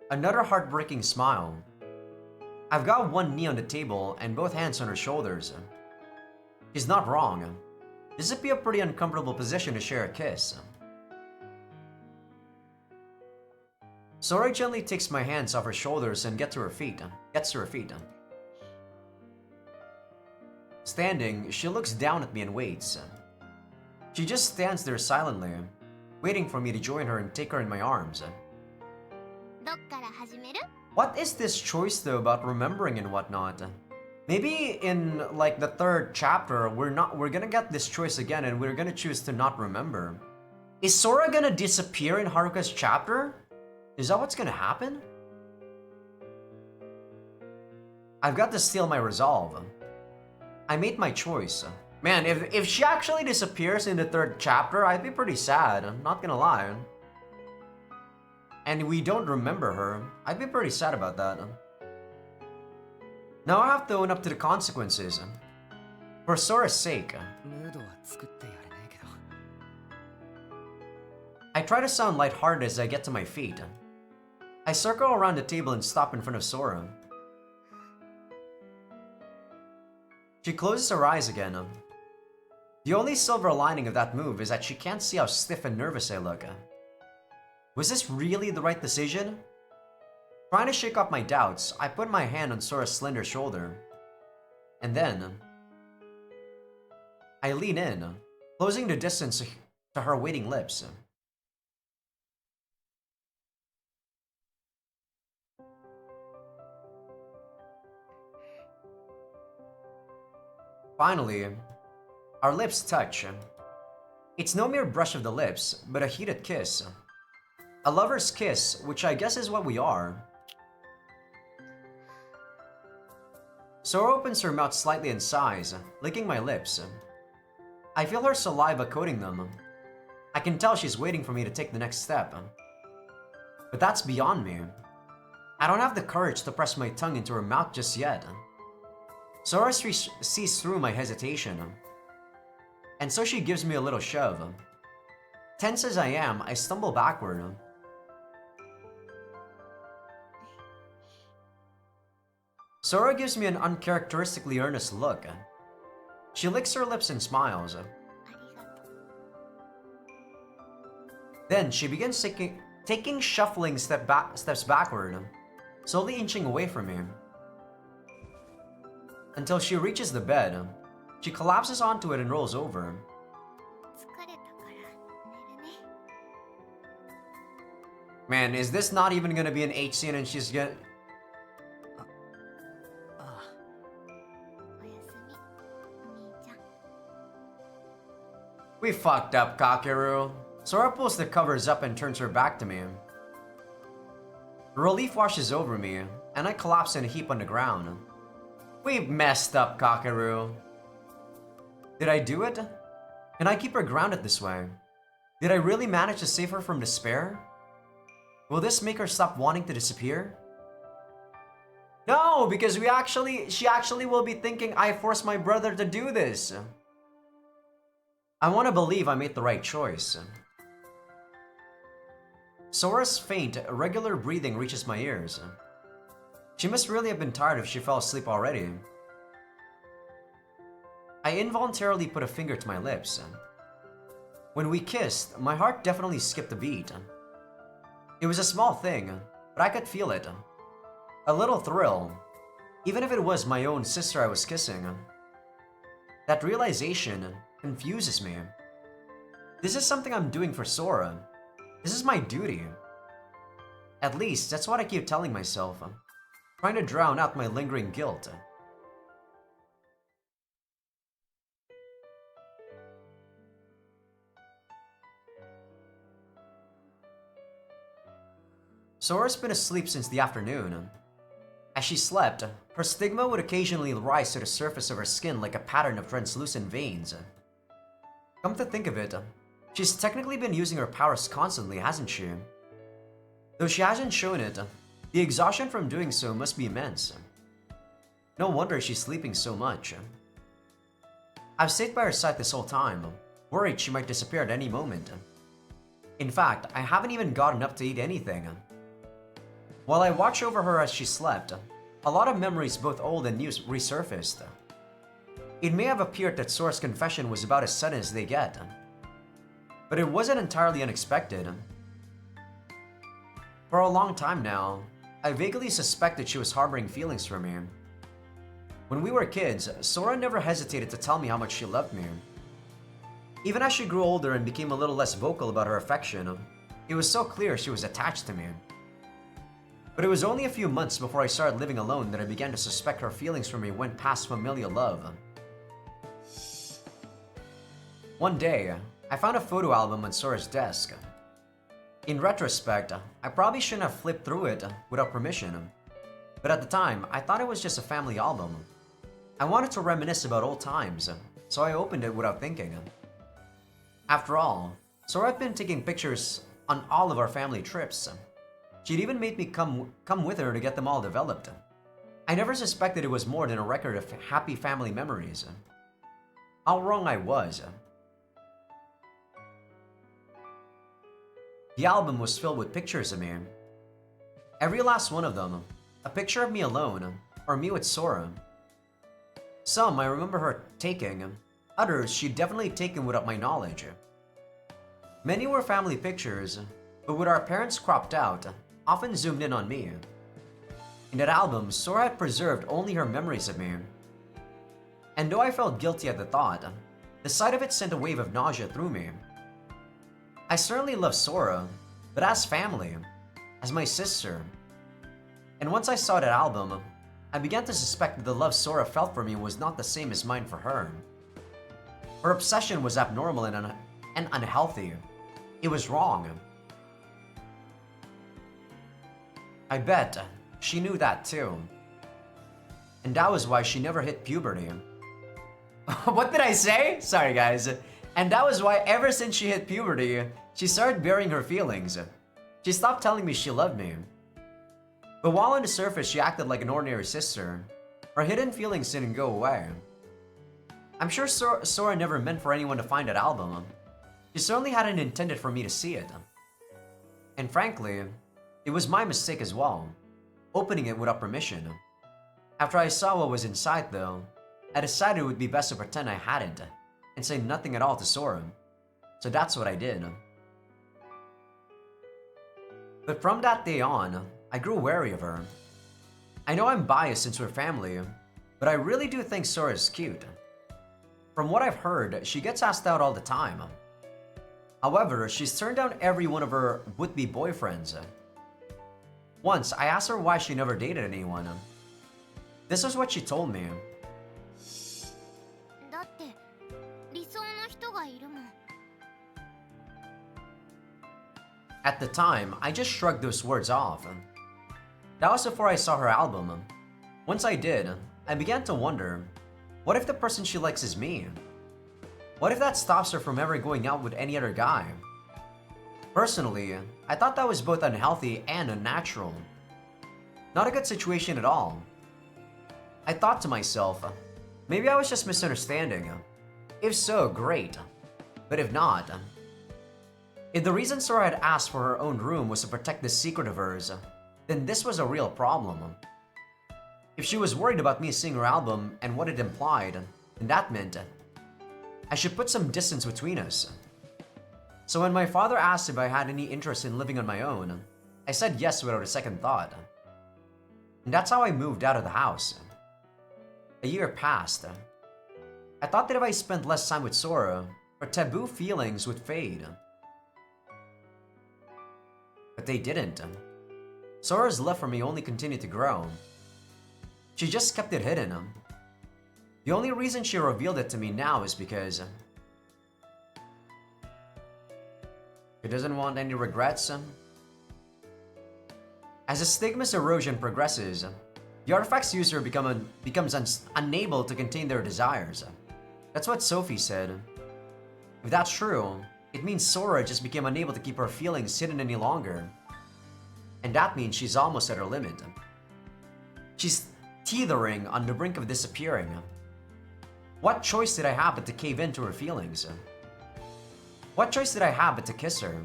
Another heartbreaking smile. I've got one knee on the table and both hands on her shoulders. She's not wrong. This would be a pretty uncomfortable position to share a kiss. Sora gently takes my hands off her shoulders and gets to her feet. Standing, she looks down at me and waits. She just stands there silently, waiting for me to join her and take her in my arms. どっから始める What is this choice though about remembering and whatnot? Maybe in like the third chapter, we're gonna get this choice again and we're gonna choose to not remember. Is Sora gonna disappear in Haruka's chapter? Is that what's gonna happen? I've got to steel my resolve. I made my choice. Man, if she actually disappears in the third chapter, I'd be pretty sad, I'm not gonna lie. And we don't remember her, I'd be pretty sad about that. Now I have to own up to the consequences. For Sora's sake. ムードは作ってやれねえけど。I try to sound lighthearted as I get to my feet. I circle around the table and stop in front of Sora. She closes her eyes again. The only silver lining of that move is that she can't see how stiff and nervous I look. Was this really the right decision? Trying to shake off my doubts, I put my hand on Sora's slender shoulder. And then... I lean in, closing the distance to her waiting lips. Finally, our lips touch. It's no mere brush of the lips, but a heated kiss. A lover's kiss, which I guess is what we are. Sora opens her mouth slightly and sighs, licking my lips. I feel her saliva coating them. I can tell she's waiting for me to take the next step. But that's beyond me. I don't have the courage to press my tongue into her mouth just yet. Sora sees through my hesitation. and so she gives me a little shove. Tense as I am, I stumble backward. Sora gives me an uncharacteristically earnest look. She licks her lips and smiles. Then she begins taking shuffling steps backward, slowly inching away from me. Until she reaches the bed, she collapses onto it and rolls over. 疲れたから寝るね。 Man, is this not even gonna be an H scene and she's get... おやすみ、お兄ちゃん。 We fucked up, Kakeru. Sora pulls the covers up and turns her back to me. Relief washes over me, and I collapse in a heap on the ground. We messed up, Kakeru. Did I do it? Can I keep her grounded this way? Did I really manage to save her from despair? Will this make her stop wanting to disappear? No, because she actually will be thinking I forced my brother to do this. I want to believe I made the right choice. Sora's faint, irregular breathing reaches my ears. She must really have been tired if she fell asleep already. I involuntarily put a finger to my lips. When we kissed, my heart definitely skipped a beat. It was a small thing, but I could feel it. A little thrill, even if it was my own sister I was kissing. That realization confuses me. This is something I'm doing for Sora. This is my duty. At least, that's what I keep telling myself, trying to drown out my lingering guilt. Sora's been asleep since the afternoon. As she slept, her stigma would occasionally rise to the surface of her skin like a pattern of translucent veins. Come to think of it, she's technically been using her powers constantly, hasn't she? Though she hasn't shown it, the exhaustion from doing so must be immense. No wonder she's sleeping so much. I've stayed by her side this whole time, worried she might disappear at any moment. In fact, I haven't even gotten up to eat anything. While I watch over her as she slept, a lot of memories, both old and new, resurfaced. It may have appeared that Sora's confession was about as sudden as they get, but it wasn't entirely unexpected. For a long time now, I vaguely suspected she was harboring feelings for me. When we were kids, Sora never hesitated to tell me how much she loved me. Even as she grew older and became a little less vocal about her affection, it was so clear she was attached to me. But it was only a few months before I started living alone that I began to suspect her feelings for me went past familial love. One day, I found a photo album on Sora's desk. In retrospect, I probably shouldn't have flipped through it without permission, but at the time, I thought it was just a family album. I wanted to reminisce about old times, so I opened it without thinking. After all, Sora had been taking pictures on all of our family trips. She'd even made me come with her to get them all developed. I never suspected it was more than a record of happy family memories. How wrong I was. The album was filled with pictures of me. Every last one of them, a picture of me alone, or me with Sora. Some I remember her taking, others she'd definitely taken without my knowledge. Many were family pictures, but with our parents cropped out, often zoomed in on me. In that album, Sora had preserved only her memories of me. And though I felt guilty at the thought, the sight of it sent a wave of nausea through me. I certainly love Sora, but as family, as my sister. And once I saw that album, I began to suspect that the love Sora felt for me was not the same as mine for her. Her obsession was abnormal and unhealthy. It was wrong. I bet she knew that too. And that was why she never hit puberty. What did I say? Sorry guys. And that was why ever since she hit puberty, she started burying her feelings. She stopped telling me she loved me. But while on the surface she acted like an ordinary sister, her hidden feelings didn't go away. I'm sure Sora never meant for anyone to find that album. She certainly hadn't intended for me to see it. And frankly, it was my mistake as well, opening it without permission. After I saw what was inside though, I decided it would be best to pretend I hadn't, and say nothing at all to Sora. So that's what I did. But from that day on, I grew wary of her. I know I'm biased since we're family, but I really do think Sora is cute. From what I've heard, she gets asked out all the time. However, she's turned down every one of her would-be boyfriends. Once, I asked her why she never dated anyone. This is what she told me. だって理想の人がいるもん。 At the time, I just shrugged those words off. That was before I saw her album. Once I did, I began to wonder, what if the person she likes is me? What if that stops her from ever going out with any other guy? Personally, I thought that was both unhealthy and unnatural. Not a good situation at all. I thought to myself, maybe I was just misunderstanding. If so, great. But if not, if the reason Sora had asked for her own room was to protect this secret of hers, then this was a real problem. If she was worried about me seeing her album and what it implied, then that meant I should put some distance between us. So when my father asked if I had any interest in living on my own, I said yes without a second thought. And that's how I moved out of the house. A year passed. I thought that if I spent less time with Sora, her taboo feelings would fade. But they didn't. Sora's love for me only continued to grow. She just kept it hidden. The only reason she revealed it to me now is because she doesn't want any regrets. As the stigma's erosion progresses, the artifact's user becomes unable to contain their desires. That's what Sophie said. If that's true, it means Sora just became unable to keep her feelings hidden any longer. And that means she's almost at her limit. She's teetering on the brink of disappearing. What choice did I have but to cave into her feelings? What choice did I have but to kiss her?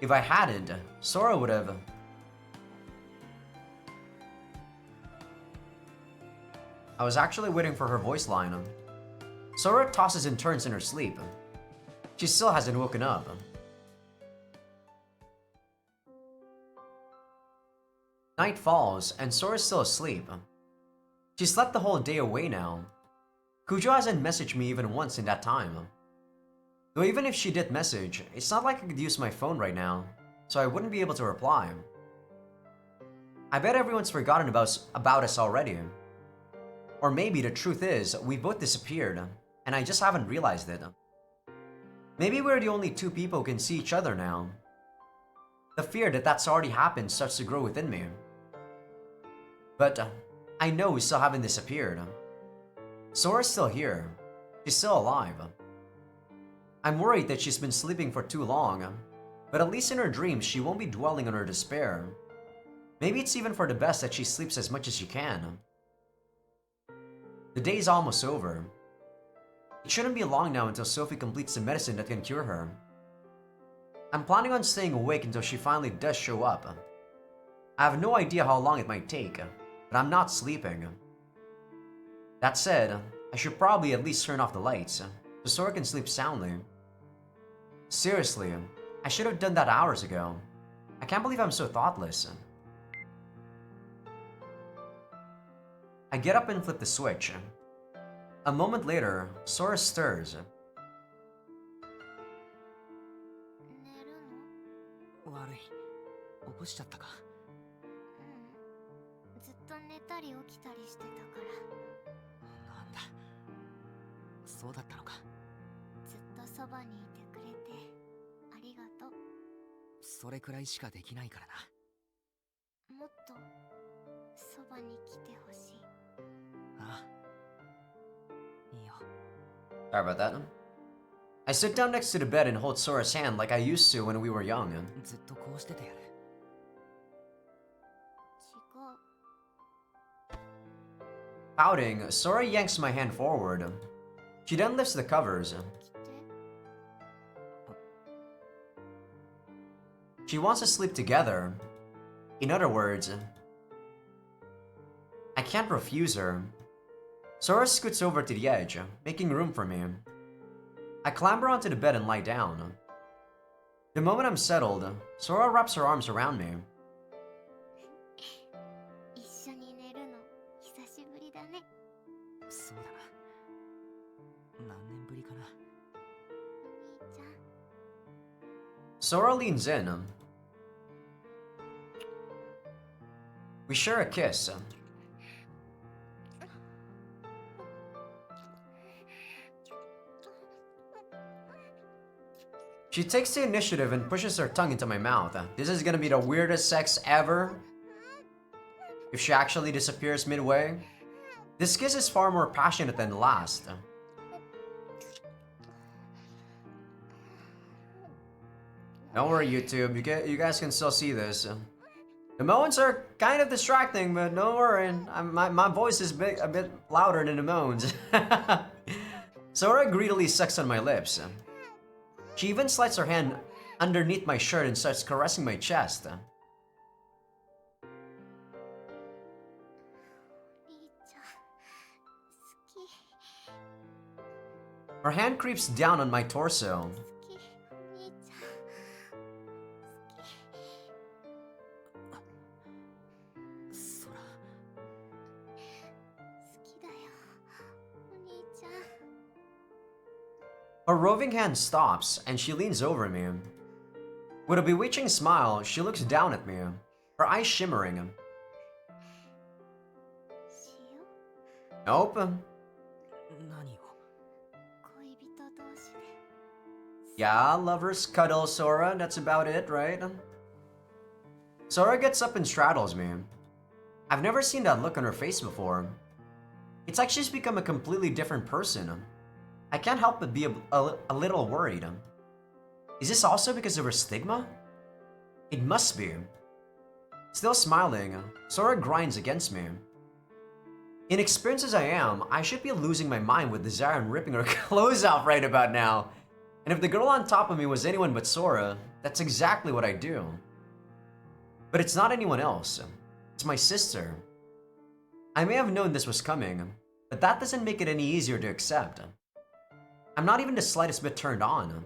If I hadn't, Sora would have... I was actually waiting for her voice line. Sora tosses and turns in her sleep. She still hasn't woken up. Night falls, and Sora's still asleep. She slept the whole day away now. Kujo hasn't messaged me even once in that time. Though even if she did message, it's not like I could use my phone right now, so I wouldn't be able to reply. I bet everyone's forgotten about us already. Or maybe the truth is, we both disappeared, and I just haven't realized it. Maybe we're the only two people who can see each other now. The fear that that's already happened starts to grow within me. But I know we still haven't disappeared. Sora's still here. She's still alive. I'm worried that she's been sleeping for too long, but at least in her dreams she won't be dwelling on her despair. Maybe it's even for the best that she sleeps as much as she can. The day's almost over. It shouldn't be long now until Sophie completes the medicine that can cure her. I'm planning on staying awake until she finally does show up. I have no idea how long it might take, but I'm not sleeping. That said, I should probably at least turn off the lights, so Sora can sleep soundly. Seriously, I should have done that hours ago. I can't believe I'm so thoughtless. I get up and flip the switch. A moment later, Sora stirs. 寝るの？悪い。起こしちゃったか。うん。ずっと寝たり起きたりしてたから。なんだ。そうだったのか。ずっとそばにいてくれてありがとう。それくらいしかできないからな。もっとそばに来てほしい。ああ。いいよ。 Sorry about that. I sit down next to the bed and hold Sora's hand like I used to when we were young. ずっとこうしててやる。違う。 Pouting, Sora yanks my hand forward. She then lifts the covers. 来て She wants to sleep together. In other words, I can't refuse her. Sora scoots over to the edge, making room for me. I clamber onto the bed and lie down. The moment I'm settled, Sora wraps her arms around me. 一緒に寝るの久しぶりだね。そうだな。何年ぶりかな。お兄ちゃん Sora leans in. We share a kiss. She takes the initiative and pushes her tongue into my mouth. This is gonna be the weirdest sex ever. If she actually disappears midway. This kiss is far more passionate than the last. Don't worry, YouTube. You guys can still see this. The moans are kind of distracting, but don't worry. My voice is a bit louder than the moans. Sora greedily sucks on my lips. She even slides her hand underneath my shirt and starts caressing my chest. お兄ちゃん好き Her hand creeps down on my torso. 好きお兄ちゃん好きそら。好きだよお兄ちゃん Her roving hand stops and she leans over me. With a bewitching smile, she looks down at me, her eyes shimmering. しよ Nope. 何を。恋人同士で Yeah, lovers cuddle Sora, that's about it, right? Sora gets up and straddles me. I've never seen that look on her face before. It's like she's become a completely different person. I can't help but be a little worried. Is this also because of her stigma? It must be. Still smiling, Sora grinds against me. Inexperienced as I am, I should be losing my mind with desire and ripping her clothes off right about now. And if the girl on top of me was anyone but Sora, that's exactly what I do. But it's not anyone else. It's my sister. I may have known this was coming, but that doesn't make it any easier to accept. I'm not even the slightest bit turned on.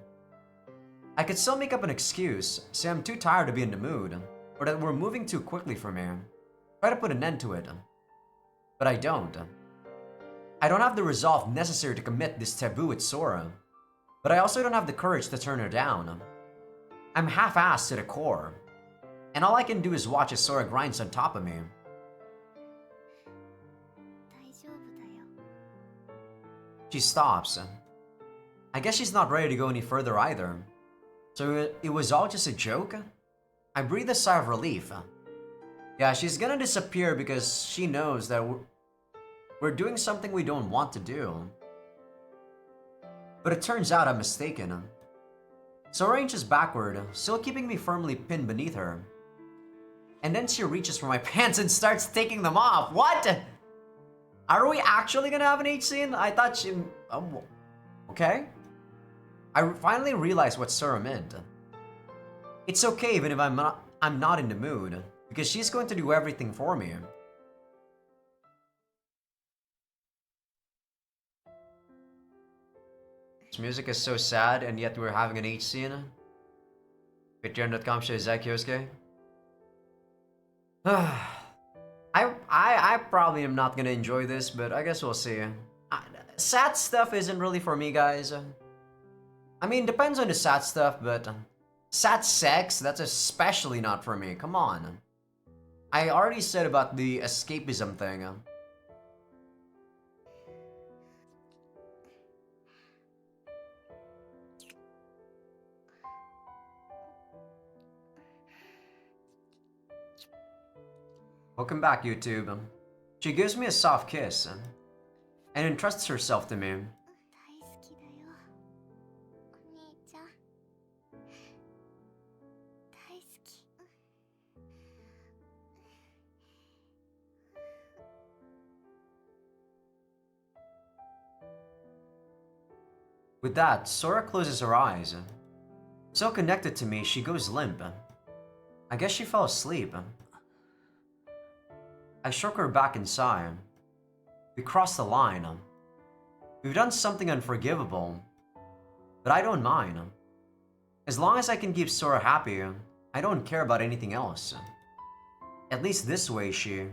I could still make up an excuse, say I'm too tired to be in the mood, or that we're moving too quickly for me. Try to put an end to it. But I don't. I don't have the resolve necessary to commit this taboo with Sora, but I also don't have the courage to turn her down. I'm half-assed to the core, and all I can do is watch as Sora grinds on top of me. 大丈夫だよ She stops. I guess she's not ready to go any further either. So it was all just a joke? I breathe a sigh of relief. Yeah, she's gonna disappear because she knows that we're doing something we don't want to do. But it turns out I'm mistaken. Sora inches backward, still keeping me firmly pinned beneath her. And then she reaches for my pants and starts taking them off. What? Are we actually gonna have an H scene? I thought she... okay. I finally realized what Sora meant. It's okay even if I'm not in the mood, because she's going to do everything for me. This music is so sad, and yet we're having an H scene. Patreon.com Azaikyousuke. I probably am not gonna enjoy this, but I guess we'll see. Sad stuff isn't really for me, guys. I mean, depends on the sad stuff, but sad sex, that's especially not for me. Come on. I already said about the escapism thing. Welcome back, YouTube. She gives me a soft kiss and entrusts herself to me. 大好きだよお兄ちゃん大好き With that, Sora closes her eyes. So connected to me, she goes limp. I guess she fell asleep. I shook her back inside. We crossed the line. We've done something unforgivable, but I don't mind. As long as I can keep Sora happy, I don't care about anything else. At least this way, she...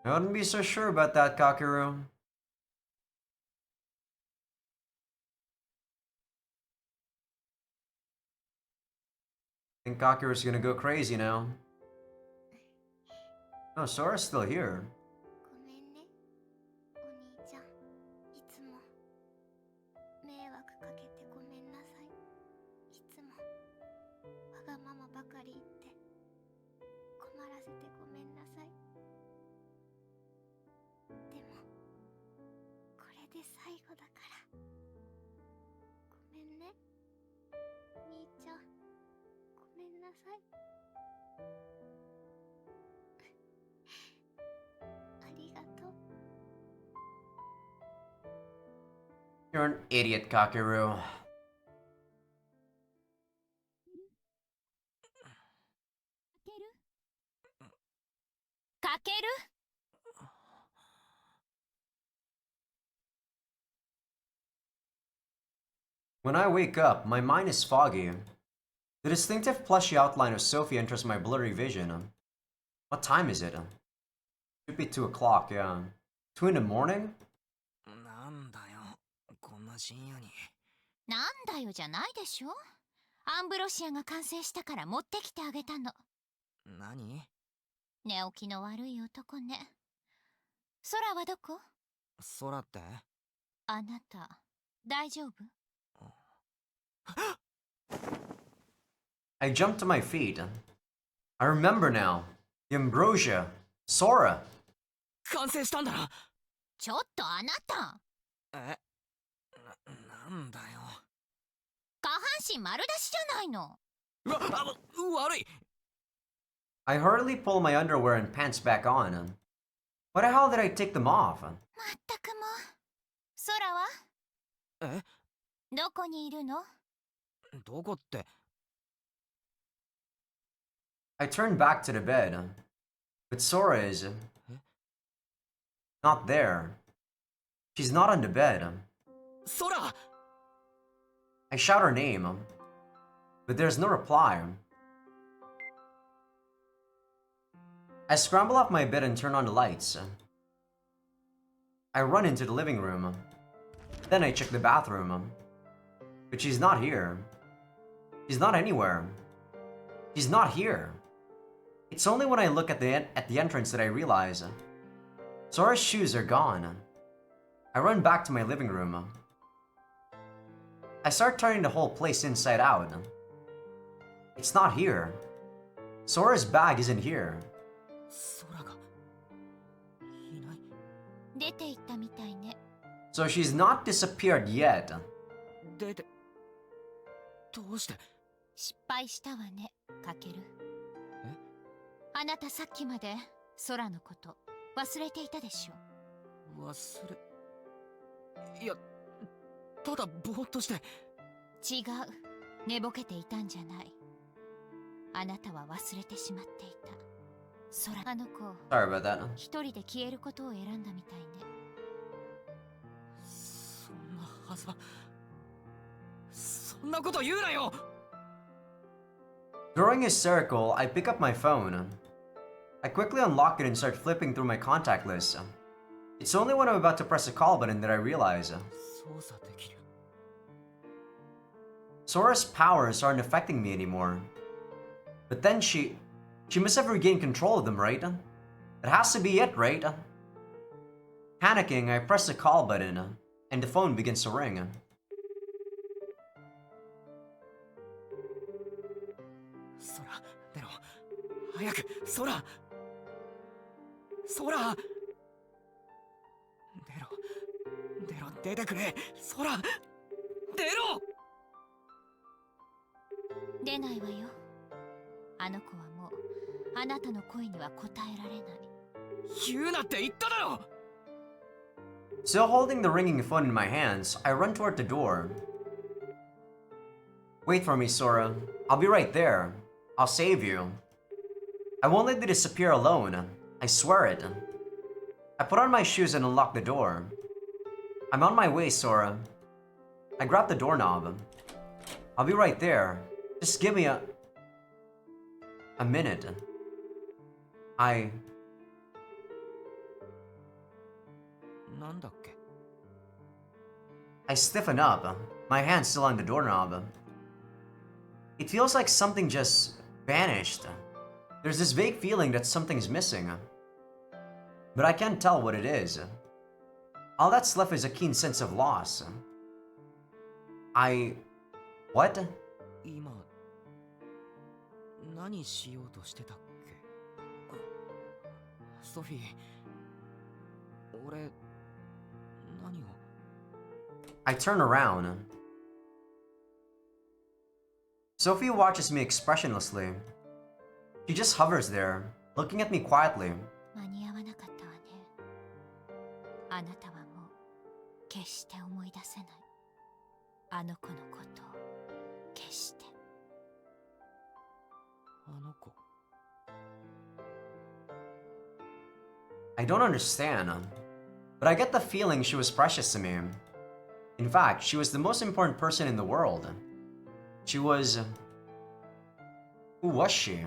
I wouldn't be so sure about that, Kakeru. I think Kakeru's gonna go crazy now. No, Sora's still here. ごめんねお兄ちゃんいつも迷惑かけてごめんなさいいつもわがままばかり言って困らせてごめんなさいでもこれで最後だからごめんね兄ちゃんごめんなさいありがとう You're an idiot, Kakeru. かける When I wake up, my mind is foggy. The distinctive plushy outline of Sophie enters my blurry vision. What time is it? Should be 2 o'clock, yeah. 2 in the morning? なんだよ、こんな深夜に。なんだよじゃないでしょ。アンブロシアが完成したから持ってきてあげたの。何？寝起きの悪い男ね。空はどこ？空って？あなた、大丈夫？ I jump to my feet. I remember now. The ambrosia. Sora. 完成したんだな。ちょっとあなた。なんだよ。下半身丸出しじゃないの。悪い。I hurriedly pull my underwear and pants back on. Why the hell did I take them off? まったくもう。空は？どこにいるの？どこって。I turn back to the bed. But Sora is... not there. She's not on the bed. Sora! I shout her name. But there's no reply. I scramble off my bed and turn on the lights. I run into the living room. Then I check the bathroom. But she's not here. She's not anywhere. She's not here. It's only when I look at the entrance that I realize Sora's shoes are gone. I run back to my living room. I start turning the whole place inside out. It's not here. Sora's bag isn't here. 空がいない。出て行ったみたいね。So she's not disappeared yet. 出て。どうして？失敗したわね、かける。あなたさっきまで空のこと忘れていたでしょ。忘れ。いや、ただぼーっとして。違う、寝ぼけていたんじゃない。あなたは忘れてしまっていた。空、あの子、Sorry about that. 一人で消えることを選んだみたいね。そんなはずは。そんなこと言うなよ。During his circle, I pick up my phone. I quickly unlock it and start flipping through my contact list. It's only when I'm about to press the call button that I realize Sora's powers aren't affecting me anymore. But then she must have regained control of them, right? That has to be it, right? Panicking, I press the call button, and the phone begins to ring. 空、出ろ。早く、空。空。出ろ。出ろ、出てくれ。空。出ろ。出ないわよ。あの子はもうあなたの声には応えられない。言うなって言っただろ。Still holding the ringing phone in my hands, I run toward the door. Wait for me, Sora. I'll be right there. I'll save you. I won't let you disappear alone. I swear it. I put on my shoes and unlock the door. I'm on my way, Sora. I grab the doorknob. I'll be right there. Just give me a minute. I... なんだっけ I stiffen up, my hand still on the doorknob. It feels like something just vanished. There's this vague feeling that something's missing. But I can't tell what it is. All that's left is a keen sense of loss. What? 今何しようとしてたっけソフィー俺何を I turn around. Sophie watches me expressionlessly. She just hovers there, looking at me quietly. 間に合わなかったわね。あなたはもう決して思い出せない。あの子のことを決して。あの子 I don't understand, but I get the feeling she was precious to me. In fact, she was the most important person in the world. She was... Who was she?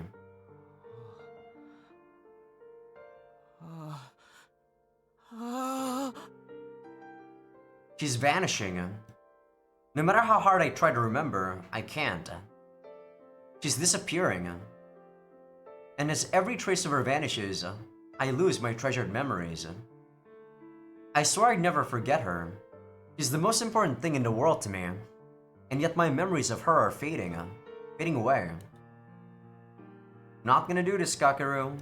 ああ She's vanishing. No matter how hard I try to remember, I can't. She's disappearing. And as every trace of her vanishes, I lose my treasured memories. I swore I'd never forget her. She's the most important thing in the world to me. And yet my memories of her are fading away. Not gonna do this, Kakeru.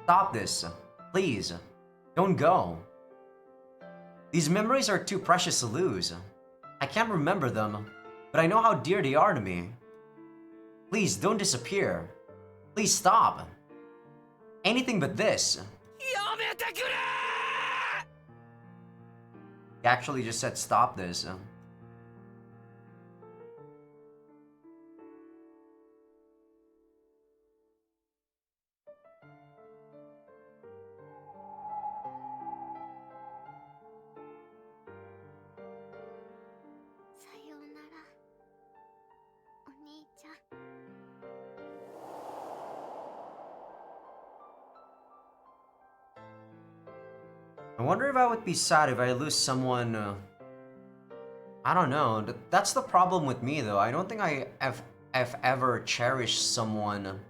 Stop this. Please. Don't go. These memories are too precious to lose. I can't remember them, but I know how dear they are to me. Please don't disappear. Please stop. Anything but this. やめてくれ He actually just said stop this. さようなら、お兄ちゃん。 I wonder if I would be sad if I lose someone. I don't know. That's the problem with me, though. I don't think I've ever cherished someone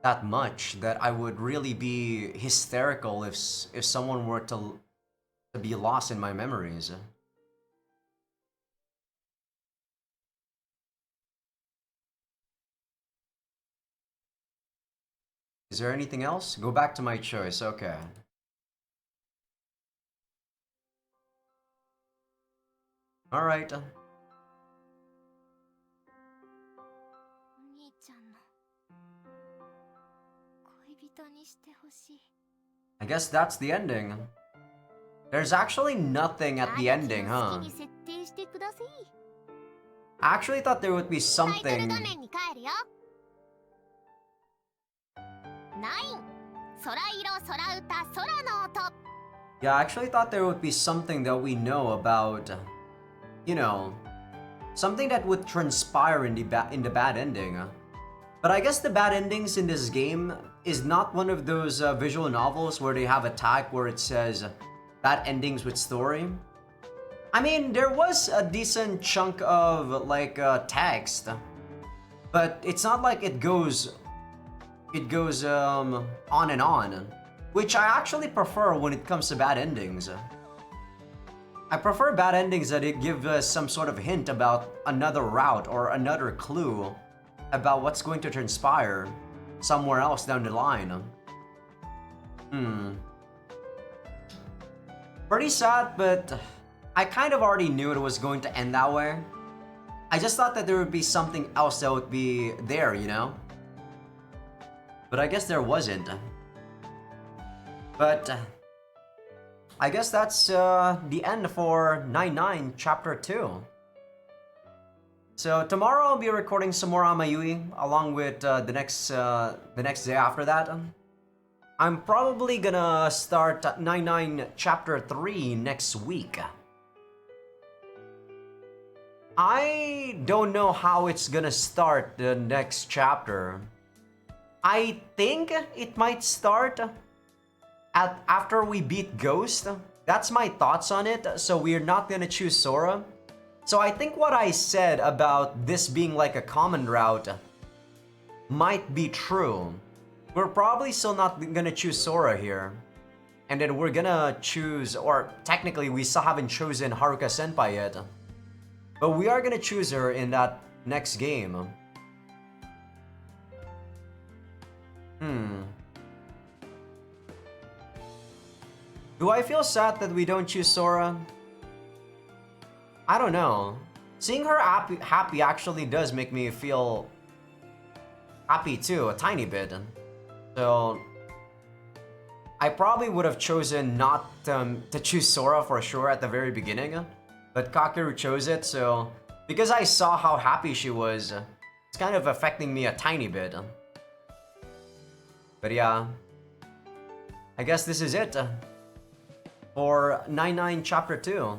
that much that I would really be hysterical if someone were to be lost in my memories. Is there anything else? Go back to my choice. Okay. All right. お兄ちゃんの恋人にしてほしい。 I guess that's the ending. There's actually nothing at the ending, 好 huh? きに設定してください。 I actually thought there would be タイトル something. 画面に帰るよ。9、空色空歌空の音。 Yeah, I actually thought there would be something that we know about, you know, something that would transpire in the bad ending. But I guess the bad endings in this game is not one of those visual novels where they have a tag where it says bad endings with story. I mean, there was a decent chunk of like text, but it's not like it goes on and on, which I actually prefer when it comes to bad endings. I prefer bad endings that it give us some sort of hint about another route or another clue about what's going to transpire somewhere else down the line. Pretty sad, but I kind of already knew it was going to end that way. I just thought that there would be something else that would be there, you know? But I guess there wasn't. But I guess that's the end for 99 Chapter 2. So tomorrow I'll be recording some more Amayui along with the next day after that. I'm probably gonna start 99 Chapter 3 next week. I don't know how it's gonna start the next chapter. I think it might start after we beat Ghost. That's my thoughts on it, so we're not gonna choose Sora. So I think what I said about this being like a common route might be true. We're probably still not gonna choose Sora here. And then we're gonna choose, or technically we still haven't chosen Haruka Senpai yet. But we are gonna choose her in that next game. Do I feel sad that we don't choose Sora? I don't know. Seeing her happy actually does make me feel happy too, a tiny bit. So I probably would have chosen not to choose Sora for sure at the very beginning, but Kakeru chose it, so because I saw how happy she was, it's kind of affecting me a tiny bit. But yeah, I guess this is it for 99 Chapter 2.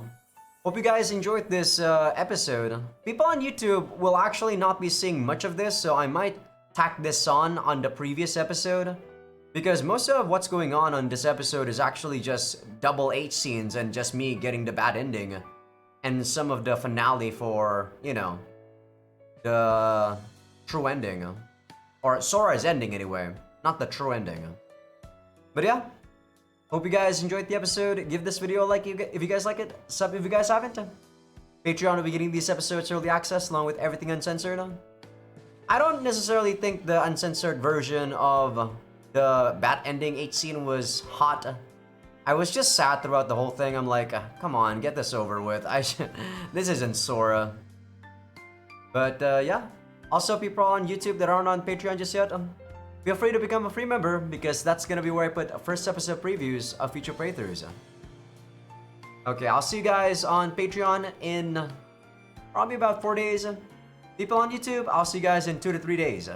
Hope you guys enjoyed this episode. People on YouTube will actually not be seeing much of this, so I might tack this on the previous episode. Because most of what's going on this episode is actually just double H scenes and just me getting the bad ending. And some of the finale for, you know, the true ending. Or Sora's ending anyway, not the true ending. But yeah. Hope you guys enjoyed the episode. Give this video a like if you guys like it. Sub if you guys haven't. Patreon will be getting these episodes early access along with everything uncensored. I don't necessarily think the uncensored version of the bad ending H scene was hot. I was just sad throughout the whole thing. I'm like, come on, get this over with. This isn't Sora. But yeah. Also, people on YouTube that aren't on Patreon just yet, feel free to become a free member because that's gonna be where I put first episode previews of future playthroughs. Okay, I'll see you guys on Patreon in probably about 4 days. People on YouTube, I'll see you guys in 2 to 3 days.